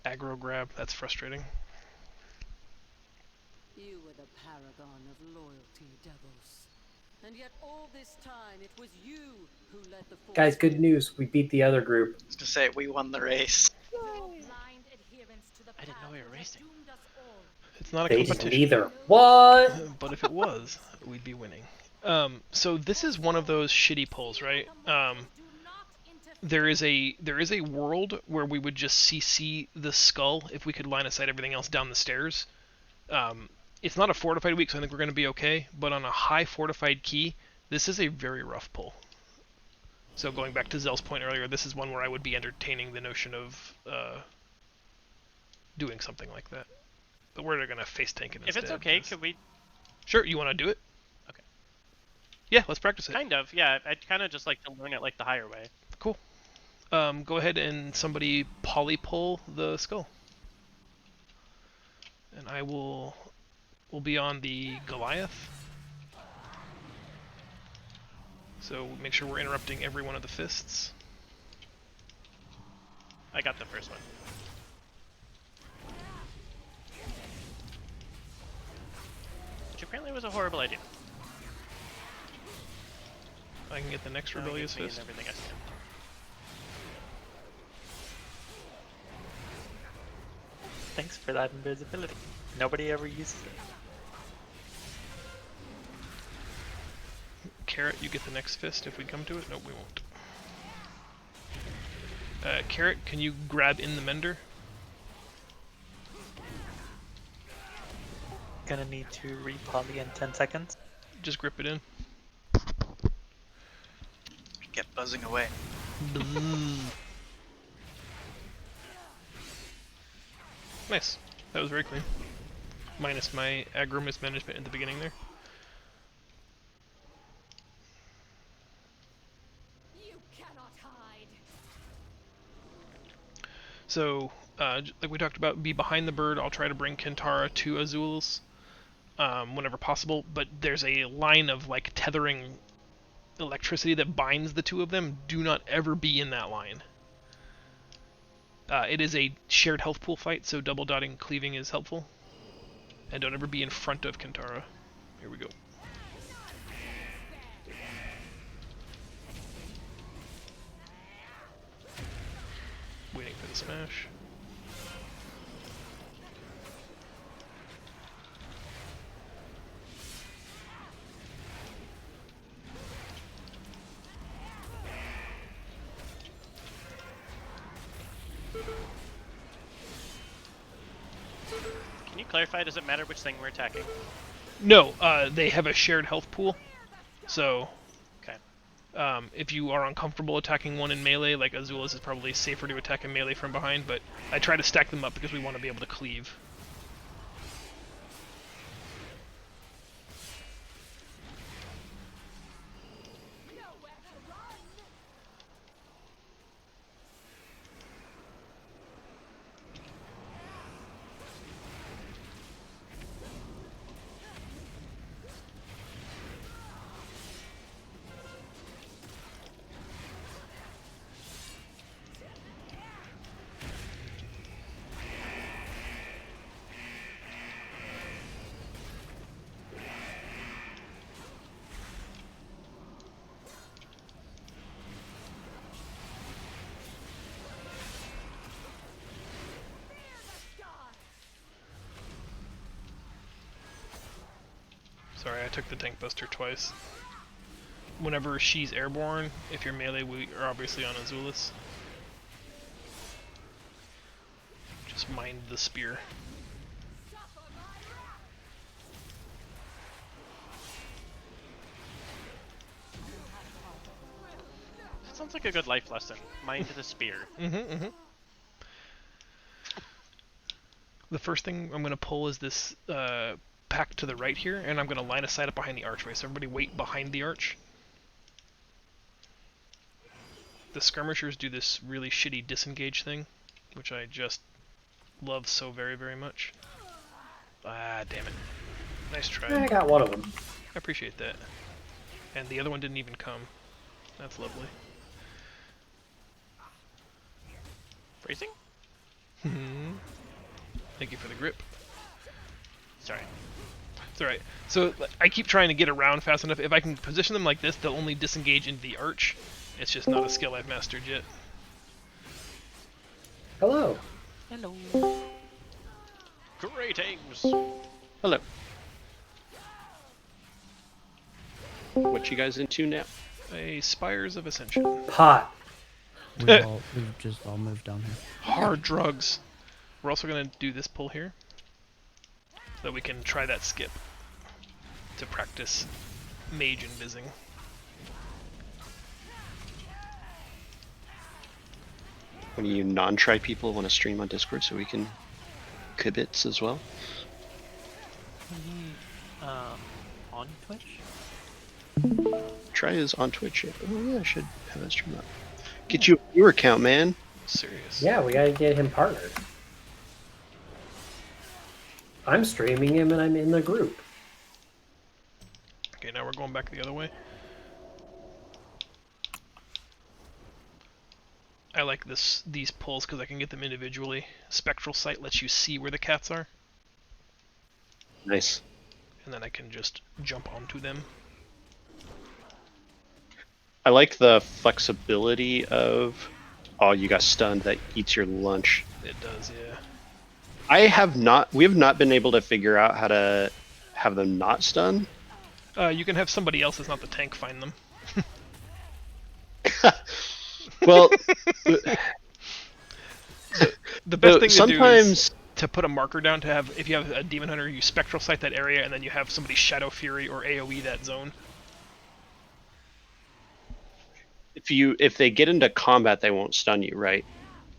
aggro grab. That's frustrating. You were the paragon of loyalty, devils. And yet all this time it was you who led the force. Guys, good news. We beat the other group. I was to say, we won the race. Your blind adherence to the I didn't know path we were will have racing. doomed us all. It's not a They didn't competition. either. What? But if it was, we'd be winning. So this is one of those shitty pulls, right? Do not interfere. There is a world where we would just CC the skull if we could line of sight everything else down the stairs. It's not a fortified week, so I think we're going to be okay. But on a high fortified key, this is a very rough pull. So going back to Zell's point earlier, this is one where I would be entertaining the notion of doing something like that. But we're going to face tank it If instead. it's okay, 'cause- could we? Sure, you want to do it? Okay. Yeah, let's practice it. Kind of, yeah. I'd kind of just like to learn it like the higher way. Cool. Go ahead and somebody polypull the skull. And I will be on the Goliath. So make sure we're interrupting every one of the fists. I got the first one. Which apparently was a horrible idea. I can get the next Now it rebellious gives me fist. everything I can. Thanks for that invisibility. Nobody ever uses it. Carrot, you get the next fist if we come to it. Nope, we won't. Carrot, can you grab in the Mender? Gonna need to repoly in 10 seconds. Just grip it in. Get buzzing away. Nice. That was very clean. Minus my aggro mismanagement in the beginning there. You cannot hide. So, like we talked about, be behind the bird. I'll try to bring Kentara to Azul's whenever possible, but there's a line of like tethering electricity that binds the two of them. Do not ever be in that line. It is a shared health pool fight, so double dotting cleaving is helpful. And don't ever be in front of Kentara. Here we go. Waiting for the smash. Can you clarify? Does it matter which thing we're attacking? No, they have a shared health pool. So, Okay. if you are uncomfortable attacking one in melee, like Azula's is probably safer to attack in melee from behind, but I try to stack them up because we want to be able to cleave. Sorry, I took the tank buster twice. Whenever she's airborne, if you're melee, we are obviously on Azulus. Just mind the spear. Sounds like a good life lesson. Mind the spear. The first thing I'm going to pull is this pack to the right here, and I'm going to line a sight up behind the archway. So everybody wait behind the arch. The skirmishers do this really shitty disengage thing, which I just love so very, very much. Ah, damn it. Nice try. I got one of them. I appreciate that. And the other one didn't even come. That's lovely. Phrasing? Thank you for the grip. Sorry. It's alright. So I keep trying to get around fast enough. If I can position them like this, they'll only disengage into the arch. It's just not a skill I've mastered yet. Hello. Hello. Greetings! Hello. What you guys into now? A Spires of Ascension. Pot. We've just all moved down here. Hard drugs. We're also going to do this pull here. So that we can try that skip. To practice mage and vising. One of you non-tri people want to stream on Discord so we can kibitz as well? On Twitch? Try is on Twitch. Oh yeah, I should have that stream up. Get you a viewer count, man. Serious. Yeah, we gotta get him partnered. I'm streaming him and I'm in the group. Okay, now we're going back the other way. I like these pulls because I can get them individually. Spectral Sight lets you see where the cats are, Nice. and then I can just jump onto them. I like the flexibility of, oh, you got stunned, that eats your lunch. It does, yeah. We have not been able to figure out how to have them not stun. You can have somebody else that's not the tank find them. Well, The best thing to do sometimes is to put a marker down to have, if you have a Demon Hunter, you Spectral Sight that area, and then you have somebody Shadow Fury or AoE that zone. if they get into combat, they won't stun you, right?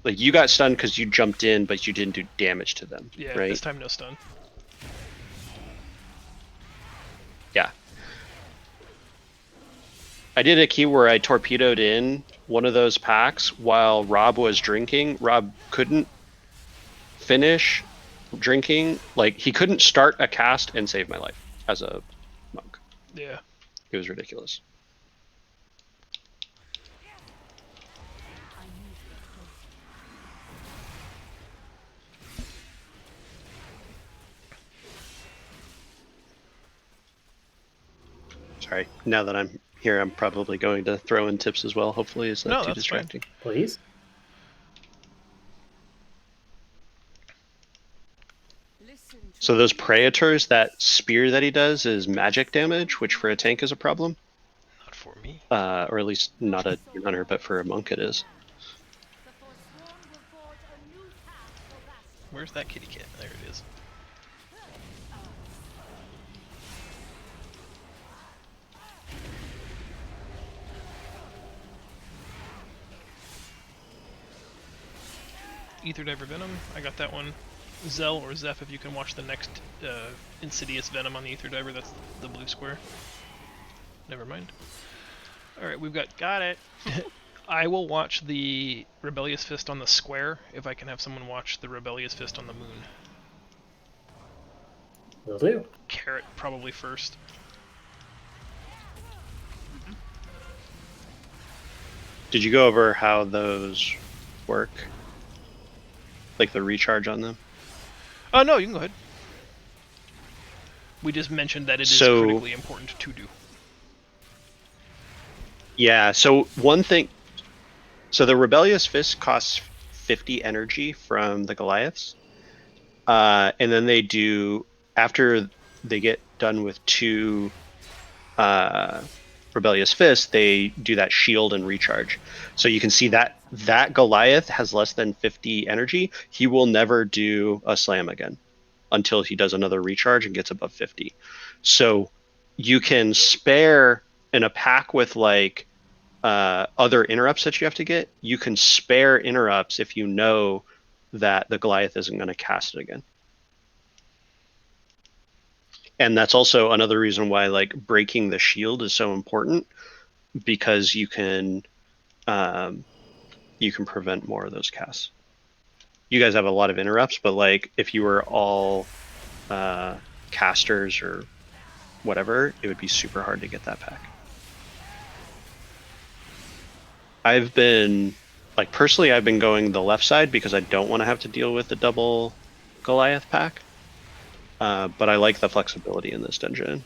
Like you got stunned because you jumped in, but you didn't do damage to them, Yeah, right? this time no stun. Yeah. I did a key where I torpedoed in one of those packs while Rob was drinking. Rob couldn't finish drinking. Like, he couldn't start a cast and save my life as a monk. Yeah. It was ridiculous. Sorry, now that I'm here, I'm probably going to throw in tips as well. Hopefully, it's No, not too that's fine. distracting. Please. So those Praetors, that spear that he does is magic damage, which for a tank is a problem. Not for me. Or at least not a hunter, but for a monk it is. Where's that kitty cat? There it is. Ether Diver Venom, I got that one. Zell or Zeph, if you can watch the next Insidious Venom on the Ether Diver, that's the blue square. Never mind. Alright, we've got... Got it. I will watch the Rebellious Fist on the square if I can have someone watch the Rebellious Fist on the moon. Will do. Carrot probably first. Did you go over how those work? Like the recharge on them? Oh, no, you can go ahead. We just mentioned that it is So- critically important to do. Yeah, so one thing... So the Rebellious Fist costs 50 energy from the Goliaths. And then they do... After they get done with 2 Rebellious Fists, they do that shield and recharge. So you can see that that Goliath has less than 50 energy. He will never do a slam again until he does another recharge and gets above 50. So you can spare in a pack with like other interrupts that you have to get, you can spare interrupts if you know that the Goliath isn't going to cast it again. And that's also another reason why like breaking the shield is so important, because you can prevent more of those casts. You guys have a lot of interrupts, but like if you were all casters or whatever, it would be super hard to get that pack. I've been like personally, I've been going the left side because I don't want to have to deal with the double Goliath pack. But I like the flexibility in this dungeon.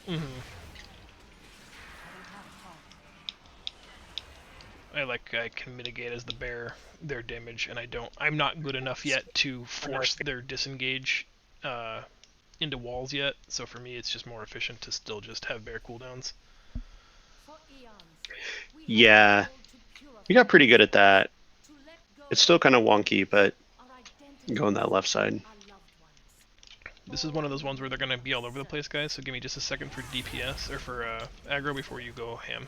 I can mitigate as the bear their damage, and I'm not good enough yet to force their disengage into walls yet. So for me, it's just more efficient to still just have bear cooldowns. Yeah, you got pretty good at that. It's still kind of wonky, but going that left side. This is one of those ones where they're going to be all over the place, guys, so give me just a second for DPS, or for aggro before you go ham.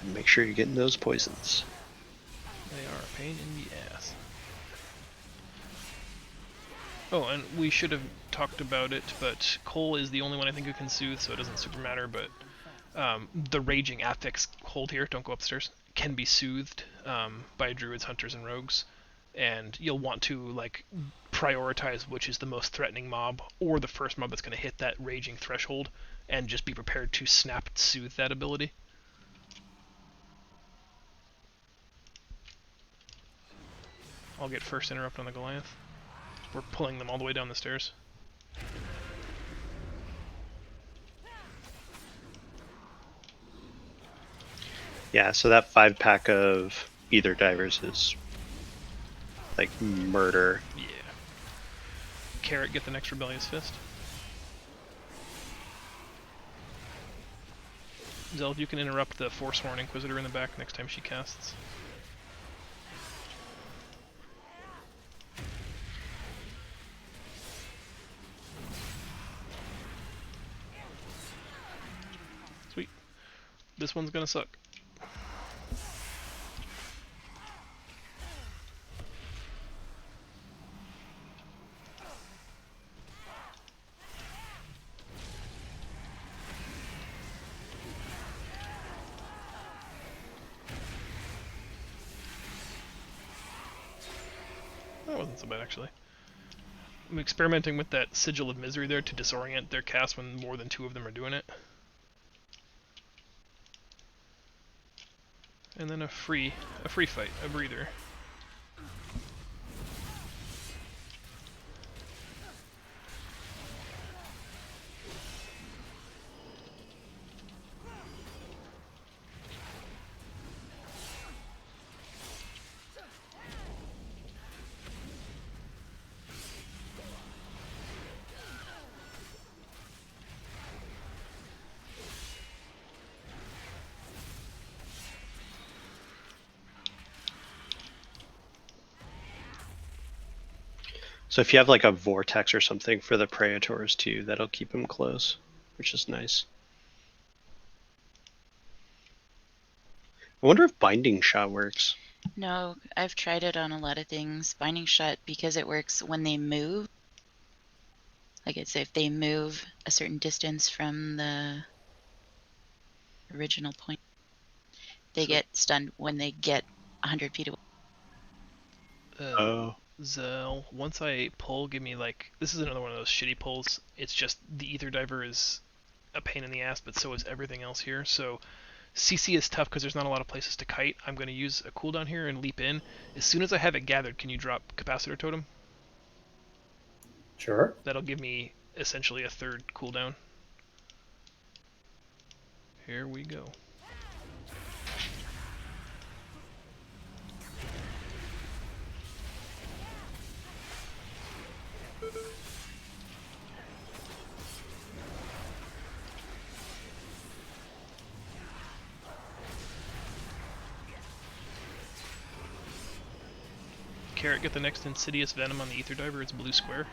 And make sure you're getting those poisons. They are a pain in the ass. Oh, and we should have talked about it, but Cole is the only one I think who can soothe, so it doesn't super matter, but the Raging Affix hold here, don't go upstairs, can be soothed by druids, hunters, and rogues, and you'll want to like prioritize which is the most threatening mob, or the first mob that's going to hit that raging threshold, and just be prepared to snap soothe that ability. I'll get first interrupt on the Goliath. We're pulling them all the way down the stairs. Yeah, so that 5-pack of Ether Divers is like murder. Yeah. Carrot, get the next Rebellious Fist. Zeld, you can interrupt the Forsworn Inquisitor in the back next time she casts. Sweet. This one's gonna suck. That wasn't so bad, actually. I'm experimenting with that Sigil of Misery there to disorient their cast when more than 2 of them are doing it. And then a free fight, a breather. So if you have like a vortex or something for the Praetors too, that'll keep them close, which is nice. I wonder if Binding Shot works. No, I've tried it on a lot of things. Binding Shot, because it works when they move. Like it's if they move a certain distance from the original point, they get stunned when they get 100 feet away. Oh. Zell, once I pull, give me like... This is another one of those shitty pulls. It's just the Ether Diver is a pain in the ass, but so is everything else here. So CC is tough because there's not a lot of places to kite. I'm going to use a cooldown here and leap in. As soon as I have it gathered, can you drop Capacitor Totem? Sure. That'll give me essentially a 3rd cooldown. Here we go. Carrot, get the next Insidious Venom on the Ether Diver. It's blue square.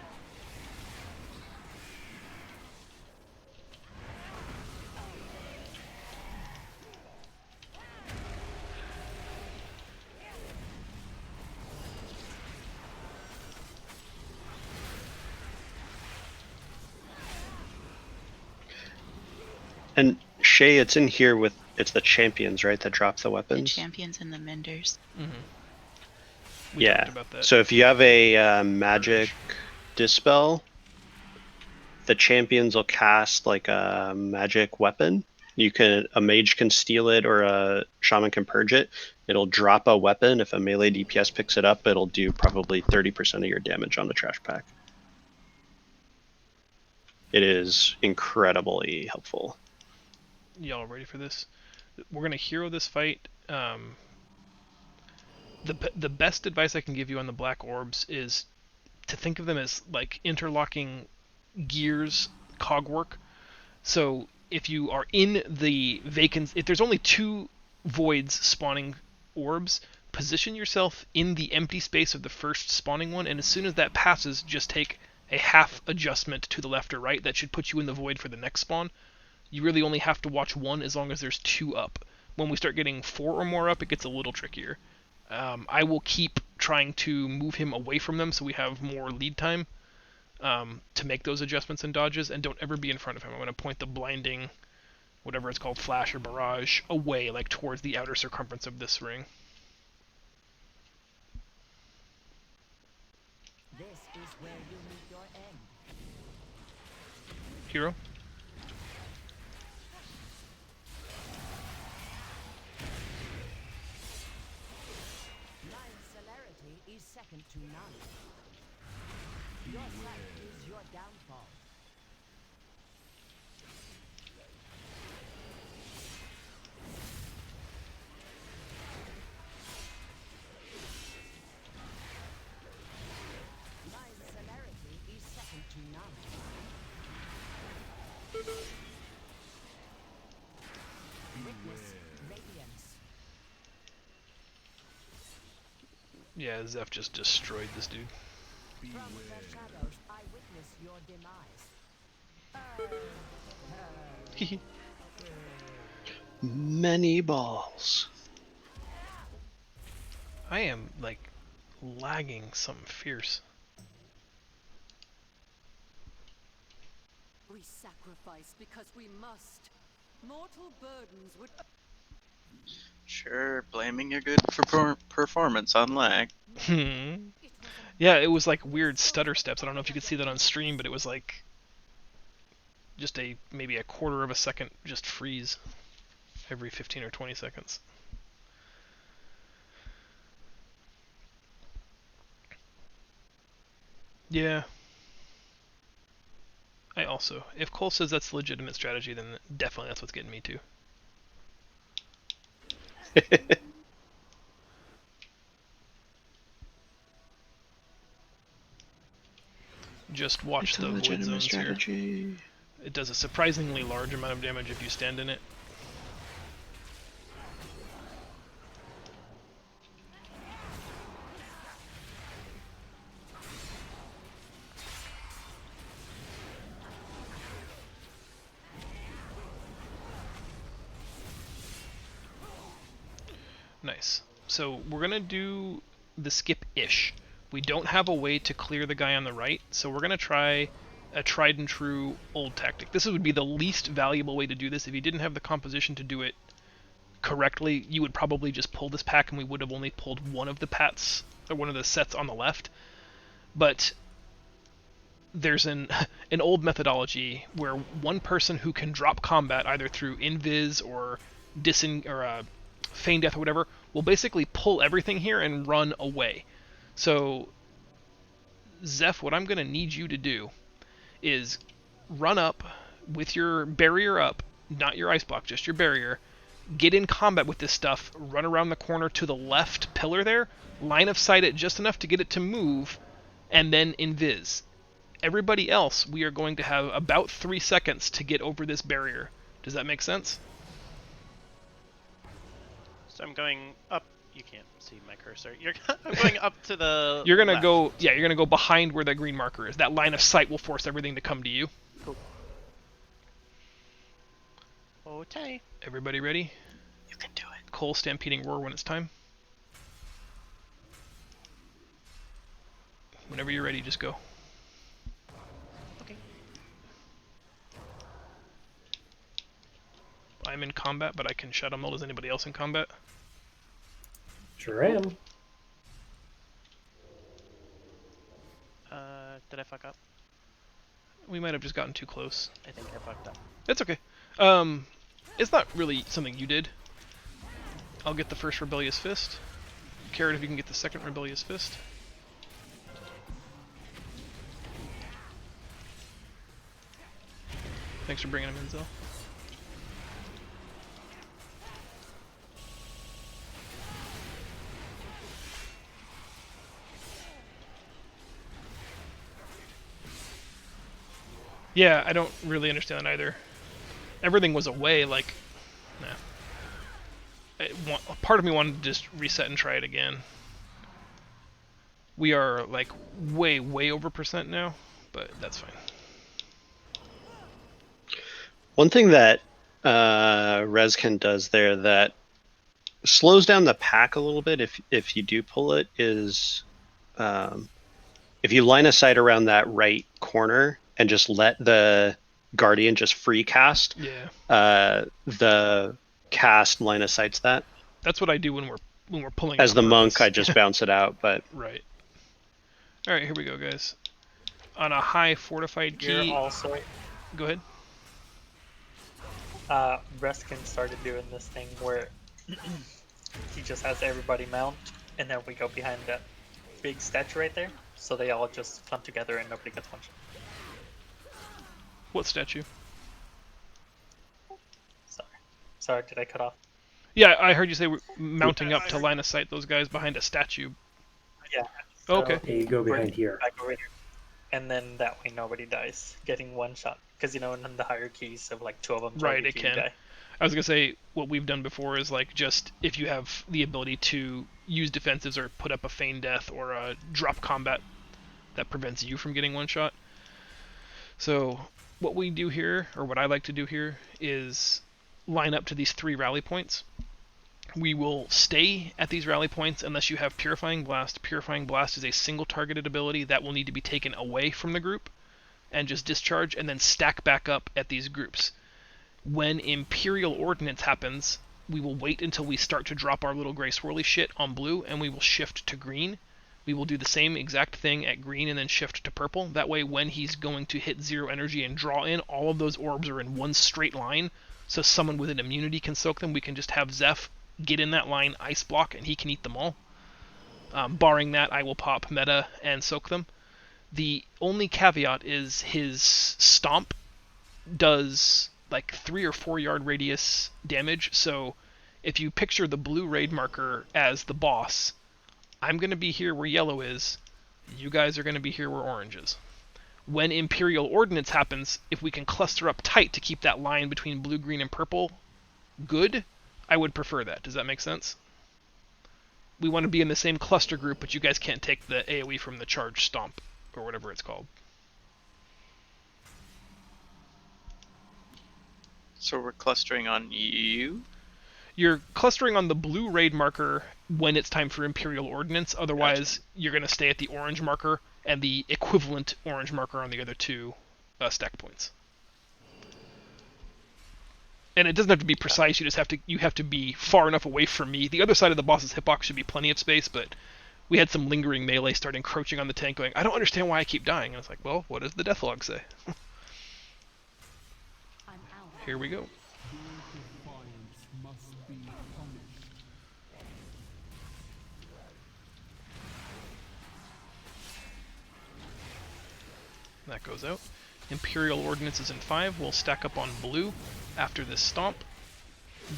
And Shay, it's in here with it's the champions, right, that drop the The weapons. champions and the menders. We Yeah. talked about that. So if you have a magic dispel, the champions will cast like a magic weapon. A mage can steal it, or a shaman can purge it. It'll drop a weapon. If a melee DPS picks it up, it'll do probably 30% of your damage on the trash pack. It is incredibly helpful. Y'all ready for this? We're gonna hero this fight. The best advice I can give you on the black orbs is to think of them as like interlocking gears, cogwork. So if you are in the vacant, if there's only 2 voids spawning orbs, position yourself in the empty space of the first spawning one, and as soon as that passes, just take a half adjustment to the left or right. That should put you in the void for the next spawn. You really only have to watch 1 as long as there's 2 up. When we start getting 4 or more up, it gets a little trickier. I will keep trying to move him away from them so we have more lead time to make those adjustments and dodges, and don't ever be in front of him. I'm going to point the blinding, whatever it's called, flash or barrage, away, like towards the outer circumference of this ring. This is where you meet your end. Hero? My celerity is second to none. Your sight is your downfall. My celerity is second to none. Witness radiance. Yeah, Zeph just destroyed this dude. From the shadows, I witness your demise. Many balls. I am, like, lagging something fierce. We sacrifice because we must. Mortal burdens would. Sure, blaming your good performance on lag. Yeah, it was like weird stutter steps. I don't know if you could see that on stream, but it was like just maybe a quarter of a second just freeze every 15 or 20 seconds. Yeah. I also, if Cole says that's a legitimate strategy, then definitely that's what's getting me too. Just watch the void zones here. It does a surprisingly large amount of damage if you stand in it. Nice. So we're gonna do the skip-ish. We don't have a way to clear the guy on the right, so we're gonna try a tried and true old tactic. This would be the least valuable way to do this. If you didn't have the composition to do it correctly, you would probably just pull this pack and we would have only pulled one of the pats, or one of the sets on the left. But there's an old methodology where one person who can drop combat either through invis or feign death or whatever will basically pull everything here and run away. So Zeph, what I'm going to need you to do is run up with your barrier up, not your ice block, just your barrier, get in combat with this stuff, run around the corner to the left pillar there, line of sight it just enough to get it to move, and then invis. Everybody else, we are going to have about 3 seconds to get over this barrier. Does that make sense? So I'm going up. You can't see my cursor. I'm going up to the. You're gonna left. go. Yeah, you're gonna go behind where the green marker is. That line of sight will force everything to come to you. Cool. Okay. Everybody ready? You can do it. Cole, stampeding roar when it's time. Whenever you're ready, just go. Okay. I'm in combat, but I can Shadow Meld. Is anybody else in combat? Sure am. Did I fuck up? We might have just gotten too close. I think I fucked up. It's okay. It's not really something you did. I'll get the first Rebellious Fist. Carrot, if you can get the second Rebellious Fist. Thanks for bringing him in, Zell. Yeah, I don't really understand that either. Everything was away, like... Nah. Part of me wanted to just reset and try it again. We are, like, way over percent now, but that's fine. One thing that Rezkin does there that slows down the pack a little bit if you do pull it is if you line of sight around that right corner and just let the Guardian just free cast, the cast line of sights that. That's what I do when we're pulling. As the monk, I just bounce it out, but right. All right, here we go, guys. On a high fortified key. You're also. Go ahead. Reskin started doing this thing where he just has everybody mount, and then we go behind that big statue right there, so they all just come together and nobody gets one shot. What statue? Sorry, did I cut off? Yeah, I heard you say we're mounting up to line of sight those guys behind a statue. Yeah. So okay. Yeah, you go behind here. Back over here. And then that way nobody dies, getting one shot. Because, you know, in the higher keys of like 2 of them, right, it can. Die. I was going to say, what we've done before is like just if you have the ability to use defensives or put up a feign death or a drop combat that prevents you from getting one shot. So what we do here, or what I like to do here, is line up to these 3 rally points. We will stay at these rally points unless you have Purifying Blast. Purifying Blast is a single targeted ability that will need to be taken away from the group and just discharge and then stack back up at these groups. When Imperial Ordnance happens, we will wait until we start to drop our little gray swirly shit on blue and we will shift to green. We will do the same exact thing at green and then shift to purple. That way when he's going to hit 0 energy and draw in, all of those orbs are in one straight line, so someone with an immunity can soak them. We can just have Zeph get in that line, ice block, and he can eat them all. Barring that, I will pop meta and soak them. The only caveat is his stomp does like 3 or 4 yard radius damage, so if you picture the blue raid marker as the boss, I'm going to be here where yellow is, you guys are going to be here where orange is. When Imperial Ordnance happens, if we can cluster up tight to keep that line between blue, green, and purple good, I would prefer that. Does that make sense? We want to be in the same cluster group, but you guys can't take the AoE from the charge stomp, or whatever it's called. So we're clustering on you? You're clustering on the blue raid marker when it's time for Imperial Ordnance, otherwise you're going to stay at the orange marker and the equivalent orange marker on the other 2 stack points. And it doesn't have to be precise, you have to be far enough away from me. The other side of the boss's hitbox should be plenty of space, but we had some lingering melee start encroaching on the tank going, I don't understand why I keep dying. And it's like, well, what does the deathlog say? Here we go. That goes out. Imperial Ordnance is in 5. We'll stack up on blue after this stomp.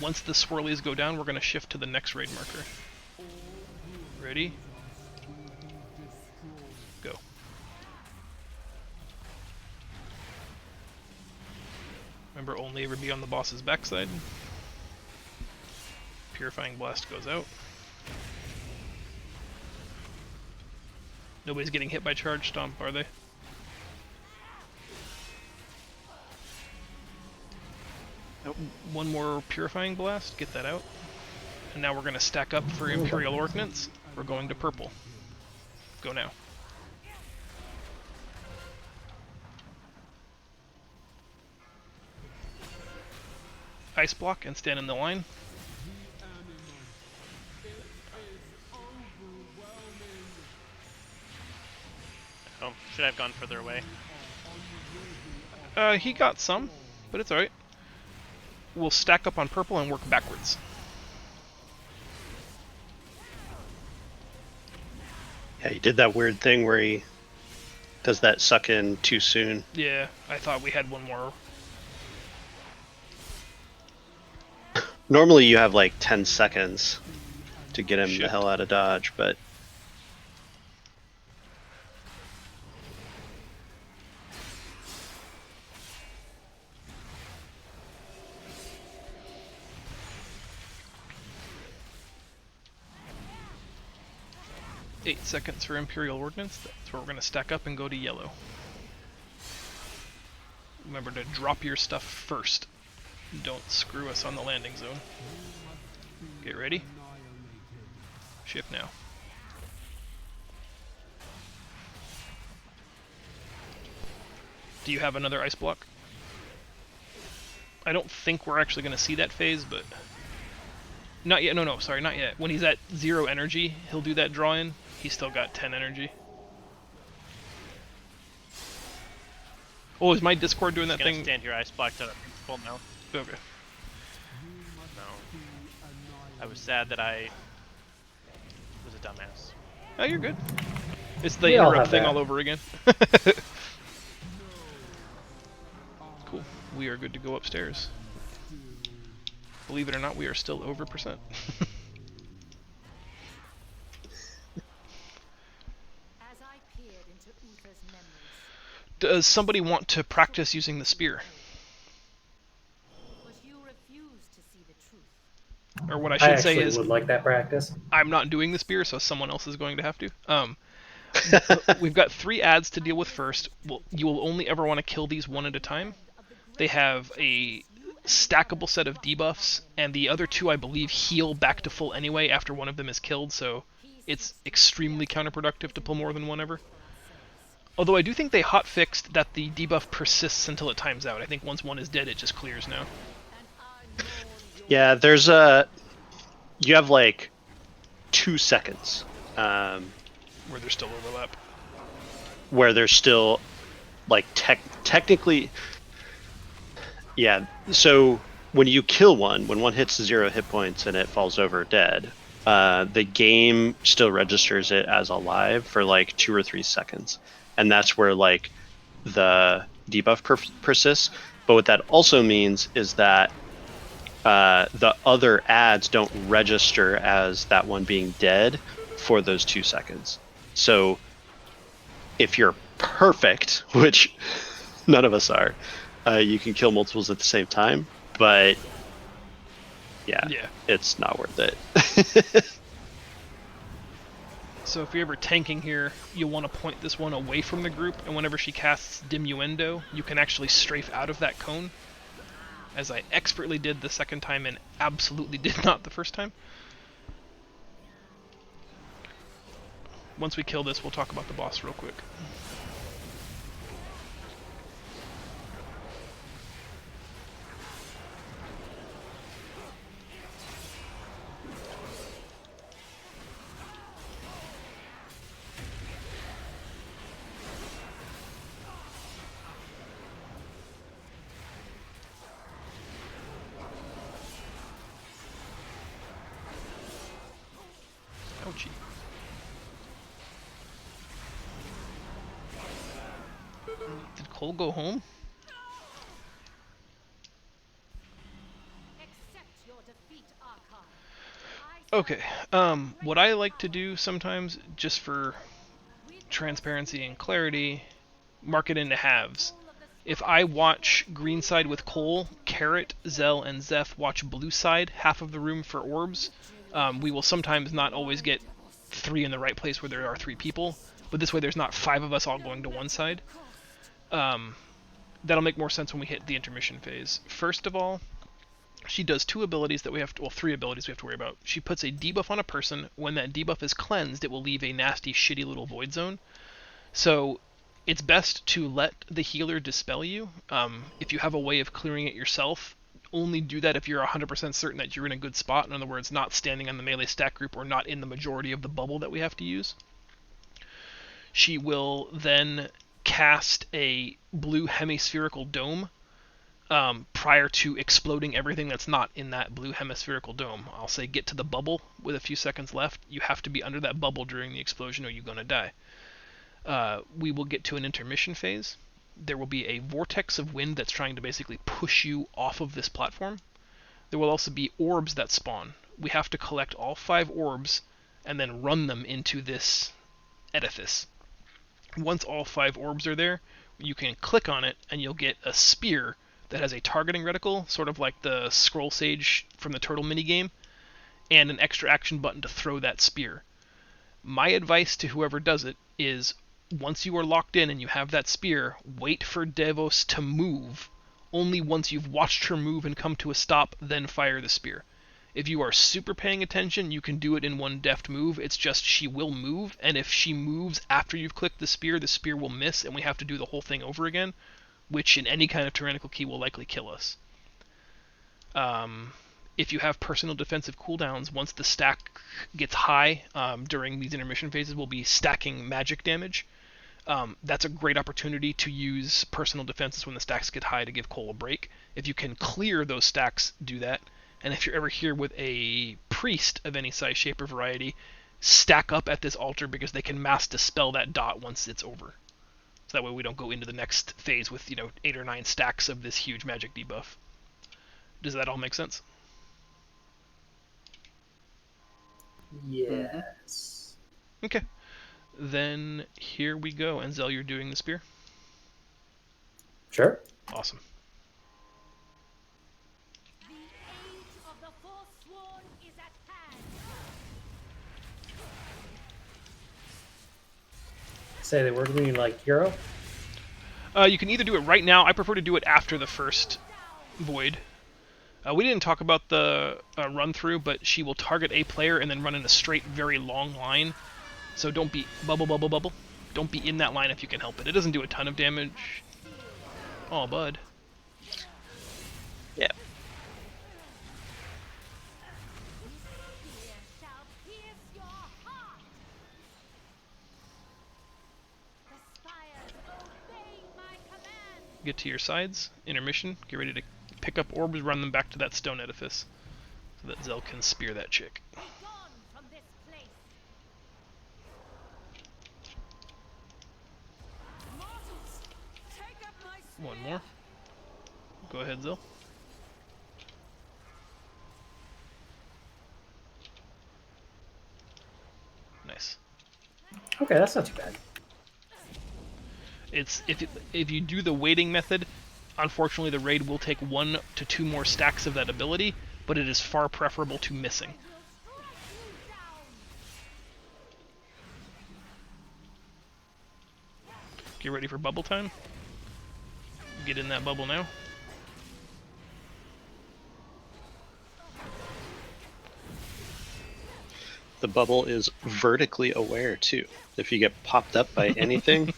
Once the swirlies go down, we're going to shift to the next raid marker. Ready? Go. Remember, only ever be on the boss's backside. Purifying Blast goes out. Nobody's getting hit by Charge Stomp, are they? Nope. One more Purifying Blast, get that out. And now we're going to stack up for Imperial Ordnance. We're going to purple. Go now. ice block and stand in the line. Oh, should I have gone further away? He got some, but it's alright. We'll stack up on purple and work backwards. Yeah, he did that weird thing where he does that suck in too soon. Yeah, I thought we had one more. Normally you have like 10 seconds to get him the Shit. hell out of dodge, but 8 seconds for Imperial Ordnance. That's where we're going to stack up and go to yellow. Remember to drop your stuff first. Don't screw us on the landing zone. Get ready. Ship now. Do you have another ice block? I don't think we're actually going to see that phase, but... Not yet. No, sorry, not yet. When he's at 0 energy, he'll do that draw in. He's still got 10 energy. Oh, is my Discord doing that Just gonna thing? stand here, ice block to full now. Okay. No. I was sad that I was a dumbass. Oh, you're good. It's the We all interrupt have thing that. all over again. Cool. We are good to go upstairs. Believe it or not, we are still over percent. As I peered into Uther's memories, Does somebody want to practice using the spear? but you refuse to see the truth. Or what I I should say actually is, would like that practice. I'm not doing the spear, so someone else is going to have to. We've got 3 ads to deal with first. You will only ever want to kill these one at a time. They have a stackable set of debuffs, and the other 2, I believe, heal back to full anyway after one of them is killed, so it's extremely counterproductive to pull more than one ever. Although I do think they hotfixed that the debuff persists until it times out. I think once one is dead, it just clears now. yeah, there's you have like 2 seconds Where there's still overlap. where there's still like technically, yeah. So when you kill one, when one hits 0 hit points and it falls over dead, the game still registers it as alive for like 2 or 3 seconds, and that's where like the debuff persists. But what that also means is that the other ads don't register as that one being dead for those 2 seconds. So if you're perfect, which none of us are, you can kill multiples at the same time, but yeah. It's not worth it. So if you're ever tanking here, you'll want to point this one away from the group, and whenever she casts Diminuendo, you can actually strafe out of that cone, as I expertly did the second time and absolutely did not the first time. Once we kill this, we'll talk about the boss real quick. Ouchie. Did Cole go home? Accept your defeat, Archon. Okay, what I like to do sometimes, just for transparency and clarity, mark it into halves. If I watch green side with Cole, Carrot, Zell, and Zeph watch blue side, half of the room for orbs, we will sometimes not always get 3 in the right place where there are 3 people, but this way there's not 5 of us all going to one side. That'll make more sense when we hit the intermission phase. First of all, she does 2 abilities that we have to, well, 3 abilities we have to worry about. She puts a debuff on a person. When that debuff is cleansed, it will leave a nasty, shitty little void zone. So it's best to let the healer dispel you. If you have a way of clearing it yourself, only do that if you're 100% certain that you're in a good spot. In other words, not standing on the melee stack group or not in the majority of the bubble that we have to use. She will then cast a blue hemispherical dome prior to exploding everything that's not in that blue hemispherical dome. I'll say get to the bubble with a few seconds left. You have to be under that bubble during the explosion or you're going to die. We will get to an intermission phase. There will be a vortex of wind that's trying to basically push you off of this platform. There will also be orbs that spawn. We have to collect all 5 orbs and then run them into this edifice. Once all 5 orbs are there, you can click on it and you'll get a spear that has a targeting reticle, sort of like the scroll sage from the turtle minigame, and an extra action button to throw that spear. My advice to whoever does it is, once you are locked in and you have that spear, wait for Devos to move. Only once you've watched her move and come to a stop, then fire the spear. If you are super paying attention, you can do it in one deft move. It's just she will move, and if she moves after you've clicked the spear will miss, and we have to do the whole thing over again, which in any kind of tyrannical key will likely kill us. If you have personal defensive cooldowns, once the stack gets high during these intermission phases, we'll be stacking magic damage. That's a great opportunity to use personal defenses when the stacks get high to give Cole a break. If you can clear those stacks, do that. And if you're ever here with a priest of any size, shape, or variety, stack up at this altar because they can mass dispel that dot once it's over. So that way we don't go into the next phase with 8 or 9 stacks of this huge magic debuff. Does that all make sense? Yes. Okay. Then here we go. Enzel, you're doing the spear? Sure. Awesome. The age of the Forsworn is at hand. Say they were doing like hero. You can either do it right now. I prefer to do it after the first void. We didn't talk about the run through, but she will target a player and then run in a straight, very long line. So don't be bubble, bubble, bubble. Don't be in that line if you can help it. It doesn't do a ton of damage. Oh, bud. Yeah. Fear shall pierce your heart. The spires obey my command. Get to your sides. Intermission. Get ready to pick up orbs, run them back to that stone edifice. So that Zell can spear that chick. Be gone from this place. Mortals, take up my spear. One more. Go ahead, Zell. Nice. Okay, that's not too bad. It's if you do the waiting method, unfortunately the raid will take 1 to 2 more stacks of that ability, but it is far preferable to missing. Get ready for bubble time. Get in that bubble now. The bubble is vertically aware too. If you get popped up by anything,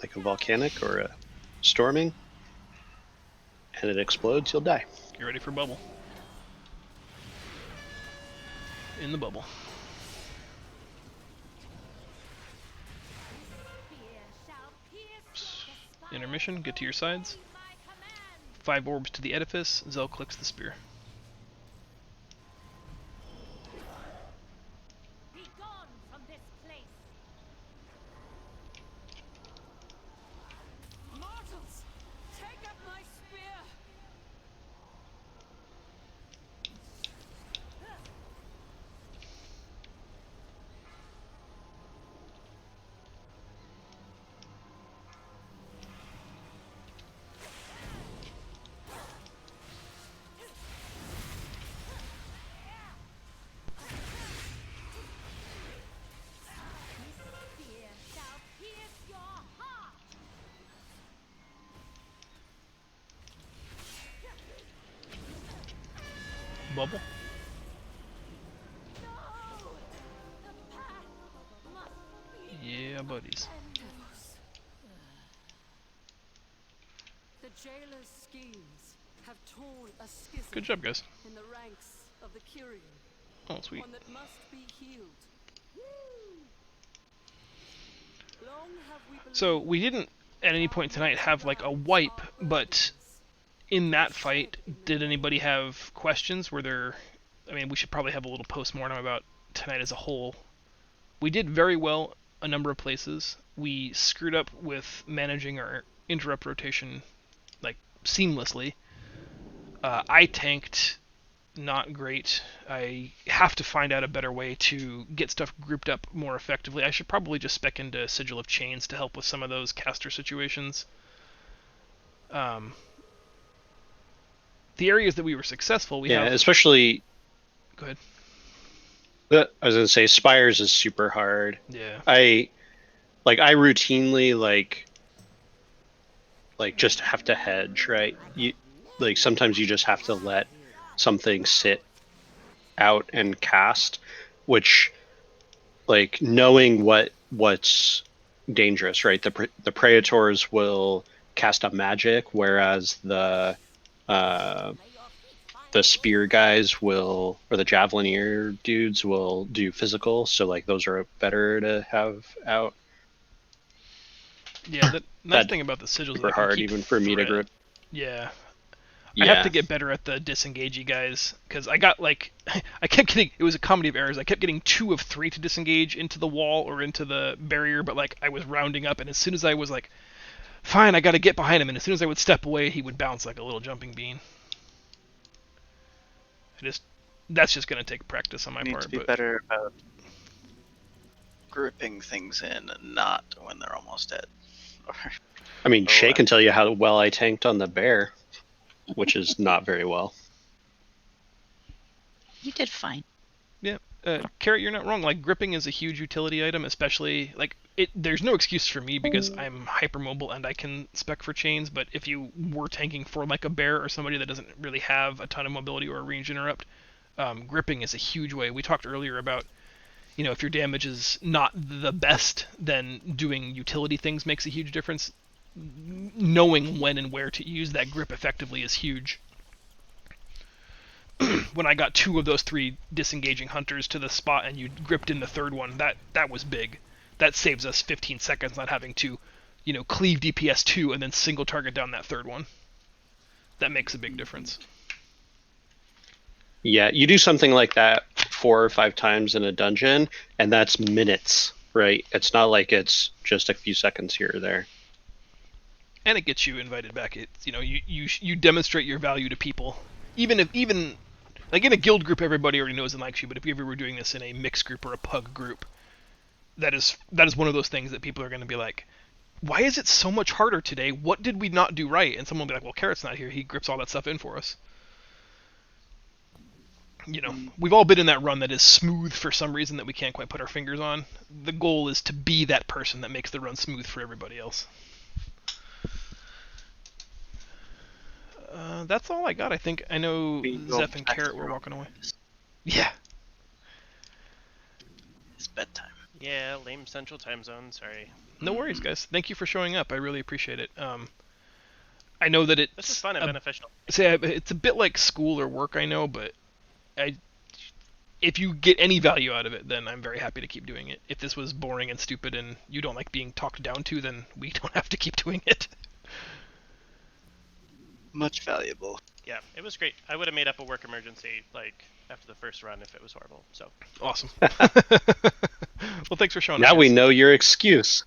like a volcanic or a storming, and it explodes, you'll die. Get ready for bubble. In the bubble. Fear shall pierce the spires Intermission, get to your sides. obey my command. 5 orbs to the edifice, Zell clicks the spear. Be gone from this place. Mortals, take up my spear. Fear shall pierce your heart. Bubble. No! The path must be Yeah, buddies. The jailer's schemes have torn a schism Good job, guys. in the ranks of the Kyrian, Oh, sweet. one that must be healed. Long have we So believed we didn't at any point tonight have like a wipe, but in that fight, did anybody have questions? Were there? I mean, we should probably have a little post-mortem about tonight as a whole. We did very well a number of places. We screwed up with managing our interrupt rotation like seamlessly. I tanked not great. I have to find out a better way to get stuff grouped up more effectively. I should probably just spec into Sigil of Chains to help with some of those caster situations. The areas that we were successful, we have... especially. Go ahead. I was gonna say Spires is super hard. Yeah. I routinely like just have to hedge, right? You like sometimes you just have to let something sit out and cast, which like knowing what's dangerous, right? The Praetors will cast a magic, whereas the spear guys will, or the javelineer dudes will do physical. So like those are better to have out. Yeah, the nice That thing about the sigils is super I can hard keep even for me to threat. grip. Yeah. Yeah. I have to get better at the disengagey guys, because I got like, I kept getting, it was a comedy of errors. I kept getting 2 of 3 to disengage into the wall or into the barrier, but like I was rounding up, and as soon as I was like, fine, I gotta get behind him, and as soon as I would step away, he would bounce like a little jumping bean. That's just gonna take practice on my Need part. to be but better about gripping things in and not when they're almost dead. I mean, Shay can tell you how well I tanked on the bear, which is not very well. You did fine. Yeah, Carrot, you're not wrong. Like gripping is a huge utility item, especially like it. There's no excuse for me because I'm hypermobile and I can spec for chains. But if you were tanking for like a bear or somebody that doesn't really have a ton of mobility or a range interrupt, gripping is a huge way. We talked earlier about, you know, if your damage is not the best, then doing utility things makes a huge difference. Knowing when and where to use that grip effectively is huge. When I got 2 of those 3 disengaging hunters to the spot and you gripped in the 3rd one, that was big. That saves us 15 seconds not having to, you know, cleave DPS 2 and then single target down that 3rd one. That makes a big difference. Yeah, you do something like that 4 or 5 times in a dungeon, and that's minutes, right? It's not like it's just a few seconds here or there. And it gets you invited back. It's, you know, you demonstrate your value to people. Even like in a guild group, everybody already knows and likes you. But if you ever were doing this in a mixed group or a pug group, that is one of those things that people are going to be like, why is it so much harder today? What did we not do right? And someone will be like, well, Carrot's not here. He grips all that stuff in for us. You know, we've all been in that run that is smooth for some reason that we can't quite put our fingers on. The goal is to be that person that makes the run smooth for everybody else. That's all I got. I think I know Zeph and Carrot were walking away. Yeah. It's bedtime. Yeah, lame Central Time Zone. Sorry. No worries, guys. Thank you for showing up. I really appreciate it. I know that it's This is fun and beneficial. It's a bit like school or work, I know, but if you get any value out of it, then I'm very happy to keep doing it. If this was boring and stupid and you don't like being talked down to, then we don't have to keep doing it. Much valuable. Yeah, it was great. I would have made up a work emergency like after the first run if it was horrible. So awesome. Well, thanks for showing up. Now we know your excuse.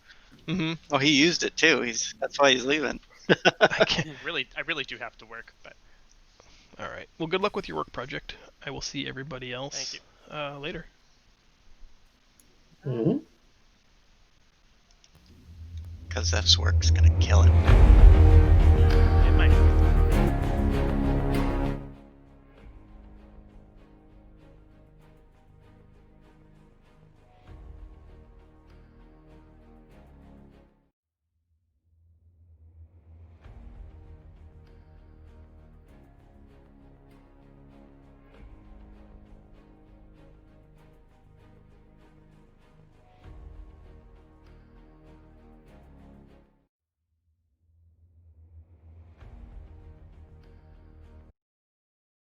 Mm-hmm. Oh, he used it too. That's why he's leaving. I really do have to work, but all right. Well, good luck with your work project. I will see everybody else later. Because Zeph's work's gonna kill him.